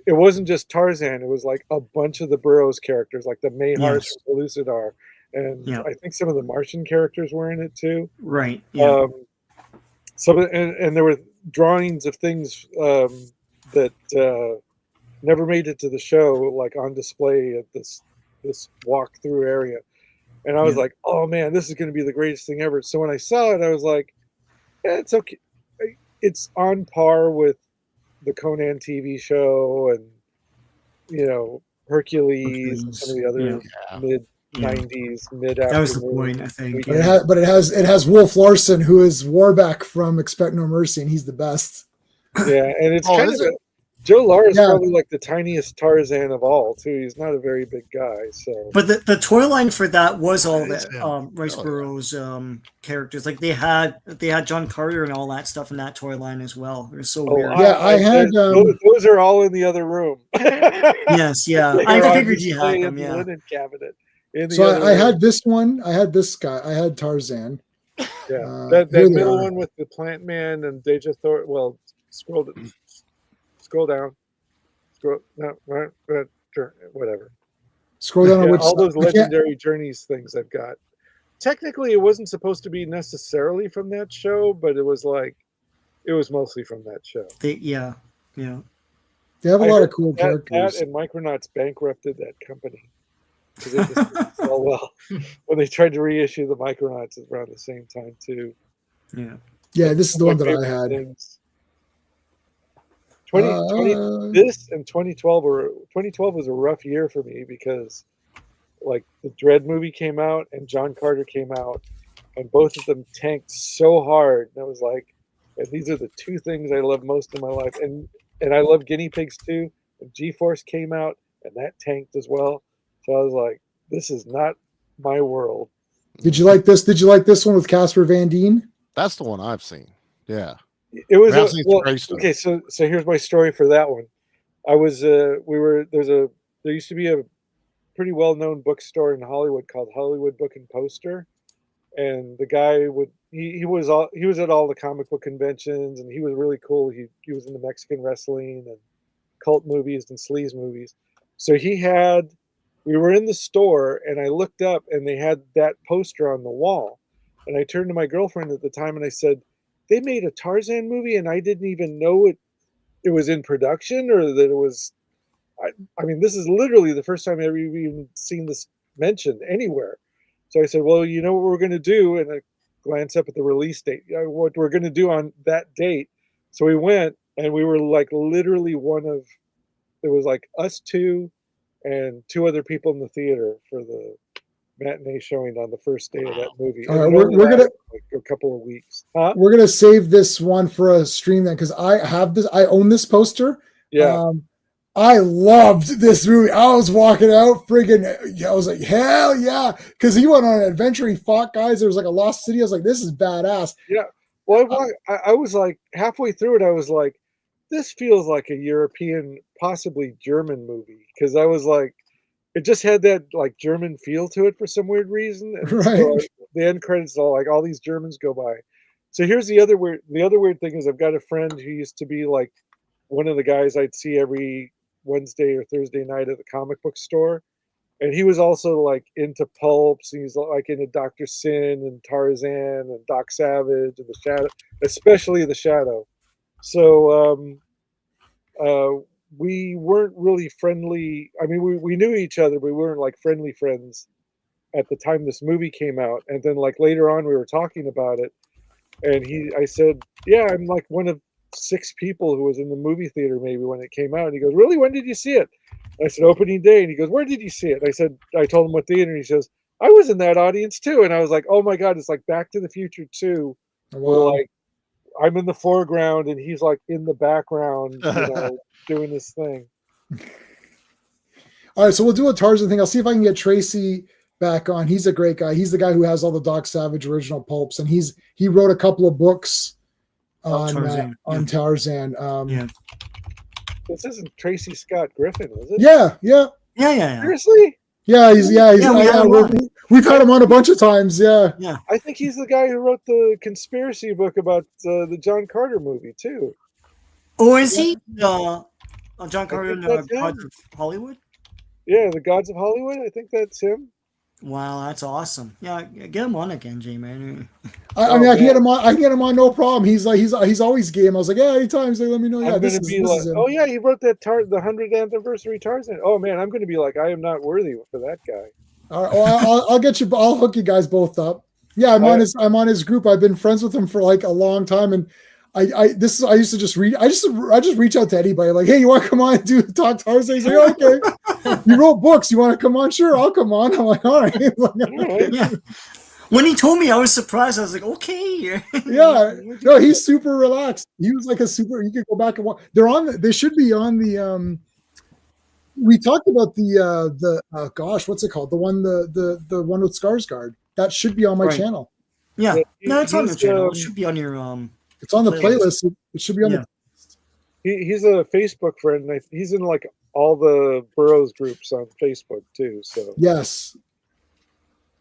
It wasn't just Tarzan; it was like a bunch of the Burroughs characters, like the Mayhars Yes. from Pellucidar, and Yeah. I think some of the Martian characters were in it too. Right. Yeah. And there were drawings of things that never made it to the show, like on display at this walk-through area. And I was like, "Oh man, this is going to be the greatest thing ever!" So when I saw it, I was like, "Yeah, it's okay. It's on par with the Conan TV show, and Hercules and some of the other mid '90s, mid That was the afternoon. point, I think. But it has Wolf Larson, who is Warbeck from Expect No Mercy, and he's the best. Yeah, and it's Oh, kind is of it? Joe Lara is Yeah. probably like the tiniest Tarzan of all too. He's not a very big guy, so But the toy line for that was all It's that him. Rice Oh, yeah. Burroughs characters. Like they had John Carter and all that stuff in that toy line as well. It was so weird. Yeah, I had, those are all in the other room. Yes, yeah. They're I on figured you display had in them. the Yeah. linen cabinet. In the So other I room. had this one. I had this guy. I had Tarzan. Yeah, here that they middle are. one with the Plant Man and Deja Thor. Well, scroll down. Whatever. Scroll down on Yeah, which all those I can't- legendary journeys things I've got. Technically, it wasn't supposed to be necessarily from that show, but it was mostly from that show. Yeah. They have a I lot of heard cool that characters. and Micronauts bankrupted that company because it just didn't sell well when they tried to reissue the Micronauts around the same time too. Yeah. Yeah, this is the My one that I favorite had. things. 2020 this and 2012 was a rough year for me because like the Dread movie came out and John Carter came out and both of them tanked so hard, and I was like, and these are the two things I love most in my life, and I love guinea pigs too, and G-Force came out and that tanked as well, so I was like, this is not my world. Did you like this? Did you like this one with Casper Van Dien? That's the one I've seen. Yeah. It was I've seen some great stuff. okay. So here's my story for that one. I was there used to be a pretty well known bookstore in Hollywood called Hollywood Book and Poster, and the guy he was at all the comic book conventions, and he was really cool. He was into Mexican wrestling and cult movies and sleaze movies. So we were in the store, and I looked up, and they had that poster on the wall, and I turned to my girlfriend at the time, and I said, they made a Tarzan movie and I didn't even know it was in production or that it was. I mean, this is literally the first time I've ever even seen this mentioned anywhere. So I said, well, you know what we're going to do? And glance up at the release date, what we're going to do on that date. So we went, and we were like literally there was like us two and two other people in the theater for the matinee showing on the first day of that movie. All And right, it only we're gonna lasted, like a couple of weeks. Huh? we're gonna save this one for a stream then, because I have this. I own this poster. Yeah. I loved this movie. I was walking out, friggin'. I was like, hell yeah, because he went on an adventure. He fought guys. There was like a lost city. I was like, this is badass. Yeah. Well, I was like halfway through it. I was like, this feels like a European, possibly German movie, because I was like, it just had that like German feel to it for some weird reason. And Right. so the end credits all like all these Germans go by. So here's the other weird thing is I've got a friend who used to be like one of the guys I'd see every Wednesday or Thursday night at the comic book store. And he was also like into pulps, and he's like into Dr. Sin and Tarzan and Doc Savage and the Shadow, especially the Shadow. So we weren't really friendly. I mean, we knew each other, but we weren't like friendly friends at the time this movie came out. And then like later on, we were talking about it, and I said, yeah, I'm like one of 6 people who was in the movie theater maybe when it came out. And he goes, really? When did you see it? And I said, opening day. And he goes, where did you see it? And I told him what theater. And he says, I was in that audience too. And I was like, oh my God, it's like Back to the Future 2. Where like I'm in the foreground and he's like in the background, doing this thing. All right, so we'll do a Tarzan thing. I'll see if I can get Tracy back on. He's a great guy. He's the guy who has all the Doc Savage original pulps, and he wrote a couple of books on Tarzan. Yeah. This isn't Tracy Scott Griffin, is it? Yeah. Seriously? Yeah, we've had him on a bunch of times. Yeah. I think he's the guy who wrote the conspiracy book about the John Carter movie too. Oh, is he? John Carter in Gods of Hollywood? Yeah, the Gods of Hollywood. I think that's him. Wow, that's awesome. Yeah, get him on again, J man. I mean, I can get him on. I can get him on, no problem. He's always game. I was like, yeah, anytime. He's like, let me know. Yeah, I'm gonna be like, oh yeah, he wrote that the 100th anniversary Tarzan. Oh man, I'm gonna be like, I am not worthy for that guy. All right, I'll get you. I'll hook you guys both up. Yeah, I'm on his group. I've been friends with him for like a long time, and I used to just read. I just reach out to anybody like, hey, you want to come on and do talk Tarzan? He's like, okay. You wrote books. You want to come on? Sure, I'll come on. I'm like, all right. Yeah. When he told me, I was surprised. I was like, okay. Yeah. No, he's super relaxed. He was like a super. You could go back and watch. They should be on the. We talked about the gosh, what's it called? The one the one with Skarsgård. That should be on my channel. Yeah. No, it's on the channel. It should be on your It's on the playlist. It should be on the. He's a Facebook friend. He's in like all the Burroughs groups on Facebook too. So yes.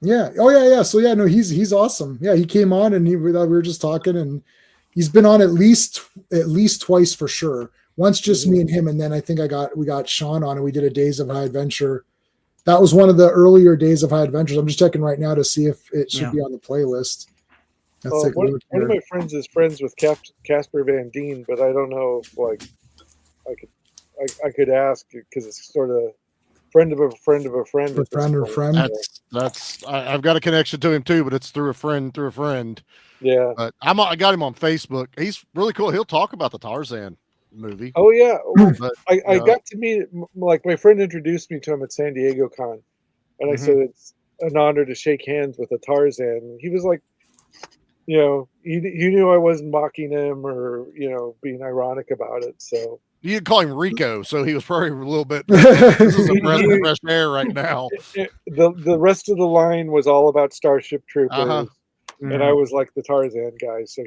Yeah. Oh yeah. So yeah, no, he's awesome. Yeah, he came on and we were just talking, and he's been on at least twice for sure. Once just me and him, and then I think we got Sean on, and we did a Days of High Adventure. That was one of the earlier Days of High Adventures. I'm just checking right now to see if it should be on the playlist. One of my friends is friends with Casper Van Dien, but I don't know if like I could ask, because it's sort of friend of a friend of a friend. A friend or friend. I've got a connection to him too, but it's through a friend. Yeah. But I got him on Facebook. He's really cool. He'll talk about the Tarzan movie. Oh yeah. But, I got to meet, like, my friend introduced me to him at San Diego Con, and I said it's an honor to shake hands with a Tarzan. He was like, he knew I wasn't mocking him or being ironic about it. So you could call him Rico, so he was probably a little bit. This is a breath of fresh air right now. The rest of the line was all about Starship Troopers. And I was like the Tarzan guy. So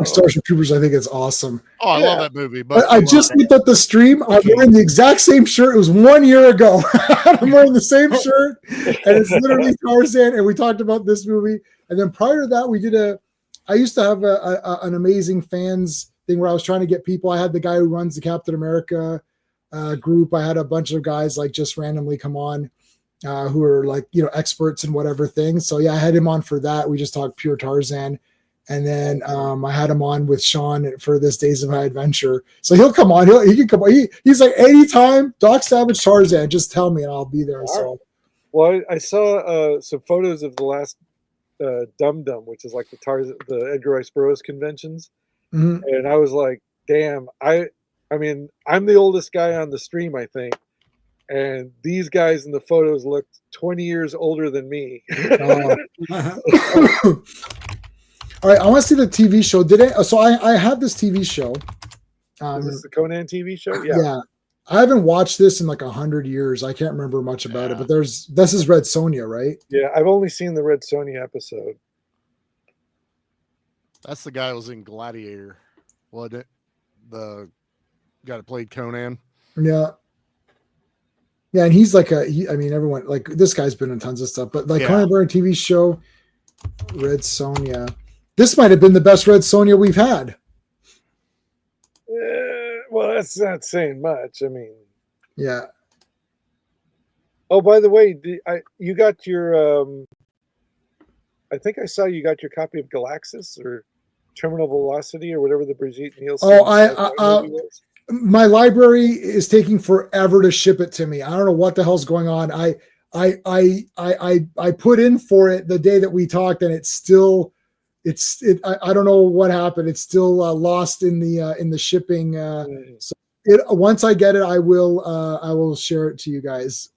Starship Troopers, I think it's awesome. Oh, I love that movie. But I just looked at the stream. I'm wearing the exact same shirt. It was 1 year ago. I'm wearing the same shirt, and it's literally Tarzan. And we talked about this movie. And then prior to that, I used to have an amazing fans thing where I was trying to get people. I had the guy who runs the Captain America group. I had a bunch of guys like just randomly come on. Who are like, experts in whatever things. So yeah, I had him on for that. We just talked pure Tarzan. And then I had him on with Sean for this Days of High Adventure. So he'll come on. He can come on. He's like, anytime Doc Savage Tarzan, just tell me and I'll be there. So well, I saw some photos of the last Dum Dum, which is like the Edgar Rice Burroughs conventions, Mhm. and I was like, damn, I mean, I'm the oldest guy on the stream, I think, and these guys in the photos looked 20 years older than me. All right, I want to see the TV show. So I have this TV show. Is this the Conan TV show? Yeah. I haven't watched this in like 100 years. I can't remember much about it, but this is Red Sonja, right? Yeah, I've only seen the Red Sonja episode. That's the guy who was in Gladiator, wasn't it? The guy that played Conan. Yeah. Yeah, and he's like I mean, everyone, like, this guy's been in tons of stuff, but like Conan Barbarian TV show, Red Sonja. This might have been the best Red Sonja we've had. Well, that's not saying much. I mean, yeah. Oh, by the way, you got your? I think I saw you got your copy of Galaxis or Terminal Velocity or whatever the Brigitte Nielsen. Oh, my library is taking forever to ship it to me. I don't know what the hell's going on. I put in for it the day that we talked, and it's still. I don't know what happened. It's still lost in the shipping. So once I get it, I will share it to you guys.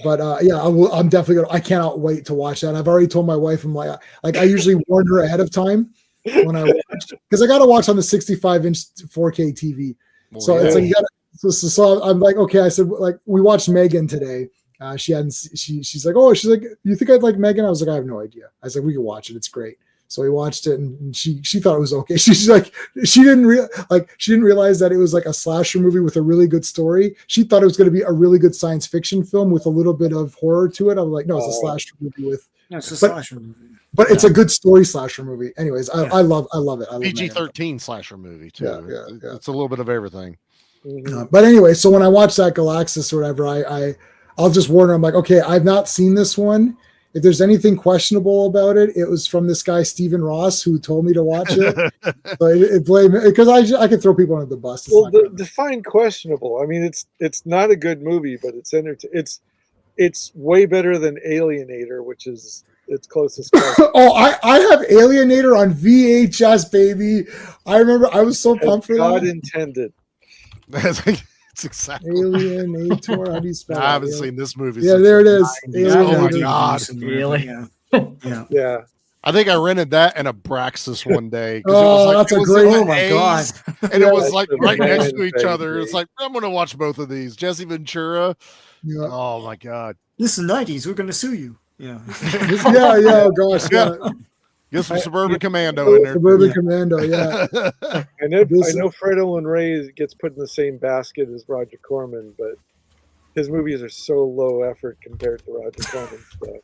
But yeah, I'm definitely gonna. I cannot wait to watch that. I've already told my wife. I'm like I usually warn her ahead of time when I watch, because I got to watch on the 65-inch 4K TV. So it's like you got. So I'm like, okay. I said, like, we watched Megan today. She's like, you think I'd like Megan? I was like, I have no idea. I was like, we can watch it. It's great. So we watched it, and she thought it was okay. She's like, she didn't realize that it was like a slasher movie with a really good story. She thought it was going to be a really good science fiction film with a little bit of horror to it. I'm like, no, it's a slasher movie with. No, it's a slasher movie. But it's a good story slasher movie. Anyways, I love it. I love PG-13 slasher movie too. Yeah. It's a little bit of everything. But anyway, so when I watch that Galaxis or whatever, I'll just warn her. I'm like, okay, I've not seen this one. If there's anything questionable about it, it was from this guy Stephen Ross who told me to watch it. Because I can throw people under the bus. Define questionable. I mean, it's not a good movie, but it's way better than Alienator, which is its closest. Oh, I have Alienator on VHS, baby. I remember I was so pumped for that. God intended. It's exactly Alienator. How do you spell it? I haven't seen this movie. Yeah, there it is. Oh my god! Really? Yeah. I think I rented that and Abraxas one day. That's a great. Oh my god! And it was like right next to each other. It's like, I'm going to watch both of these. Jesse Ventura. Yeah. Oh my god! This is the 90s. We're going to sue you. Yeah. yeah. Gosh. Yeah. Get some Suburban Commando in there. Suburban Commando, yeah. I know Fred Olen Ray gets put in the same basket as Roger Corman, but his movies are so low effort compared to Roger Corman's stuff.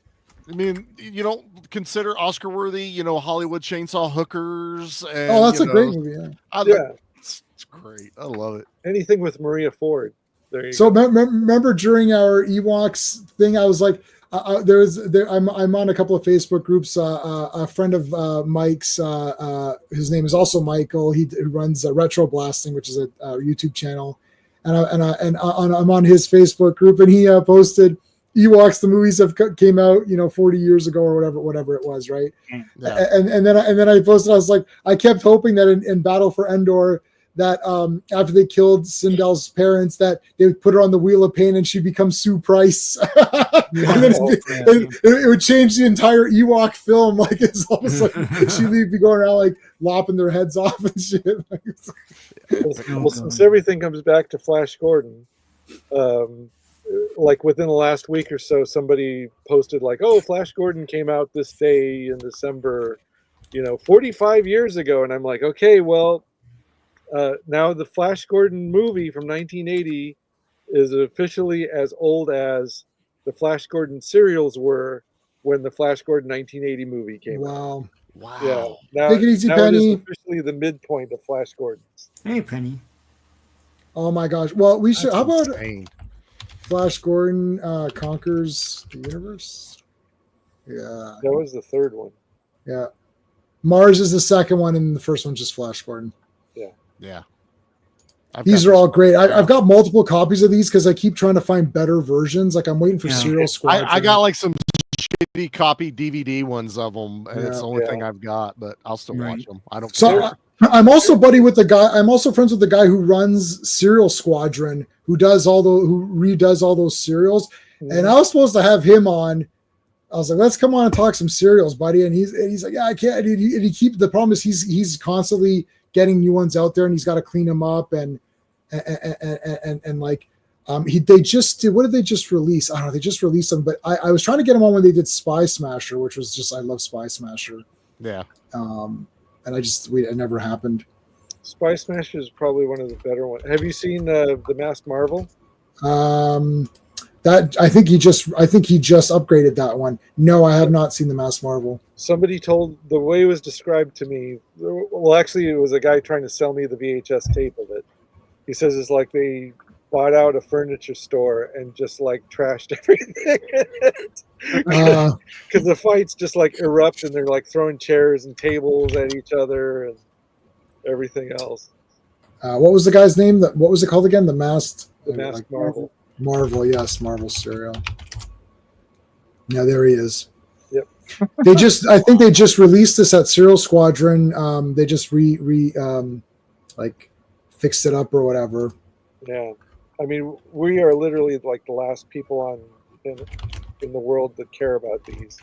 I mean, you don't consider Oscar worthy, Hollywood Chainsaw Hookers. And, that's a great movie. Yeah, it's great. I love it. Anything with Maria Ford. There you go. Remember during our Ewoks thing, I was like, I'm on a couple of Facebook groups. A friend of Mike's, his name is also Michael. He runs Retro Blasting, which is a YouTube channel, and I'm on his Facebook group, and he posted Ewoks, the movies that came out 40 years ago or whatever it was, right? Yeah. And then I posted, I was like, I kept hoping that in Battle for Endor, that after they killed Sindel's parents, that they would put her on the Wheel of Pain and she'd become Sue Price. And then it would change the entire Ewok film. Like, it's all of a sudden she'd be going around like lopping their heads off and shit. Well, since everything comes back to Flash Gordon, like within the last week or so, somebody posted like, "Oh, Flash Gordon came out this day in December, 45 years ago," and I'm like, okay, well. Now the Flash Gordon movie from 1980 is officially as old as the Flash Gordon serials were when the Flash Gordon 1980 movie came out. Wow. Yeah. Now, take it easy, Penny. It is officially the midpoint of Flash Gordon's. Hey, Penny. Oh my gosh. Well, we should. How about Flash Gordon conquers the universe? Yeah. That was the third one. Yeah. Mars is the second one, and the first one's just Flash Gordon. Yeah. These are all great. I've got multiple copies of these because I keep trying to find better versions. Like, I'm waiting for Serial Squad. I got like some shitty copy DVD ones of them, and it's the only Yeah. thing I've got. But I'll still Right. watch them. I don't So care. I'm also buddy with the guy. I'm also friends with the guy who runs Serial Squadron, who redoes all those serials. And I was supposed to have him on. I was like, let's come on and talk some serials, buddy. And he's like, yeah, I can't. And the problem is he's constantly getting new ones out there, and he's got to clean them up and like they just did. What did they just release? I don't know. They just released them, but I was trying to get him on when they did Spy Smasher, which was just I love Spy Smasher. Yeah. And it never happened. Spy Smasher is probably one of the better ones. Have you seen the Masked Marvel? That I think he just upgraded that one. No, I have not seen the Masked Marvel. Somebody told the way it was described to me. Well, actually, it was a guy trying to sell me the VHS tape of it. He says it's like they bought out a furniture store and just like trashed everything because the fights just like erupt and they're like throwing chairs and tables at each other and everything else. What was the guy's name? What was it called again? The Masked Marvel. Marvel, yes, Marvel serial. Yeah, there he is. Yep. I think they just released this at Serial Squadron. They just fixed it up or whatever. Yeah. I mean, we are literally like the last people in the world that care about these.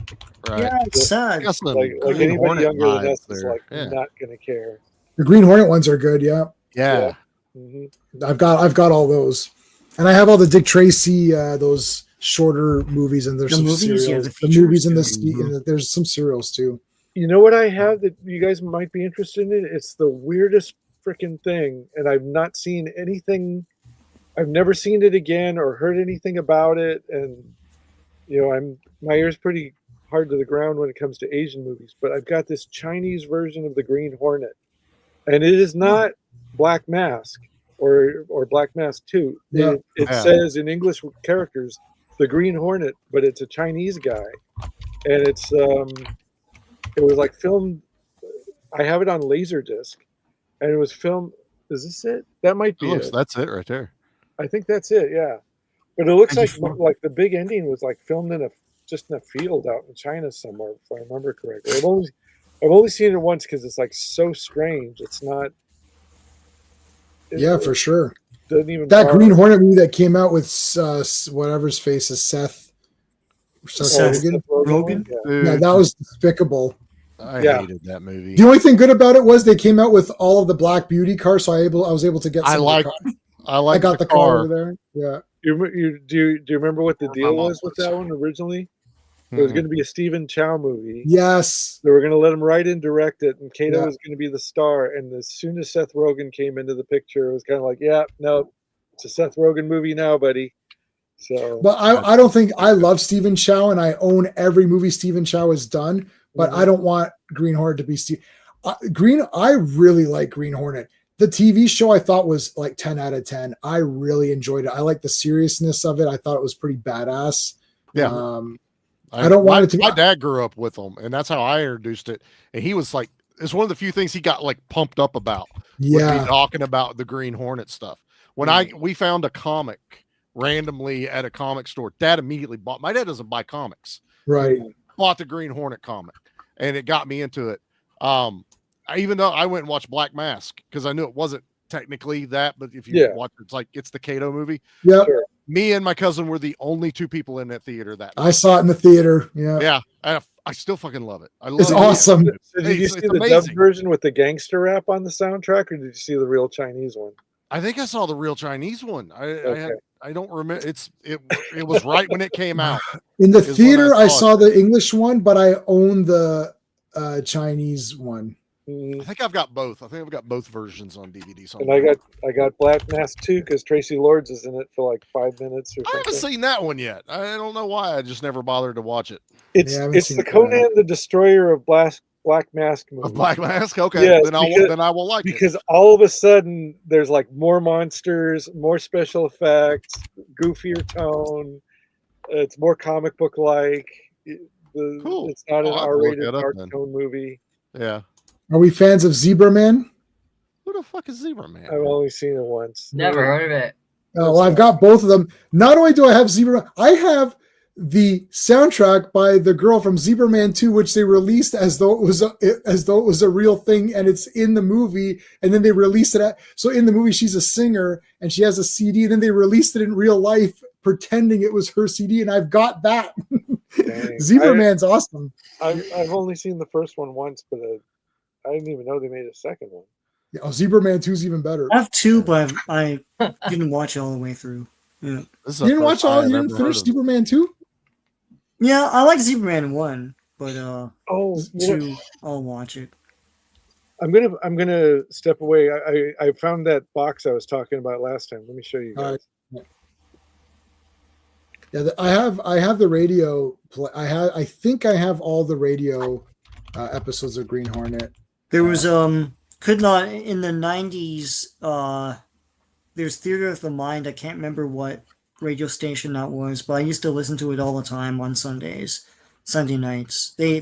Right. Yeah, it's sad. Like anybody younger than us is like not going to care. The Green Hornet ones are good. Yeah. Yeah. Mm-hmm. I've got all those, and I have all the Dick Tracy those shorter movies, and there's The some movies, serials. yeah, the movies and there's some serials too. You know what I have that you guys might be interested in? It's the weirdest freaking thing, and I've not seen anything. I've never seen it again or heard anything about it, and my ear's pretty hard to the ground when it comes to Asian movies. But I've got this Chinese version of the Green Hornet, and it is not Black Mask or Black Mask 2. Yeah. It says in English characters the Green Hornet, but it's a Chinese guy, and it was like filmed. I have it on Laserdisc, and it was filmed. Is this it? That might be it. That's it right there. I think that's it. Yeah, but it looks like the big ending was like filmed in a field out in China somewhere, if I remember correctly. I've only seen it once because it's like so strange. It's not. For sure. Doesn't even that Green Hornet movie that came out with whatever's face is Seth Rogen. Yeah, that was despicable. I hated that movie. The only thing good about it was they came out with all of the Black Beauty cars, so I was able to get. I got the car over there. Yeah. Do you remember what the deal was with that one originally? It was going to be a Stephen Chow movie. Yes. They were going to let him write and direct it, and Kato was going to be the star. And as soon as Seth Rogen came into the picture, it was kind of like, no, it's a Seth Rogen movie now, buddy. So, but I don't think I love Stephen Chow, and I own every movie Stephen Chow has done. But I don't want Green Hornet to be I really like Green Hornet. The TV show I thought was like 10 out of 10. I really enjoyed it. I like the seriousness of it. I thought it was pretty badass. Yeah. I don't want it to be. My dad grew up with them, and that's how I introduced it. And he was like, it's one of the few things he got like pumped up about. Yeah. Would be talking about the Green Hornet stuff. When we found a comic randomly at a comic store, Dad immediately bought. My dad doesn't buy comics. Right. Bought the Green Hornet comic, and it got me into it. Even though I went and watched Black Mask because I knew it wasn't technically that, but if you watch it's the Kato movie. Yeah. Sure. Me and my cousin were the only two people in that theater that night. I saw it in the theater. Yeah. Yeah. I still fucking love it. It's awesome. So did you see the dubbed version with the gangster rap on the soundtrack, or did you see the real Chinese one? I think I saw the real Chinese one. I don't remember. It was right when it came out. In the theater, I saw the English one, but I own the Chinese one. I think I've got both. I think I've got both versions on DVD. Somewhere. And I got Black Mask 2 because Tracy Lords is in it for like 5 minutes or something. I haven't seen that one yet. I don't know why. I just never bothered to watch it. It's the Conan the Destroyer of Black Mask movie. Of Black Mask? Okay. Yeah, then I will like it. Because all of a sudden there's like more monsters, more special effects, goofier tone. It's more comic book like. Cool. It's not an R-rated dark tone movie. Yeah. Are we fans of Zebra Man? Who the fuck is Zebra Man? I've only seen it once. Never heard of it. Oh, well, I've got both of them. Not only do I have Zebra Man, I have the soundtrack by the girl from Zebra Man 2, which they released as though it was a real thing, and it's in the movie, and then they released it. So in the movie, she's a singer and she has a CD, and then they released it in real life, pretending it was her CD, and I've got that. Zebra Man's awesome. I've only seen the first one once, but I didn't even know they made a second one. Yeah, Zebra Man 2 is even better. I have two, but I didn't watch it all the way through. Yeah. You didn't watch all? You didn't finish Zebra Man 2? Yeah, I like Zebra Man 1, but 2, I'll watch it. I'm gonna step away. I found that box I was talking about last time. Let me show you guys. Yeah, I have the radio. I think I have all the radio episodes of Green Hornet. There was could not in the 90s. There's Theater of the Mind. I can't remember what radio station that was, but I used to listen to it all the time on Sunday nights. They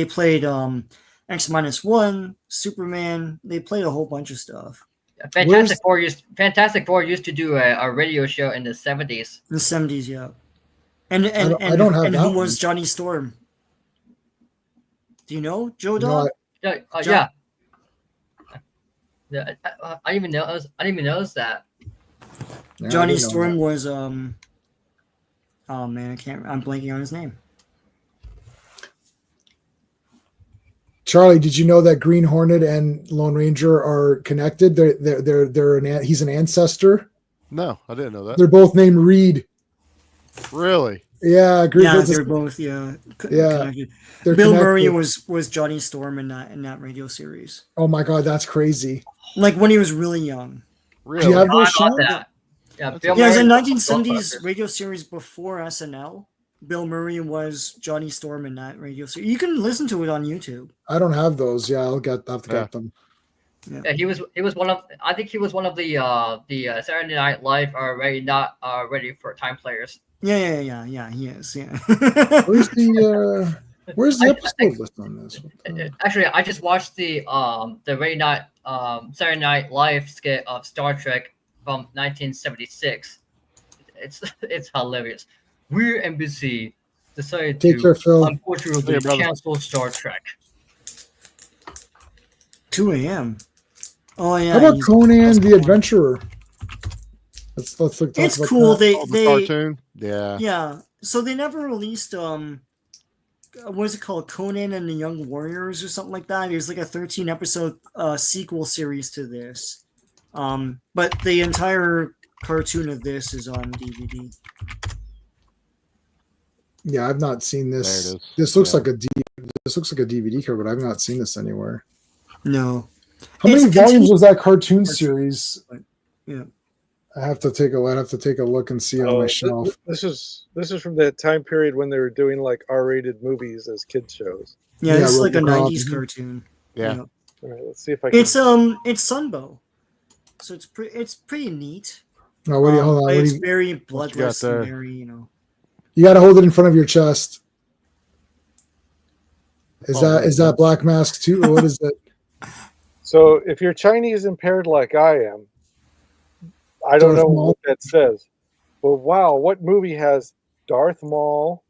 played X-1, Superman. They played a whole bunch of stuff. Fantastic Four used to do a radio show in the 70s. In the 70s, yeah. And I don't have that who one. was Johnny Storm? Do you know Joe Dog? Yeah. I didn't even notice that. Yeah, Johnny Storm was oh man, I'm blanking on his name. Charlie, did you know that Green Hornet and Lone Ranger are connected? He's an ancestor. No, I didn't know that. They're both named Reed. Really? Yeah, they're both yeah. connected. Bill Murray was Johnny Storm in that radio series. Oh my God, that's crazy! Like when he was really young. Really? Do you have I those got shows? that. Yeah, Yeah, it was a 1970s radio series before SNL. Bill Murray was Johnny Storm in that radio series. You can listen to it on YouTube. I don't have those. Yeah, I'll have to get them. Yeah, he was one of. I think he was one of the Saturday Night Live already not ready for time players. Yeah. He is. Yeah. Where's the episode list on this? Actually, I just watched the Saturday Night Live skit of Star Trek from 1976. It's hilarious. We're NBC decided to unfortunately cancel Star Trek. 2 a.m. Oh yeah. How about Conan the Adventurer? Let's talk it's about cool. that. They cartoon. Yeah. Yeah. So they never released what is it called? Conan and the Young Warriors or something like that. There's like a 13 episode sequel series to this. But the entire cartoon of this is on DVD. Yeah, I've not seen this. There it is. This looks like a DVD cover, but I've not seen this anywhere. No. How many volumes was that cartoon series? Yeah. I have to take a look and see on my shelf. This is from that time period when they were doing like R-rated movies as kids shows. Yeah, it's like a 90s cartoon. Yeah. All right, let's see if I can. It's Sunbow. So it's pretty neat. No, hold on. It's very bloodless and very, You got to hold it in front of your chest. Is that Black Mask too? Or what is it? So if you're Chinese impaired like I am, I don't know what that says. But wow, what movie has Darth Maul,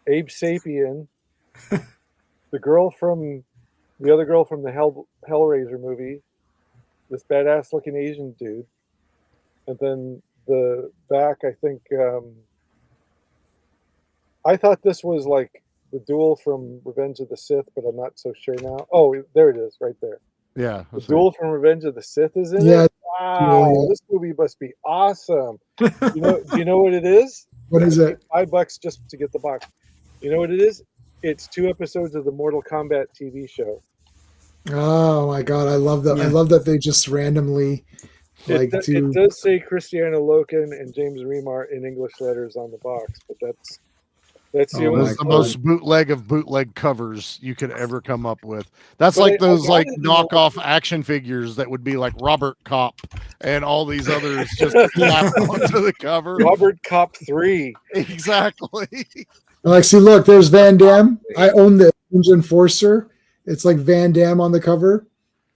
Abe Sapien, the other girl from the Hellraiser movie, this badass looking Asian dude, and then the back, I think I thought this was like the duel from Revenge of the Sith, but I'm not so sure now. Oh, there it is, right there. Yeah. The duel from Revenge of the Sith is in it. Wow, this movie must be awesome. Do you know what it is? What is it? $5 just to get the box. You know what it is? It's 2 episodes of the Mortal Kombat TV show. Oh my God, I love that. Yeah. I love that they just randomly it does say Cristiano Loken and James Remar in English letters on the box, but that's the most bootleg of bootleg covers you could ever come up with. That's like those knockoff action figures that would be like Robert Cop and all these others just slapped onto the cover. Robert Cop 3. Exactly. Like, see, look, there's Van Damme. I own the Ninja Enforcer. It's like Van Damme on the cover.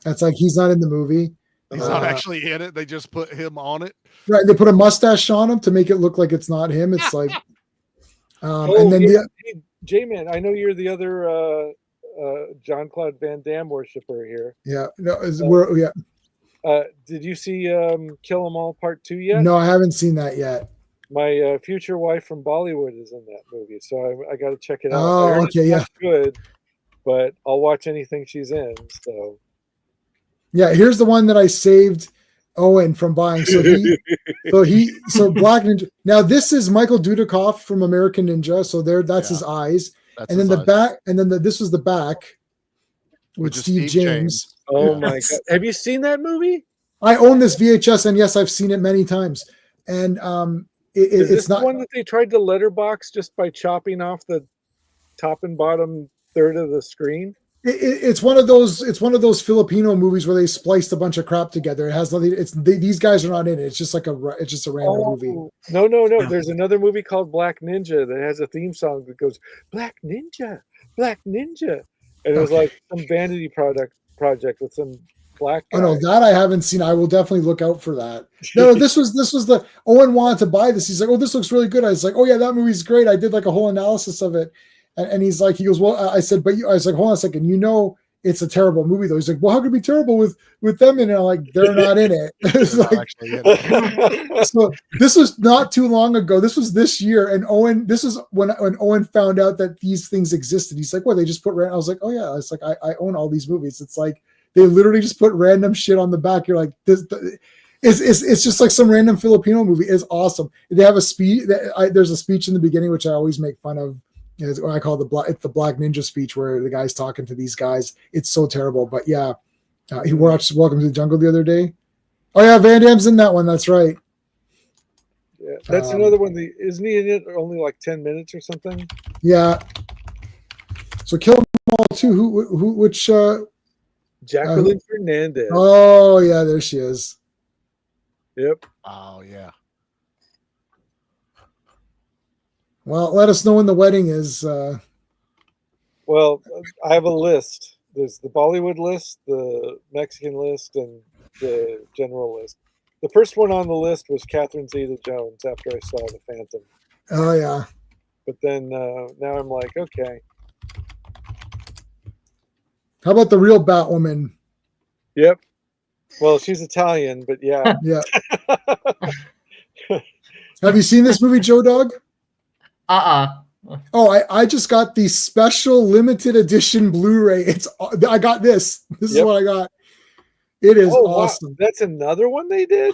That's like he's not in the movie. He's not actually in it. They just put him on it. Right. They put a mustache on him to make it look like it's not him. It's like And then hey, J-Man, I know you're the other Jean-Claude Van Damme worshiper here. Did you see Kill 'Em All Part 2 yet? No, I haven't seen that yet. My future wife from Bollywood is in that movie, so I got to check it out. Oh, I heard okay, it's yeah. not good, but I'll watch anything she's in. So Yeah, here's the one that I saved Owen from buying. So Black Ninja. Now this is Michael Dudikoff from American Ninja. So that's his eyes. That's and then his the eyes. back, and then this was the back with Which is Steve James. Oh my God. Have you seen that movie? I own this VHS, and yes, I've seen it many times. And Is this it's not the one that they tried to letterbox just by chopping off the top and bottom third of the screen? It's one of those Filipino movies where they spliced a bunch of crap together. It has nothing. These guys are not in it. It's just a random movie. No. There's another movie called Black Ninja that has a theme song that goes Black Ninja, Black Ninja, and it was like some vanity project with some black guy. Oh no, that I haven't seen. I will definitely look out for that. No, this was the Owen wanted to buy this. He's like, oh, this looks really good. I was like, oh yeah, that movie's great. I did like a whole analysis of it. And he goes, well, I said, but I was like, hold on a second, it's a terrible movie though. He's like, well, how could it be terrible with them in it? I'm like, they're not in it. It's like, so this was not too long ago. This was this year, and Owen. This is when Owen found out that these things existed. He's like, well, they just put. I was like, oh yeah. It's like I own all these movies. It's like they literally just put random shit on the back. You're like, this. It's just like some random Filipino movie. It's awesome. They have a speech. There's a speech in the beginning which I always make fun of. It's what I call the Black Ninja speech, where the guy's talking to these guys. It's so terrible, but yeah, he watched Welcome to the Jungle the other day. Oh yeah, Van Damme's in that one. That's right. Yeah, that's another one. Isn't he in it only like 10 minutes or something? Yeah. So Kill 'Em All too. Which? Jacqueline Fernandez. Oh yeah, there she is. Yep. Oh yeah. Well, let us know when the wedding is. Well, I have a list. There's the Bollywood list, the Mexican list, and the general list. The first one on the list was Catherine Zeta-Jones after I saw The Phantom. Oh, yeah. But then now I'm like, okay. How about the real Batwoman? Yep. Well, she's Italian, but yeah. Yeah. Have you seen this movie, Joe Dog? Oh, I just got the special limited edition Blu-ray. I got this. This is what I got. It is awesome. Wow. That's another one they did?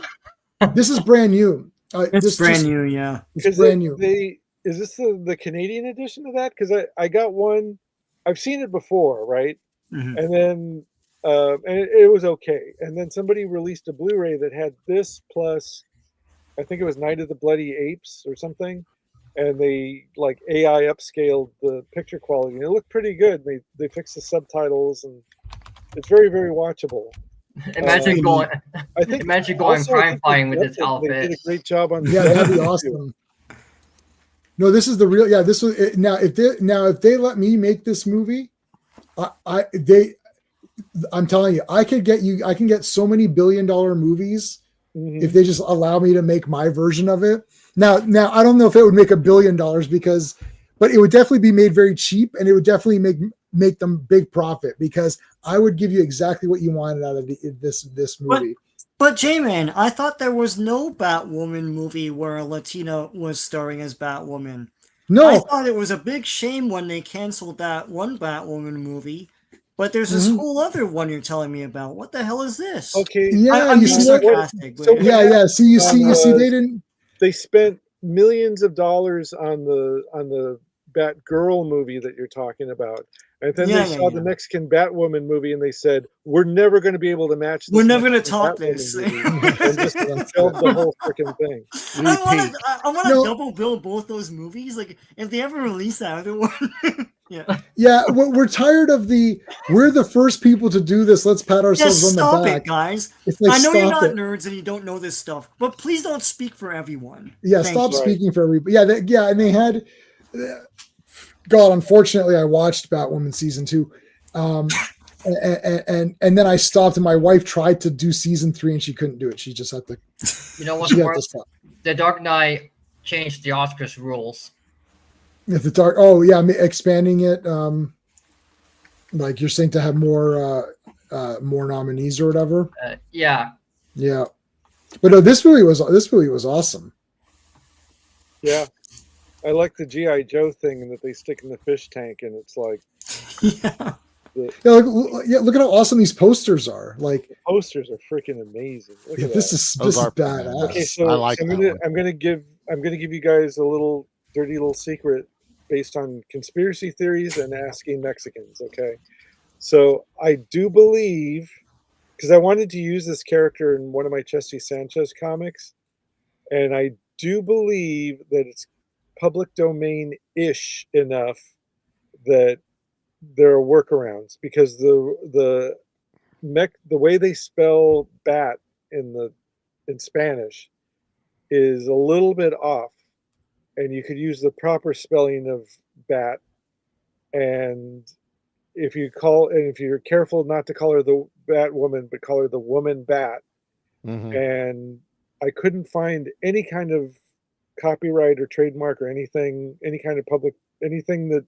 This is brand new. It's brand new, yeah. It's brand new. Is this the Canadian edition of that? Because I got one. I've seen it before, right? Mm-hmm. And then it was okay. And then somebody released a Blu-ray that had this plus, I think it was Night of the Bloody Apes or something. And they like AI upscaled the picture quality, and it looked pretty good. They fixed the subtitles, and it's very, very watchable. Imagine going crime fighting with this outfit. They did a great job on. Yeah, that'd be awesome. No, this is the real. Yeah, this was now. If they let me make this movie, I'm telling you, I can get so many billion-dollar movies if they just allow me to make my version of it. Now, I don't know if it would make $1 billion but it would definitely be made very cheap, and it would definitely make them big profit, because I would give you exactly what you wanted out of this movie. But J-Man, I thought there was no Batwoman movie where a Latina was starring as Batwoman. No, I thought it was a big shame when they canceled that one Batwoman movie. But there's this whole other one you're telling me about. What the hell is this? Okay, yeah, I'm being sarcastic. Yeah. See, they didn't. They spent millions of dollars on the Batgirl movie that you're talking about, and then they saw the Mexican Batwoman movie, and they said, "We're never going to be able to match this. We're never going to top this." And just killed the whole freaking thing. I want to double bill both those movies. Like if they ever release that other one. Yeah, we're tired of we're the first people to do this. Let's pat ourselves on the back. Stop it, guys. Like, I know you're not nerds and you don't know this stuff, but please don't speak for everyone. Yeah, stop speaking for everybody. Yeah, and they had. God, unfortunately, I watched Batwoman season 2, and then I stopped. And my wife tried to do season 3, and she couldn't do it. She just had to. You know what's worse? The Dark Knight changed the Oscars rules. If the dark, oh yeah, expanding it. Like you're saying to have more nominees or whatever. Yeah. Yeah, but no, this movie was awesome. Yeah. I like the G.I. Joe thing that they stick in the fish tank, and it's like, Yeah. Look at how awesome these posters are. Like the posters are freaking amazing. Look at this that. is Those are badass. Okay, badass. so I like I'm that gonna one. I'm gonna give you guys a little dirty little secret based on conspiracy theories and asking Mexicans. Okay, so I do believe, because I wanted to use this character in one of my Chesty Sanchez comics, and I do believe that it's public domain ish enough that there are workarounds, because the way they spell bat in Spanish is a little bit off, and you could use the proper spelling of bat. And if you're careful not to call her the bat woman, but call her the woman bat. Mhm. And I couldn't find any kind of copyright or trademark or anything, anything that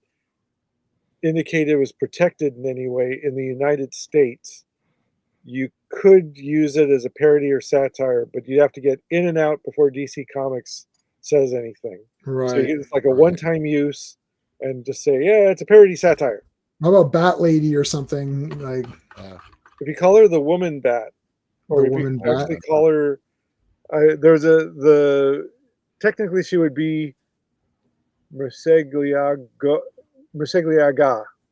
indicated it was protected in any way in the United States. You could use it as a parody or satire, but you have to get in and out before DC Comics says anything. So Right. it's like a one-time use, and just say, yeah, it's a parody satire. How about Bat Lady or something like If you call her the woman bat, or the if woman you bat? actually call her, technically she would be Mercegliaga.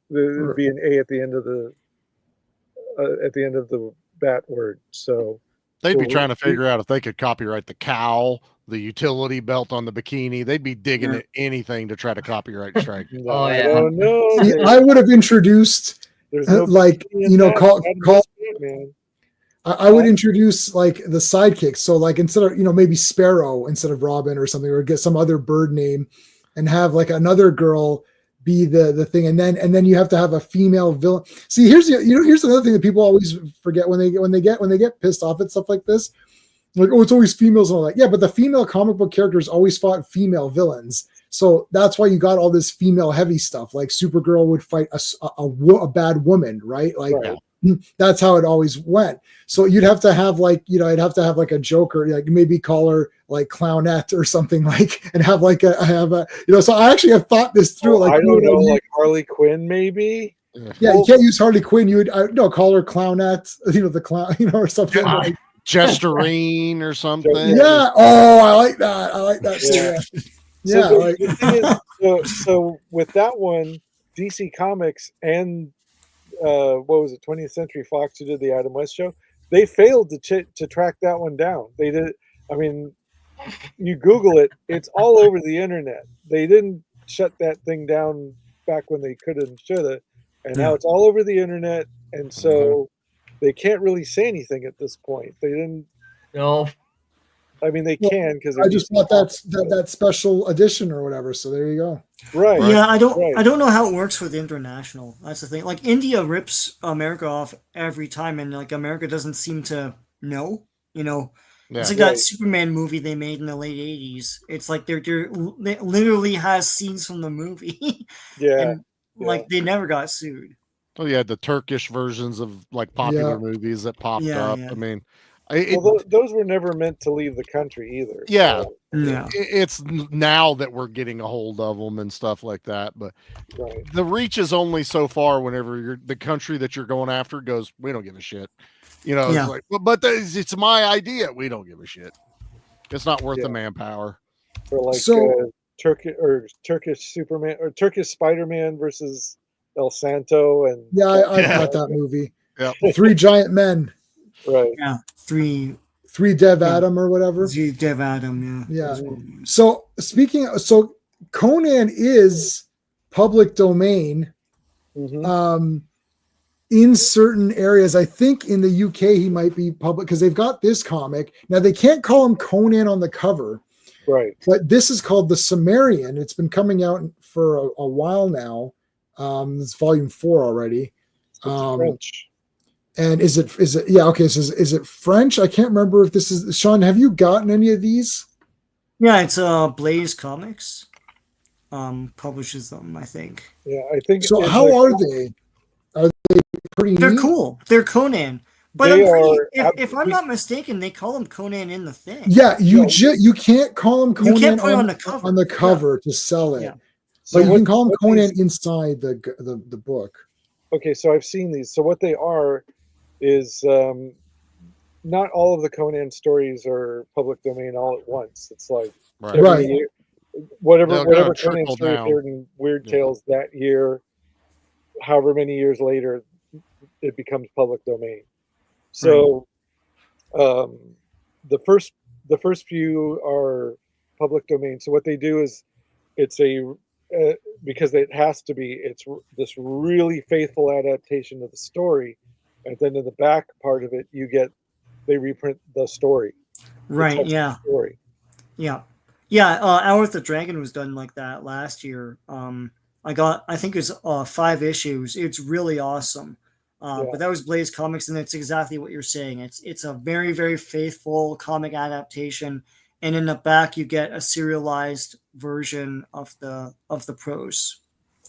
There'd be an A at the end of the bat word. So They'd be trying to figure out if they could copyright the cowl, the utility belt on the bikini. They'd be digging at anything to try to copyright strike. No, Oh, I yeah. don't know. See, I would have introduced There's no like bikini in that. call Man. I would introduce like the sidekicks. So like instead of maybe Sparrow instead of Robin or something, or get some other bird name, and have like another girl be the thing, and then you have to have a female villain. See, here's another thing that people always forget when they get pissed off at stuff like this. Like, oh, it's always females and all that. Yeah, but the female comic book characters always fought female villains. So that's why you got all this female heavy stuff. Like Supergirl would fight a bad woman, right? Like that's how it always went. So you'd have to have like, I'd have to have like a Joker, like maybe call her like Clownette or something, like, and have like so I actually have thought this through. Like, I don't know, like Harley Quinn, maybe. Yeah, you can't use Harley Quinn. You would call her Clownette, the clown, or something. Like Jesterine or something. Yeah. Oh, I like that. Yeah. So the thing is, so with that one, DC Comics and what was it, 20th Century Fox, who did the Adam West show, they failed to track that one down. They did. I mean, you Google it, it's all over the internet. They didn't shut that thing down back when they could and should have, and now it's all over the internet, and so they can't really say anything at this point. They didn't. No. I mean, they can, because I just bought that special edition or whatever. So there you go. Right. Yeah, I don't know how it works with international. That's the thing. Like India rips America off every time, and like America doesn't seem to know. It's like that Superman movie they made in the late '80s. It's like they literally has scenes from the movie. And like they never got sued. Oh, you had the Turkish versions of like popular movies that popped up. I mean, those were never meant to leave the country either. Yeah. So. It's now that we're getting a hold of them and stuff like that. But the reach is only so far whenever the country that you're going after goes, we don't give a shit. It's like, but it's my idea. We don't give a shit. It's not worth the manpower. Or like Turkish Superman or Turkish Spider-Man versus El Santo, and I got that movie. Yeah, 3 giant men. Right. Yeah, three Dev Adam or whatever. Dev Adam. Yeah. So so Conan is public domain. In certain areas, I think in the UK he might be public because they've got this comic. Now they can't call him Conan on the cover, right? But this is called the Sumerian. It's been coming out for a while now. It's volume 4 already. French. And is it yeah, okay, so is it French? I can't remember if this is Sean, have you gotten any of these? Yeah, it's Blaze Comics. publishes them, I think. Yeah, I think. So in how the- are they? Are they pretty They're neat? cool. They're Conan. But They I'm pretty, are if I'm not mistaken, they call him Conan in the thing. Yeah, you Yeah. you can't call him You Conan can't put it on, on the cover. on the cover to sell it, Yeah. So but you what- can call him what Conan these- inside the book. Okay, so I've seen these. So what they are is not all of the Conan stories are public domain all at once. It's like Right. every Right. year, whatever They'll whatever kinda Conan trickle story down. appeared in Weird Yeah. Tales that year, however many years later, it becomes public domain. So the first few are public domain. So what they do is it's because it has to be, it's this really faithful adaptation of the story, and then in the back part of it they reprint the story. the Right, text yeah. story. Yeah. Yeah, Hour with the Dragon was done like that last year. I think it's 5 issues. It's really awesome. Yeah. But that was Blaze Comics, and it's exactly what you're saying. It's a very, very faithful comic adaptation, and in the back you get a serialized version of the prose.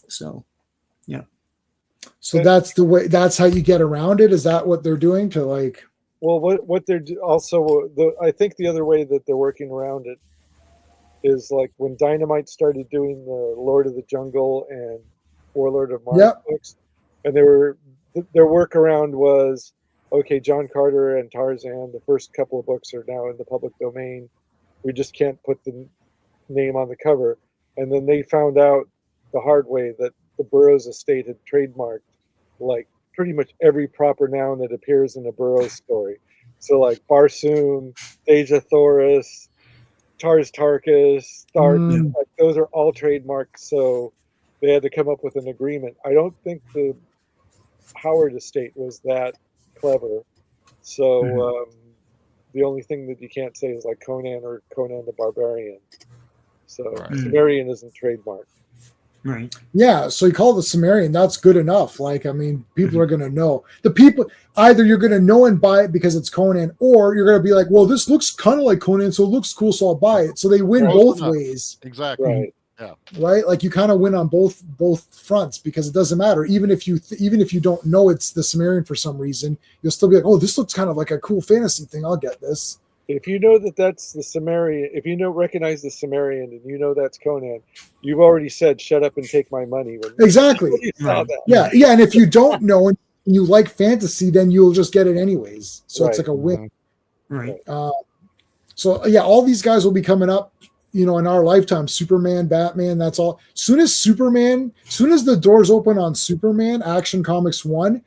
So, yeah. So that's the way. That's how you get around it. Is that what they're doing to like? Well, what they're also I think the other way that they're working around it is like when Dynamite started doing the Lord of the Jungle and Warlord of Mars Yep. books, and their workaround was, okay, John Carter and Tarzan, the first couple of books are now in the public domain. We just can't put the name on the cover. And then they found out the hard way that the Burroughs estate had trademarked like pretty much every proper noun that appears in a Burroughs story. So like Barsoom, Deja-Thoris, Tars Tarkas, Stark, like those are all trademarked. So they had to come up with an agreement. I don't think the Howard estate was that clever. So the only thing that you can't say is like Conan or Conan the Barbarian. So Sumerian isn't trademarked. Right. Yeah, so you call it the Sumerian. That's good enough. Like, I mean, people are going to know. The people, either you're going to know and buy it because it's Conan, or you're going to be like, well, this looks kind of like Conan, so it looks cool, so I'll buy it. So they win Close both enough. ways, Exactly. Right. right? Like you kind of win on both fronts because it doesn't matter. Even if you don't know it's the Sumerian for some reason, you'll still be like, oh, this looks kind of like a cool fantasy thing. I'll get this. If you know that that's the Sumerian, if you recognize the Sumerian and you know that's Conan, you've already said, shut up and take my money. When Exactly. you saw that. Yeah. And if you don't know and you like fantasy, then you'll just get it anyways. So it's Right. like a win. Right. So yeah, all these guys will be coming up, in our lifetime. Superman, Batman, that's all. Soon as the doors open on Superman, Action Comics 1,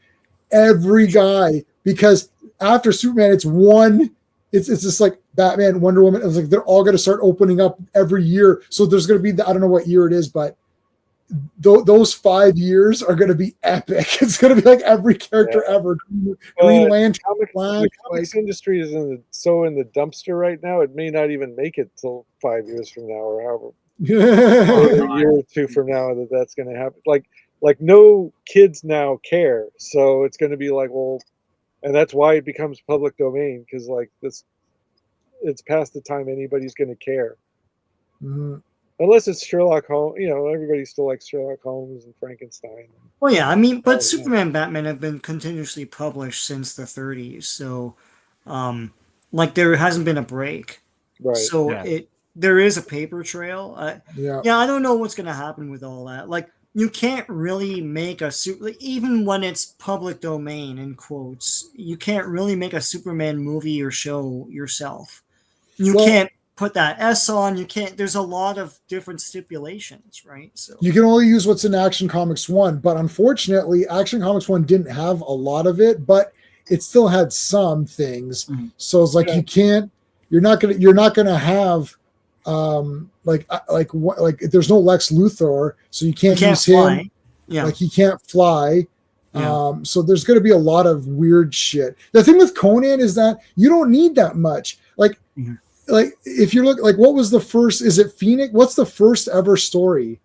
every guy, because after Superman, it's one. It's just like Batman, Wonder Woman. It's like they're all going to start opening up every year. So there's going to be I don't know what year it is, but those 5 years are going to be epic. It's going to be like every character ever. Green Lantern, Flash, The comics industry is in the dumpster right now. It may not even make it till 5 years from now, or however, or a year or two from now that's going to happen. Like no kids now care, so it's going to be like, well, and that's why it becomes public domain, because like this, it's past the time anybody's going to care. Unless it's Sherlock Holmes, everybody still likes Sherlock Holmes and Frankenstein. Well, yeah, I mean, but yeah. Superman, Batman have been continuously published since the 30s, so like there hasn't been a break. Right. So there is a paper trail. Yeah. I don't know what's going to happen with all that. Like, you can't really make even when it's public domain in quotes, you can't really make a Superman movie or show yourself. You can't put that S on. You can't. There's a lot of different stipulations, right? So you can only use what's in Action Comics 1, but unfortunately, Action Comics 1 didn't have a lot of it, but it still had some things. So it's like you're not gonna have like there's no Lex Luthor, so you can't use fly. him. Yeah. Like he can't fly. Yeah. So there's going to be a lot of weird shit. The thing with Conan is that you don't need that much. Like if you look, like what was the first? Is it Phoenix? What's the first ever story?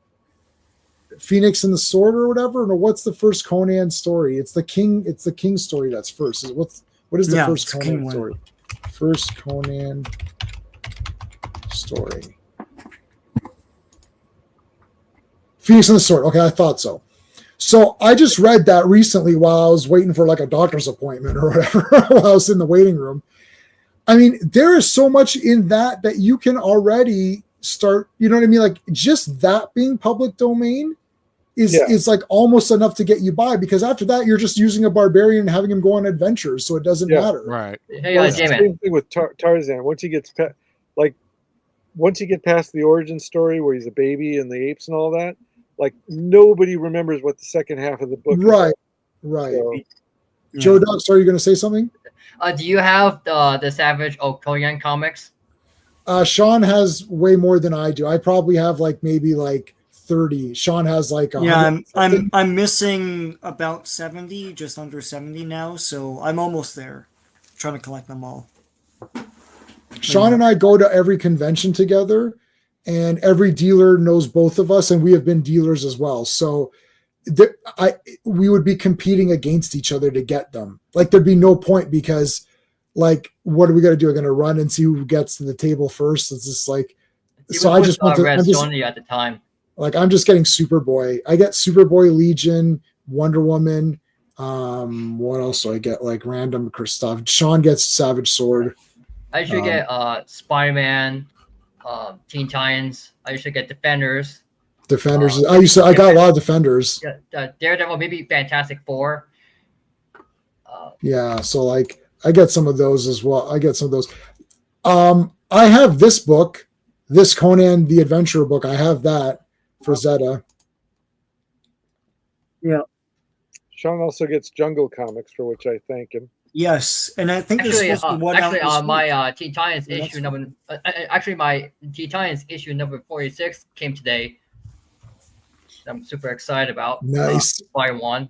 Phoenix and the Sword or whatever? No, what's the first Conan story? It's the King. It's the King story that's first. What is the first Conan story? First Conan story. Phoenix and the Sword. Okay, I thought so. So I just read that recently while I was waiting for like a doctor's appointment or whatever, while I was in the waiting room. I mean, there is so much in that you can already start, you know what I mean? Like just that being public domain is like almost enough to get you by, because after that you're just using a barbarian and having him go on adventures, so it doesn't matter. Right. Hey, Well, it's the J-Man. same thing with Tarzan. Once you get past the origin story where he's a baby and the apes and all that, like nobody remembers what the second half of the book is. Right. So, Joe Doug, sorry, you going to say something? Do you have the Savage Okoyan comics? Sean has way more than I do. I probably have like maybe like 30. Sean has like 100. Yeah, I'm missing about 70, just under 70 now, so I'm almost there. Trying to collect them all. Sean and I go to every convention together, and every dealer knows both of us, and we have been dealers as well. So we would be competing against each other to get them. Like there'd be no point, because like, what are we going to do? We're going to run and see who gets to the table first. It's just like, so I just went to, Red Sonny at the time. Like, I'm just getting Superboy. I get Superboy, Legion, Wonder Woman. What else do I get? Like random stuff. Sean gets Savage Sword. I should get Spider-Man, Teen Titans. I should get Defenders. Defenders. I got a lot of Defenders. Yeah, Daredevil, maybe Fantastic Four. Yeah, so like I get some of those as well. I get some of those. I have this book, this Conan the Adventurer book. I have that for Zeta. Yeah. Sean also gets Jungle Comics, for which I thank him. Yes, and I think there's supposed to be one out this week. My Teen Titans Yeah, issue number my Teen Titans issue number 46 came today. I'm super excited about. Nice. Volume 1.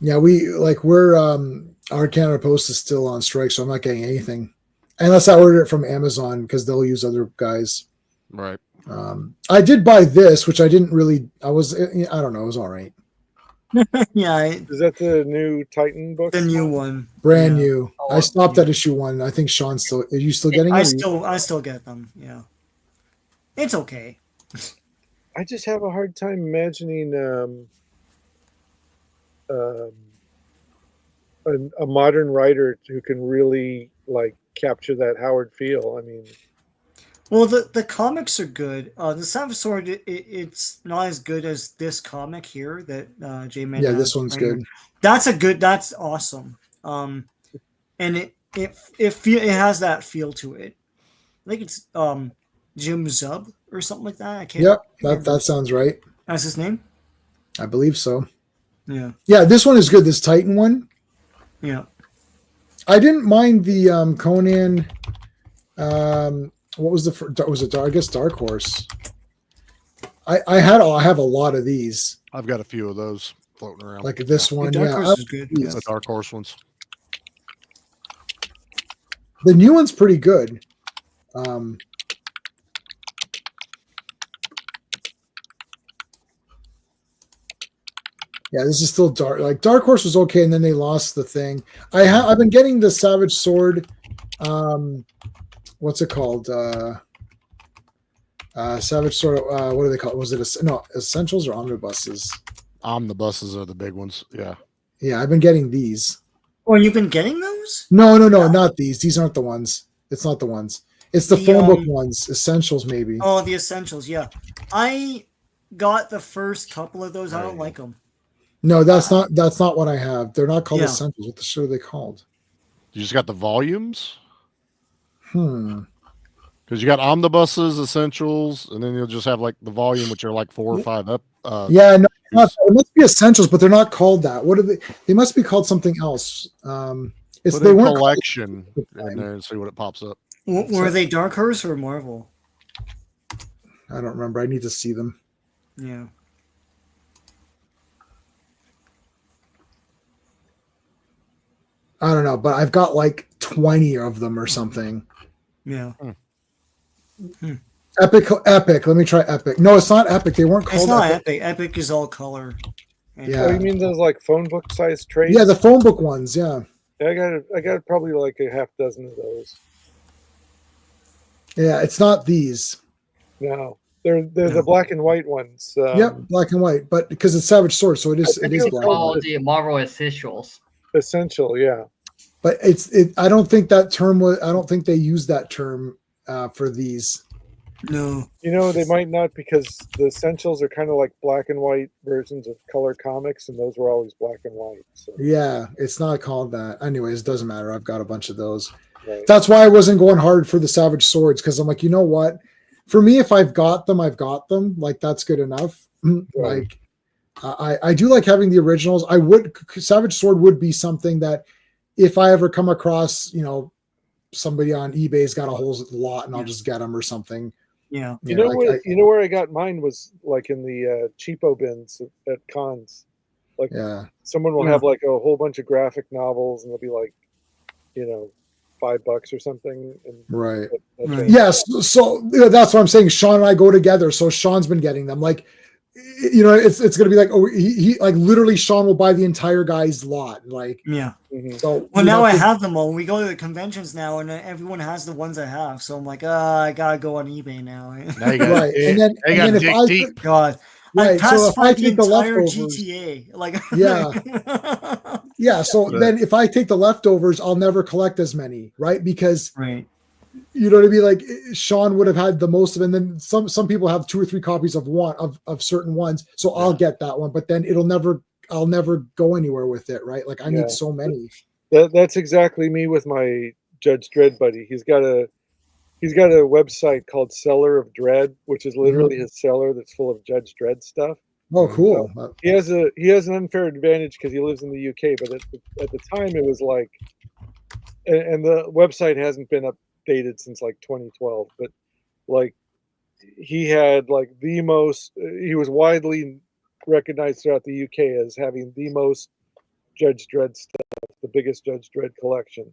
Yeah, we're our Canada Post is still on strike, so I'm not getting anything unless I order it from Amazon, because they'll use other guys. Right. I did buy this, which I didn't really. I don't know. It was all right. Yeah, Is that the new Titan book? the new one. Brand Yeah. new. I stopped at issue 1. I think Sean's still. Are you still getting I it? still get them. Yeah, it's okay. I just have a hard time imagining a modern writer who can really like capture that Howard feel. I mean, Well, the comics are good. The Savage Sword, it's not as good as this comic here that J-Man. Yeah, this one's good. That's awesome. And it has that feel to it. I think it's Jim Zub or something like that. I can't. Yep, that sounds right. That's his name. I believe so. Yeah. Yeah, this one is good. This Titan one. Yeah. I didn't mind the Conan. What was was it? I guess Dark Horse. I have a lot of these. I've got a few of those floating around. Like this one. Dark Yeah, Horse is good. these. The Dark Horse ones. The new one's pretty good. Yeah, this is still dark. Like Dark Horse was okay, and then they lost the thing. I've been getting the Savage Sword. What's it called? Savage Sword. What do they call it? Was it Essentials or Omnibuses? Omnibuses are the big ones. Yeah. Yeah, I've been getting these. Oh, you've been getting those? No, not these. These aren't the ones. It's not the ones. It's the phone book ones. Essentials, maybe. Oh, the Essentials. Yeah, I got the first couple of those. I don't like them. No, that's not what I have. They're not called Yeah. Essentials. What the shit are they called? You just got the volumes? Hmm. Because you got omnibuses, essentials, and then you'll just have like the volume, which are like 4 or 5 up. Yeah, no, it must be Essentials, but they're not called that. What are they? They must be called something else. It's Put they in weren't collection in there and see what it pops up. Were they Dark Horse or Marvel? I don't remember. I need to see them. Yeah. I don't know, but I've got like 20 of them or something. Yeah. Epic. Let me try Epic. No, it's not Epic. They weren't called. It's not Epic. Epic. Epic is all color. Yeah. Oh, you mean those like phone book size trades? Yeah, the phone book ones. Yeah. Yeah, I got probably like a half dozen of those. Yeah, it's not these. No, They're Yeah. the black and white ones. Yep, black and white, but because it's Savage Sword, so it is think black it's and called- white. Oh, the Marvel Essentials. Essential, yeah. But I don't think that term was. I don't think they use that term for these. No. You know, they might not, because the essentials are kind of like black and white versions of color comics, and those were always black and white. So, Yeah, it's not called that. Anyways, it doesn't matter. I've got a bunch of those. right. That's why I wasn't going hard for the Savage Swords, because I'm like, you know what? For me, if I've got them, I've got them. Like, that's good enough. Like, I do like having the originals. I would Savage Sword would be something that if I ever come across, you know, somebody on eBay's got a whole lot, and I'll just get them or something. Yeah. You know where I got mine was like in the cheapo bins at cons. Like, Yeah. someone will Yeah. have like a whole bunch of graphic novels, and they'll be like, you know, $5 or something. And Right. that's Right. right. Yes. So you know, that's what I'm saying. Sean and I go together. So Sean's been getting them. Like, you know, it's going to be like, oh, he like literally Sean will buy the entire guy's lot. Like, Yeah. Mhm. so Well, we now I to- have them all. We go to the conventions now, and everyone has the ones I have. So I'm like, I gotta go on eBay now. Now you got, Right. And then, they and got then if dig I deep. God, right. I So if I pacified the take the entire leftovers, GTA. Like, Yeah. yeah. So Right. then if I take the leftovers, I'll never collect as many, right? Because right. you know what I mean? Like Sean would have had the most of, and then some people have 2 or 3 copies of one of certain ones. So I'll get that one, but then I'll never go anywhere with it, right? Like I Yeah. need so many. That's exactly me with my Judge Dredd buddy. He's got a website called Cellar of Dread, which is literally his cellar that's full of Judge Dredd stuff. Oh, cool. He has an unfair advantage because he lives in the UK, but at the time it was like, and the website hasn't been updated since like 2012, but like he had like he was widely recognized throughout the UK as having the most Judge Dredd stuff, the biggest Judge Dredd collection.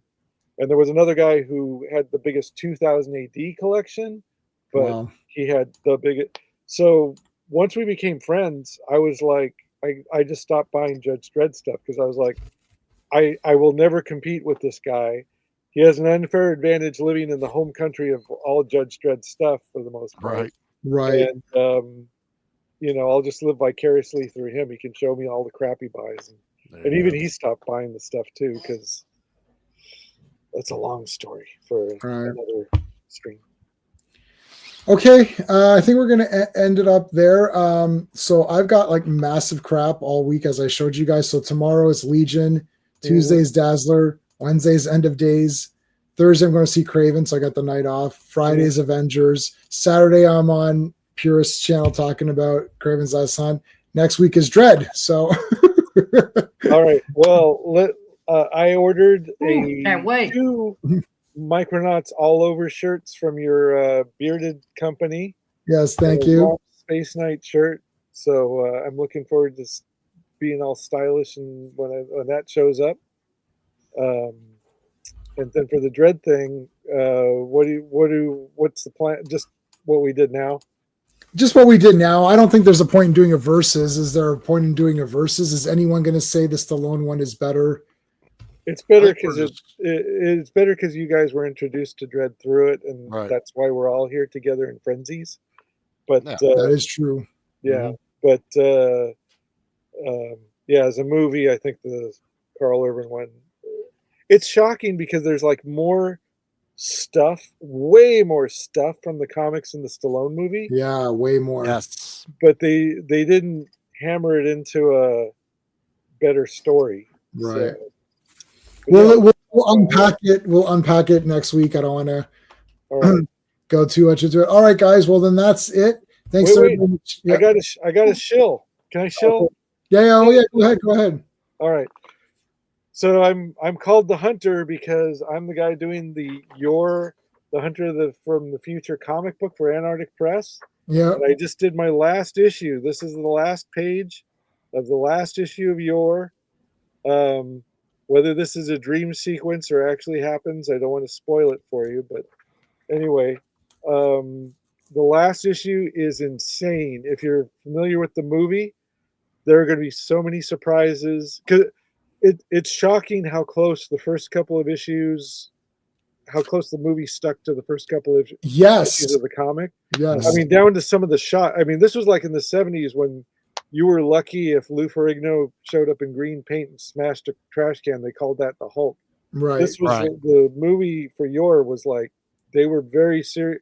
And there was another guy who had the biggest 2000 AD collection, but Wow. he had the biggest. So once we became friends, I was like, I just stopped buying Judge Dredd stuff because I was like, I will never compete with this guy. He has an unfair advantage living in the home country of all Judge Dredd stuff for the most part. Right. Right. And, you know, I'll just live vicariously through him. He can show me all the crap he buys. And even he stopped buying the stuff too, because that's a long story for another stream. Okay, I think we're gonna end it up there. So I've got like massive crap all week, as I showed you guys. So tomorrow is Legion, Tuesday's Dazzler, Wednesday's End of Days, Thursday I'm going to see Craven, so I got the night off. Friday's Avengers, Saturday I'm on Purist channel talking about Craven's Last Hunt. Next week is Dread. So all right, well, I ordered Can't wait. 2 Micronauts all over shirts from your bearded company. yes, thank A you. Space Knight shirt. So I'm looking forward to being all stylish and when that shows up. And then for the Dread thing, what's the plan? Just what we did now. Just what we did now. I don't think there's a point in doing a versus. Is there a point in doing a versus? Is anyone going to say the Stallone one is better? It's better I think we're because it's better because you guys were introduced to Dread through it, and Right. that's why we're all here together in frenzies. But Yeah. That is true. yeah, but yeah, as a movie, I think the Carl Urban one. It's shocking because there's like more stuff, way more stuff from the comics in the Stallone movie, Yeah, way more. Yes. but they didn't hammer it into a better story. Right. So, Well, yeah, we'll unpack it. We'll unpack it next week. I don't want to all right. go too much into it. All right, guys. Well, then that's it. Thanks, Wait. everybody. I got a shill. Can I shill? Yeah. Oh, yeah. Go ahead. Go ahead. All right. So I'm called the Hunter because I'm the guy doing the Hunter from the Future comic book for Antarctic Press. Yeah. And I just did my last issue. This is the last page of the last issue of Your. Whether this is a dream sequence or actually happens, I don't want to spoil it for you. But anyway, the last issue is insane. If you're familiar with the movie, there are going to be so many surprises. Because it's shocking how close the first couple of issues how close the movie stuck to the first couple of Yes. issues of the comic. Yes. I mean, down to some of the shot. I mean, this was like in the 70s when you were lucky if Lou Ferrigno showed up in green paint and smashed a trash can. They called that the Hulk. Right. This was Right. the movie for Yor was like, they were very serious,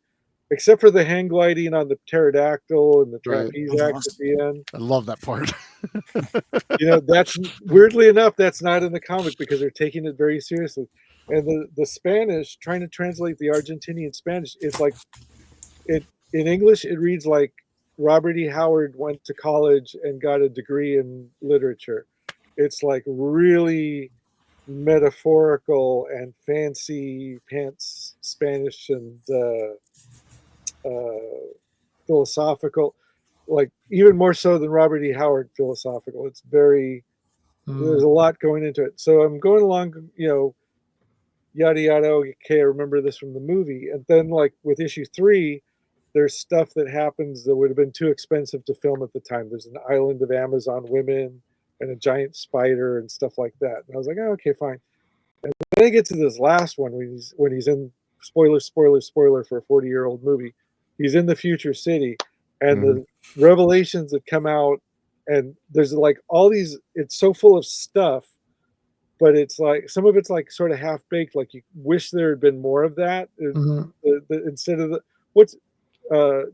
except for the hang gliding on the pterodactyl and the Right. trapeze act at the end. I love that part. You know, that's weirdly enough, that's not in the comic because they're taking it very seriously. And the Spanish, trying to translate the Argentinian Spanish, is like it in English. It reads like Robert E. Howard went to college and got a degree in literature. It's like really metaphorical and fancy pants Spanish and philosophical, like even more so than Robert E. Howard philosophical. It's very there's a lot going into it. So I'm going along, you know, yada yada. Okay, I remember this from the movie, and then like with issue 3, there's stuff that happens that would have been too expensive to film at the time. There's an island of Amazon women and a giant spider and stuff like that. And I was like, oh, okay, fine. And then I get to this last one when he's in spoiler for a 40-year-old movie. He's in the future city, and the revelations that come out, and there's like all these. It's so full of stuff, but it's like some of it's like sort of half baked. Like you wish there had been more of that instead of the what's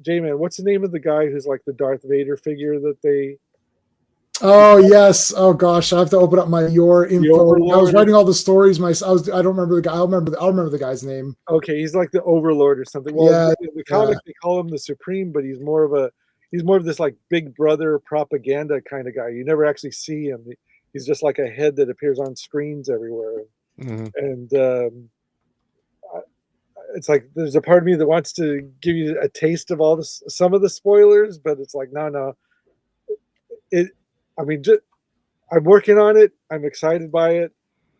J-Man. What's the name of the guy who's like the Darth Vader figure that they? Oh yes. Oh gosh, I have to open up my Your info. I was writing all the stories. I don't remember the guy. I'll remember the guy's name. Okay, he's like the Overlord or something. Well, Yeah, in the comic they call him the Supreme, but he's more of this like Big Brother propaganda kind of guy. You never actually see him. He's just like a head that appears on screens everywhere. And it's like there's a part of me that wants to give you a taste of all this, some of the spoilers, but it's like no. I mean, I'm working on it. I'm excited by it.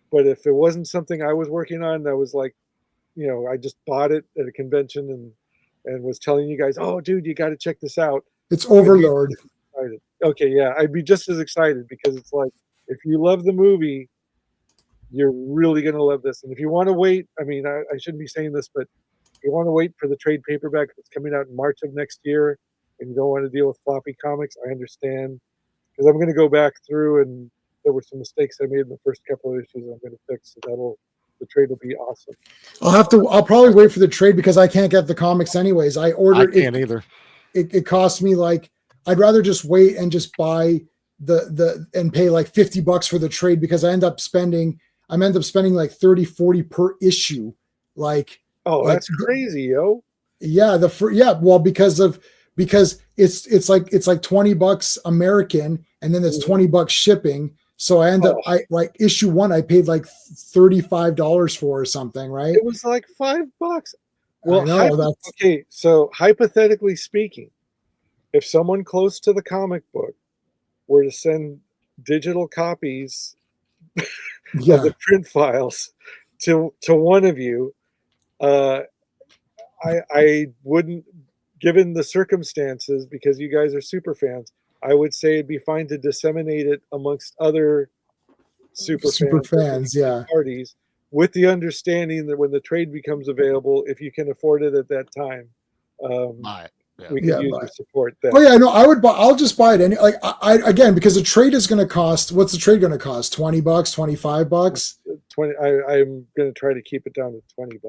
But if it wasn't something I was working on, that was like, you know, I just bought it at a convention and was telling you guys, oh, dude, you got to check this out. It's Overlord. Okay, yeah, I'd be just as excited because it's like, if you love the movie, you're really going to love this. And if you want to wait, I mean, I shouldn't be saying this, but if you want to wait for the trade paperback that's coming out in March of next year and you don't want to deal with floppy comics, I understand. Because I'm going to go back through and there were some mistakes I made in the first couple of issues I'm going to fix. So the trade will be awesome. I'll probably wait for the trade because I can't get the comics anyways. I ordered I can't either. It cost me like, I'd rather just wait and just buy and pay like $50 for the trade because I end up spending like 30, 40 per issue. Like, oh, that's crazy, yo. Yeah. Well, because it's like $20 American and then it's $20 shipping. So I end up, like issue 1, I paid like $35 for or something, right? It was like $5. Well, okay. So hypothetically speaking, if someone close to the comic book were to send digital copies of the print files to one of you, I wouldn't, given the circumstances, because you guys are super fans, I would say it'd be fine to disseminate it amongst other super fans parties, with the understanding that when the trade becomes available, if you can afford it at that time, we can use your support then. Oh yeah, no, I'll just buy it. Again, because the trade is going to cost, what's the trade going to cost? $20, $25? 20. I'm going to try to keep it down to $20.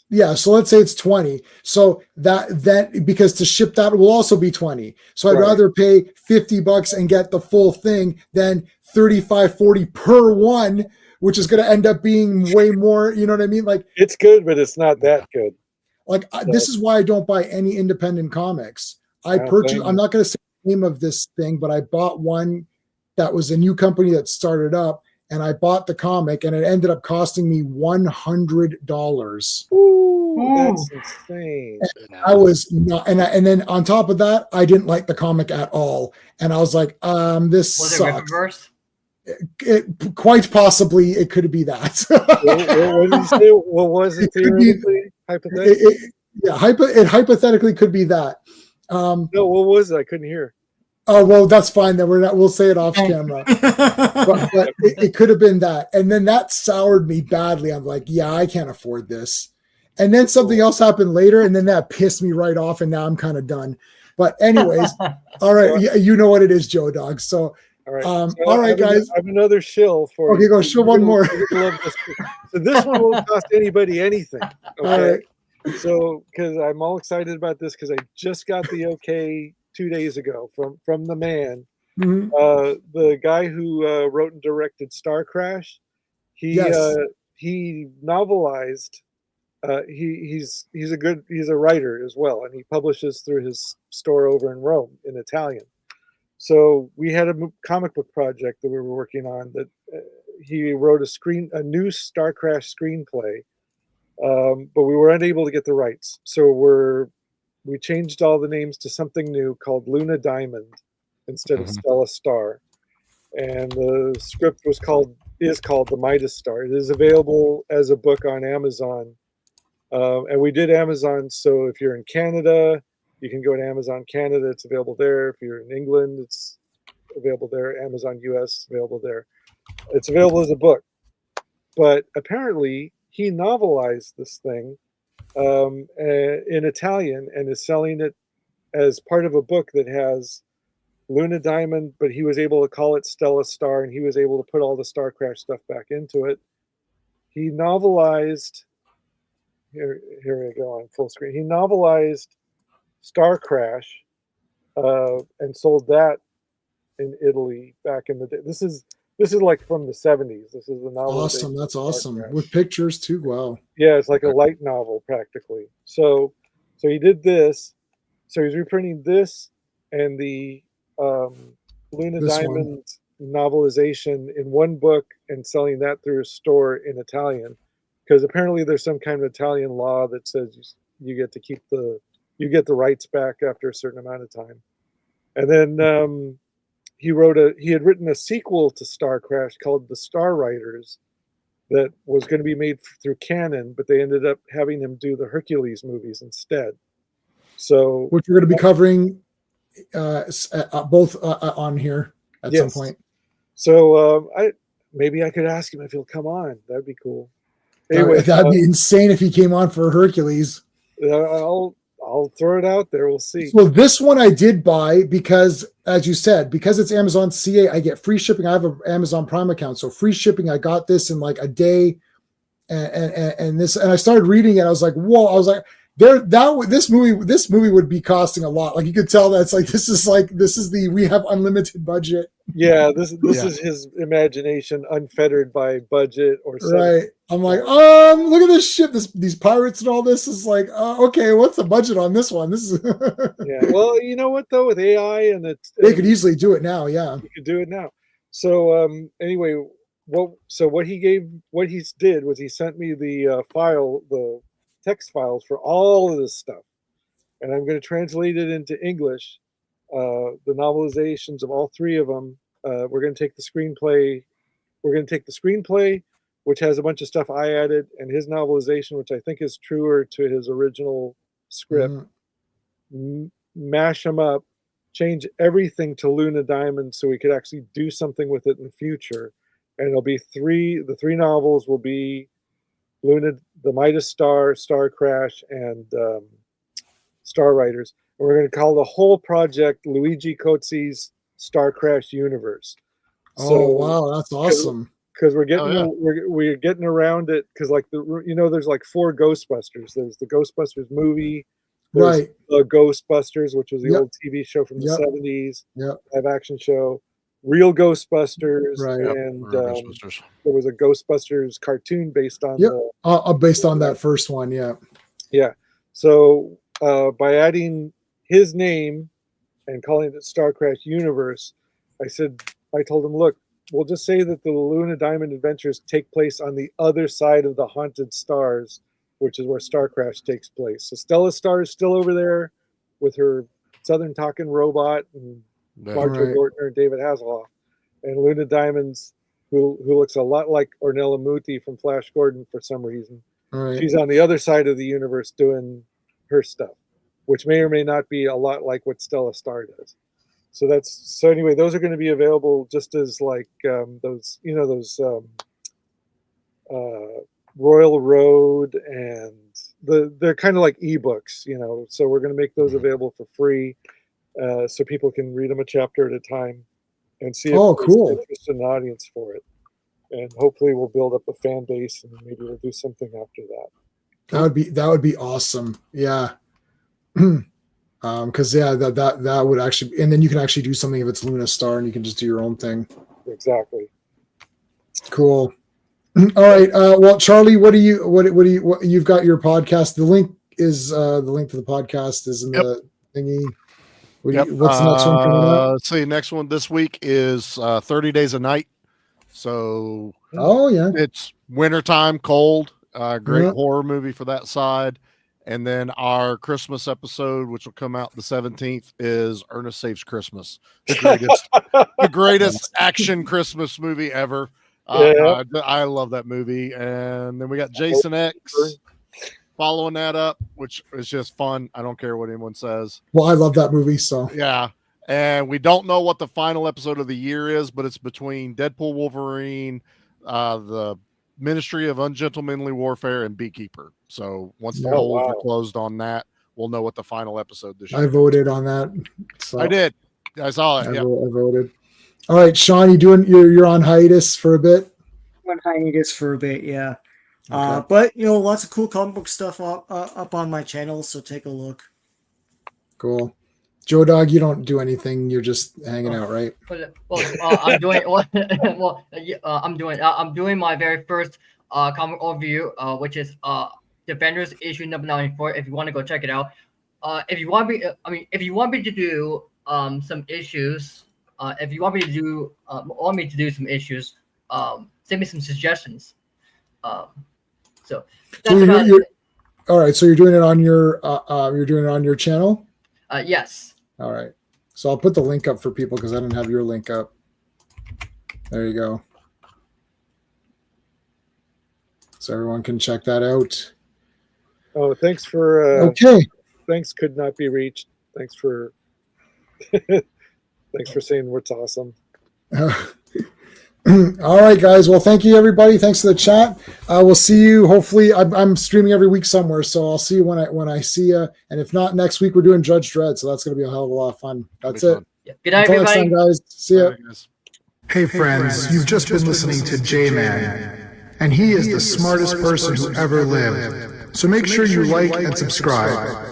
Yeah, so let's say it's 20. So that because to ship that will also be 20. So I'd rather pay $50 and get the full thing than 35, 40 per one, which is going to end up being way more. You know what I mean? Like, it's good, but it's not that good. Like, this is why I don't buy any independent comics. I'm not going to say the name of this thing, but I bought one that was a new company that started up, and I bought the comic, and it ended up costing me $100. Ooh, that's insane. And I was not, and then on top of that, I didn't like the comic at all, and I was like, this was sucks. it Riververse? Quite possibly, it could be that. What did you say? What was it theoretically? Hypothetically? It hypothetically could be that. No, what was it? I couldn't hear. Oh well, that's fine. Then we'll say it off camera. but it could have been that, and then that soured me badly. I'm like, yeah, I can't afford this. And then something else happened later, and then that pissed me right off, and now I'm kind of done. But anyways, all right, you know what it is, Joe Dog. So, All right, all right, guys. I have another shill for you. Okay, go show one more. You're gonna love this. So this one won't cost anybody anything. Okay. All right. So, because I'm all excited about this, because I just got the okay 2 days ago from the man, Mhm. the guy who wrote and directed Star Crash. He Yes. he novelized. He's a writer as well, and he publishes through his store over in Rome in Italian. So we had a comic book project that we were working on that he wrote a new Star Crash screenplay, but we were unable to get the rights. So we changed all the names to something new called Luna Diamond instead of Stella Star, and the script is called The Midas Star. It is available as a book on Amazon. And we did Amazon, so if you're in Canada, you can go to Amazon Canada, it's available there. If you're in England, it's available there. Amazon US, available there. It's available as a book. But apparently, he novelized this thing in Italian and is selling it as part of a book that has Luna Diamond, but he was able to call it Stella Star, and he was able to put all the Star Crash stuff back into it. He novelized... Here we go on full screen. He novelized Star Crash and sold that in Italy back in the day. This is like from the 70s. This is the novel. Awesome. That's awesome. With pictures too. Wow. Yeah, it's like a light novel practically. So he did this. So he's reprinting this and the Luna Diamond novelization in one book and selling that through a store in Italian. Because apparently there's some kind of Italian law that says you get to keep you get the rights back after a certain amount of time. And then he had written a sequel to Star Crash called The Star Riders that was going to be made through Canon, but they ended up having him do the Hercules movies instead. So, which we're going to be covering both on here at some point. So maybe I could ask him if he'll come on. That'd be cool. Anyway, that'd be insane if he came on for Hercules. I'll throw it out there. We'll see. Well, this one I did buy because, as you said, because it's Amazon CA, I get free shipping. I have an Amazon Prime account, so free shipping. I got this in like a day, and I started reading it. I was like, whoa! I was like, this movie would be costing a lot. Like you could tell that's like this is we have unlimited budget. Yeah, this is his imagination unfettered by budget or something. Right. I'm like, look at this ship. These pirates and all this is like, okay, what's the budget on this one? This is yeah. Well, you know what though, with AI and they could easily do it now. Yeah, you could do it now. So anyway, what he did was he sent me the text files for all of this stuff, and I'm going to translate it into English. The novelizations of all three of them. We're going to take the screenplay. Which has a bunch of stuff I added, and his novelization, which I think is truer to his original script. Mash them up, change everything to Luna Diamond, so we could actually do something with it in the future. And it'll be the three novels will be Luna, the Midas Star, Star Crash, and Star Riders. And we're going to call the whole project Luigi Cozzi's Star Crash Universe. Oh wow, that's awesome! Because we're getting around it. Because like there's like 4 Ghostbusters. There's the Ghostbusters movie, there's the Ghostbusters, which was the old TV show from the 70s, live action show. Real Ghostbusters, and Ghostbusters. There was a Ghostbusters cartoon based on based on that first one. Yeah. So by adding his name and calling it Star Crash Universe, I told him, look, we'll just say that the Luna Diamond adventures take place on the other side of the haunted stars, which is where Star Crash takes place. So Stella Star is still over there with her Southern talking robot and Marjorie Gortner and David Hasselhoff, and Luna Diamonds, who looks a lot like Ornella Muti from Flash Gordon for some reason. She's on the other side of the universe doing her stuff, which may or may not be a lot like what Stella Star does. So anyway, those are going to be available just as like those Royal Road and they're kind of like ebooks, so we're going to make those available for free, so people can read them a chapter at a time and see if there's interest in an audience for it. And hopefully we'll build up a fan base, and maybe we'll do something after that. That would be awesome. Yeah. Because that would actually, and then you can actually do something if it's Luna Star, and you can just do your own thing. Exactly. Cool. All right. Well, Charlie, what you've got your podcast. The link to the podcast is in the thingy. What's the next one coming up? Let's see. Next one this week is 30 Days a Night. So it's wintertime, cold, great horror movie for that side. And then our Christmas episode, which will come out the 17th, is Ernest Saves Christmas. The greatest action Christmas movie ever. I love that movie. And then we got Jason X following that up, which is just fun. I don't care what anyone says. Well, I love that movie, so. Yeah. And we don't know what the final episode of the year is, but it's between Deadpool, Wolverine, the Ministry of Ungentlemanly Warfare, and Beekeeper. So once the polls are closed on that, we'll know what the final episode this year. I voted on that. So. I did. I saw it. I voted. All right, Sean, you're on hiatus for a bit? I'm on hiatus for a bit, yeah. Okay. But lots of cool comic book stuff up on my channel, so take a look. Cool. Joe Dog, you don't do anything. You're just hanging out, right? I'm doing. I'm doing my very first comic overview, which is Defenders issue number 94. If you want to go check it out, if you want me to do some issues, if you want me to do some issues, send me some suggestions. So you're all right. So you're doing it on your channel. Yes. All right. So I'll put the link up for people because I didn't have your link up. There you go. So everyone can check that out. Oh, thanks for okay. Thanks could not be reached. Thanks for saying what's awesome. All right, guys. Well, thank you, everybody. Thanks for the chat. We'll see you. Hopefully, I'm streaming every week somewhere, so I'll see you when I see you. And if not, next week we're doing Judge Dredd, so that's going to be a hell of a lot of fun. That's it. Yeah. Good night, Until everybody. next time, guys. See ya. Hey, friends. You've just been listening to J-Man, and he is the smartest person who ever lived. So make sure you like and subscribe.